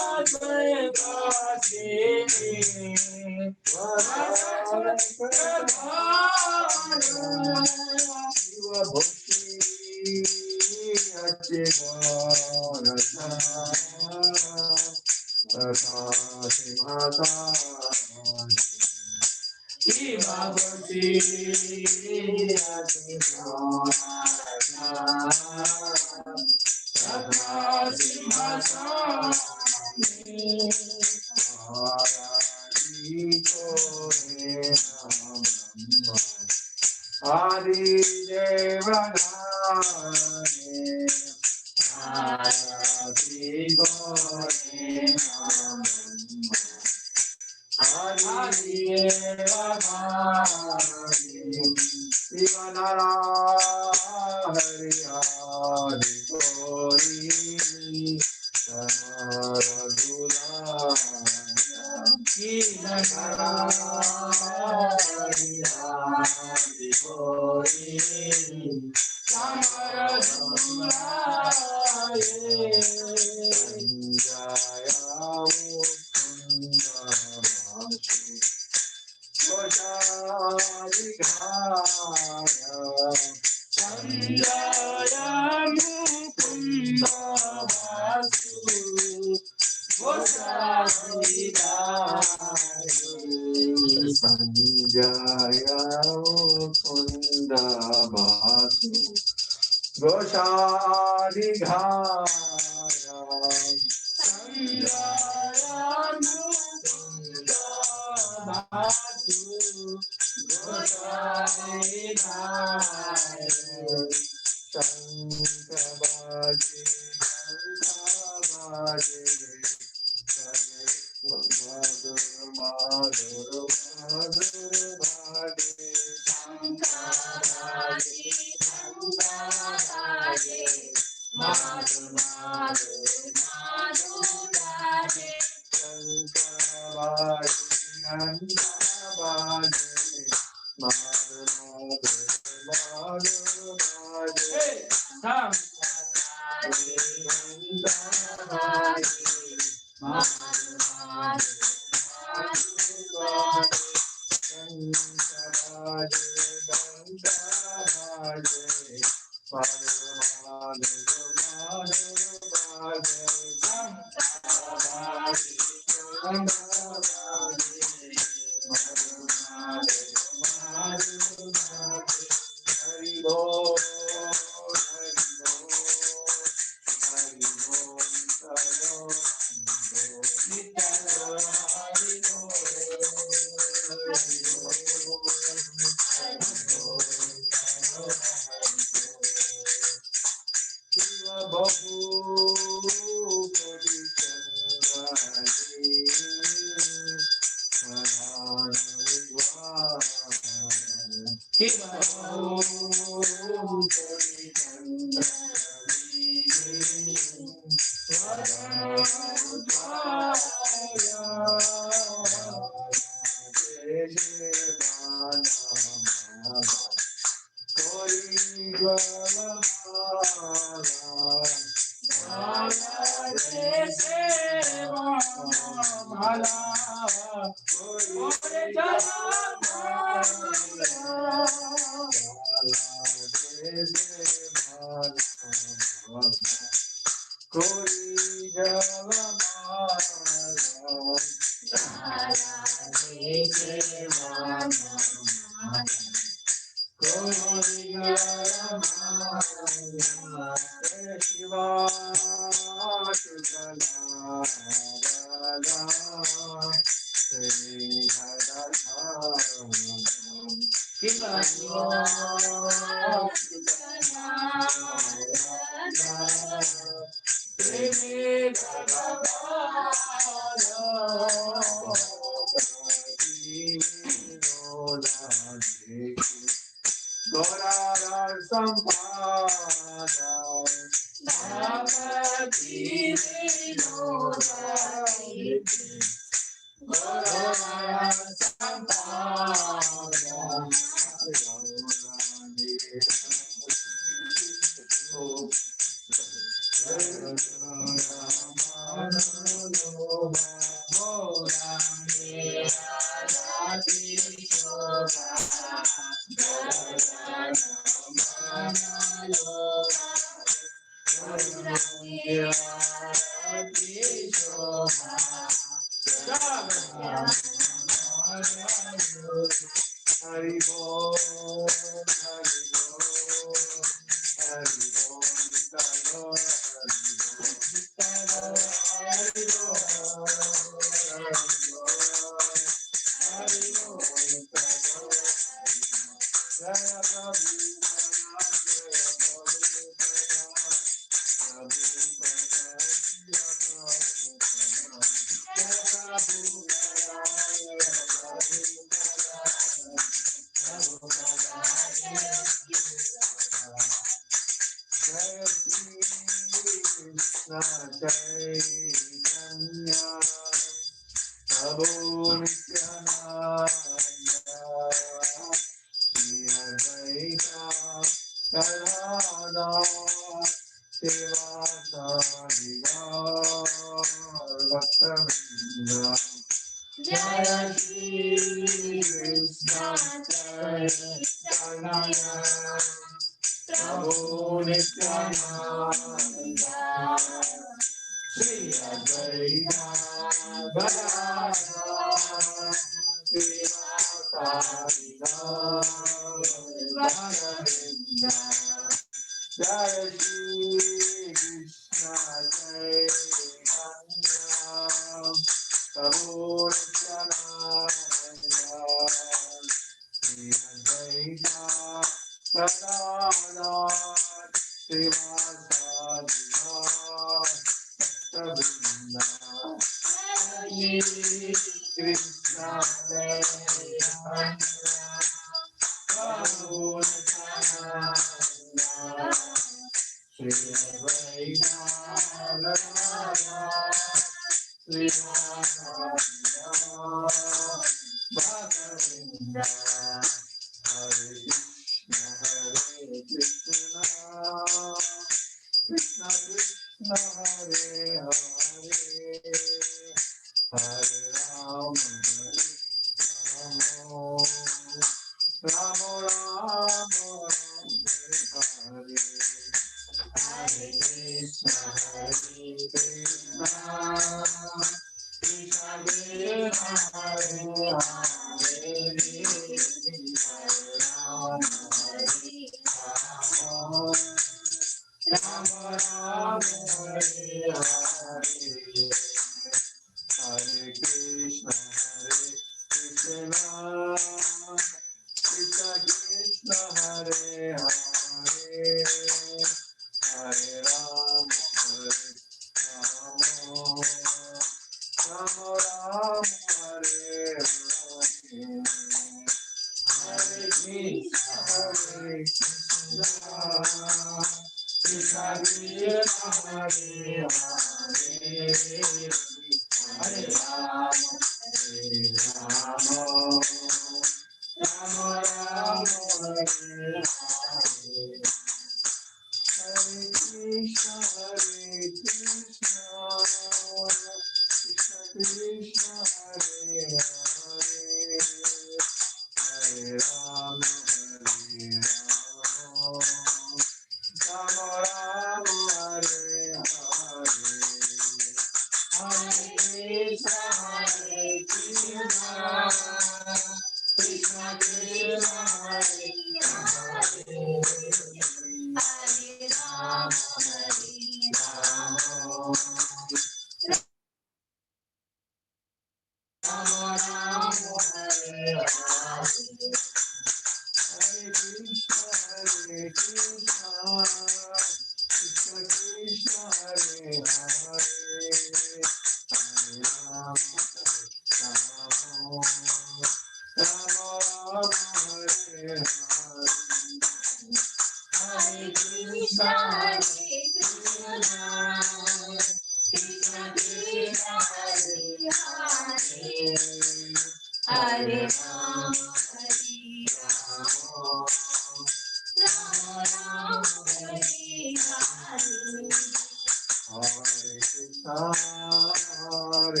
Hare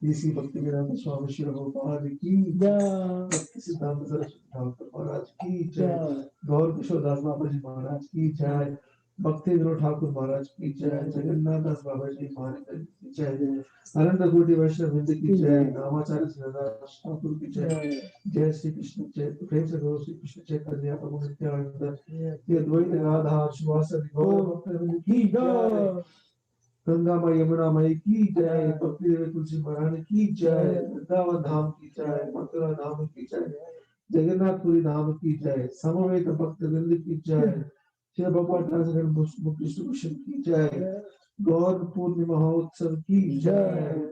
इसी भक्ति विराम स्वामी श्री भगवान की जय, भक्ति सिद्धांत सरस्वती ठाकुर महाराज की जय, गौर किशोरदास बाबा जी महाराज की जय, भक्ति विनोद ठाकुर महाराज की जय, जगन्नाथ दास बाबा जी महाराज की जय, अनंत कोटि वैष्णव वृंद की जय, नामाचार्य श्रीदास ठाकुर की जय, जय श्री कृष्ण जय, प्रेम से गौर श्री कृष्ण चैतन्य प्रभु नित्यानंद, ये द्वैत राधा श्रीवासदि गौर भक्तवृंद की जय, गंगा माई यमुना माई की जय, भक्ति देव तुलसी महारानी की जय, वृंदावन धाम की जय, मथुरा धाम की जय, जगन्नाथपुरी धाम की जय, समवेत भक्त वृंद की जय, श्री भगवान ट्रांसलेटर मुक्ति कृष्ण की जय, गौर पूर्णिमा महोत्सव की जय,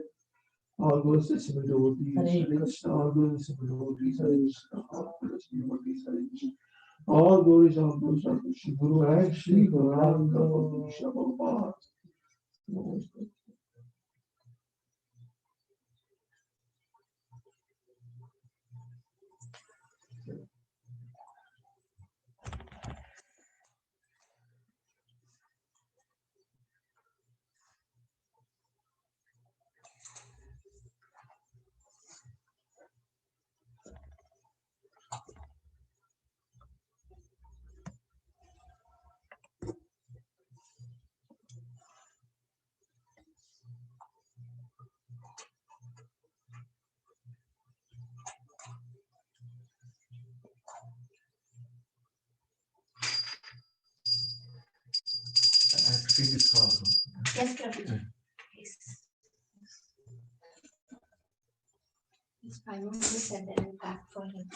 और गौर से सिमरन होती है हरे कृष्ण, और गौर से सिमरन होती है हरे कृष्ण, और गौर से सिमरन होती है हरे कृष्ण, और गौरी शाम कृष्ण गुरु है श्री गौरांग भगवान। seat is small. Yes, Prabhu. Yes. It's 5 more minutes and then I'll pack for him.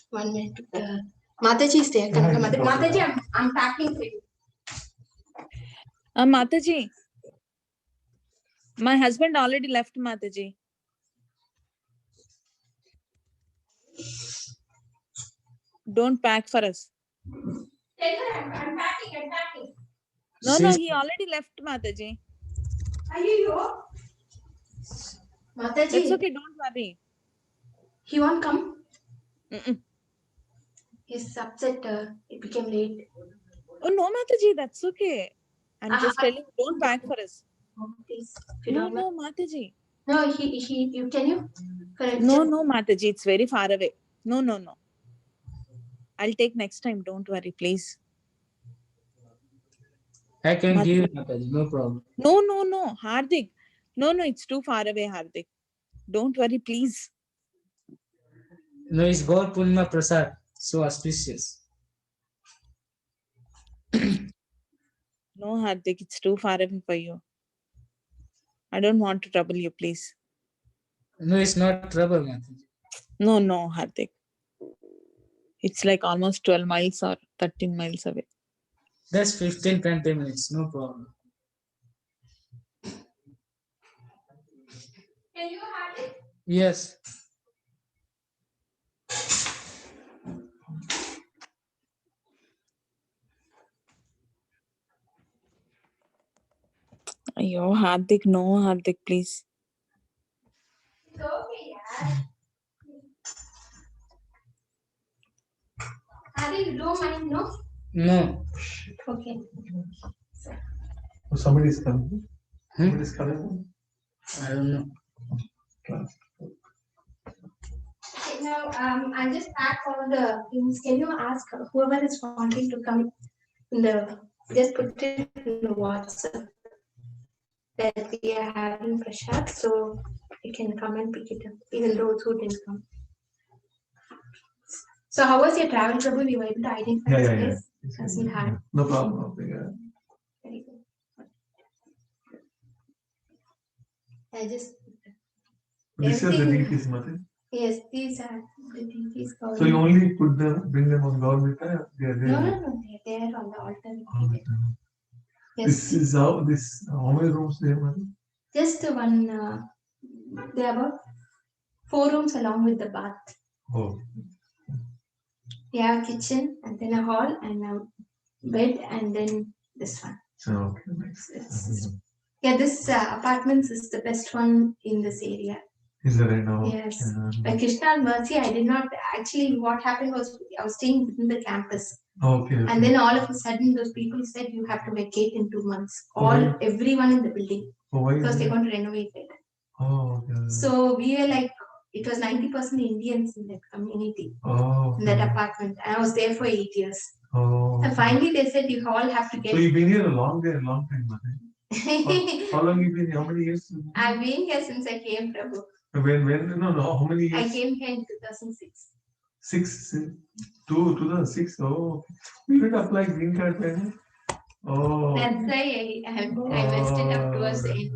1 minute. Mataji is there. Mataji, I'm packing for you. Mataji, my husband already left, Mataji. Don't pack for us. Tell her I'm packing. No, he already left, Mataji. Are you? Mataji. That's okay, don't worry. He won't come? Mm-mm. He's upset. It became late. Oh, no, Mataji, that's okay. I'm just telling you, don't pack for us. Oh, please. No, Mataji. No, you can you? No, Mataji, it's very far away. No. I'll take next time. Don't worry, please. I can give you, Mataji, no problem. No, Hardik. No, it's too far away, Hardik. Don't worry, please. No, it's God Purnima Prasad. So auspicious. No, Hardik, it's too far away for you. I don't want to trouble you, please. No, it's not trouble, Mataji. No, Hardik. It's like almost 12 miles or 13 miles away. That's 15-20 minutes, no problem. Can you have it? Yes. Ayo, Hardik, no, Hardik, please. It's okay, yeah. Hardik, you don't mind, no? No. Okay. Oh, somebody is coming. Somebody is coming. I don't know. Okay, now, I'll just pack all the things. Can you ask whoever is wanting to come just put it in the WhatsApp that we are having Prashad, so you can come and pick it up, even those who didn't come. So how was your travel, Prabhu? You were able to identify this place? Hasn't had. No problem. Very good. I just. These are the DPs, Mate. Yes, these are the DPs. So you only bring them on government? They are there. No, they're there on the altar. Yes. How many rooms they have? Just one. There are about 4 rooms along with the bath. Oh. We have a kitchen and then a hall and a bed and then this one. Okay, nice. Yeah, this apartments is the best one in this area. Is that right now? Yes. By Krishna and Mercy, I did not actually. What happened was I was staying within the campus. Okay. And then all of a sudden, those people said you have to vacate in 2 months. Everyone in the building because they're going to renovate it. Oh, okay. So we were like, it was 90% Indians in that community, in that apartment. And I was there for 8 years. And finally, they said you all have to get. So you've been here a long time, How long you been here? How many years? I've been here since I came, Prabhu. When? No. How many years? I came here in 2006. 2006. Oh, you didn't apply green card then? Oh. That's why I messed it up towards the end.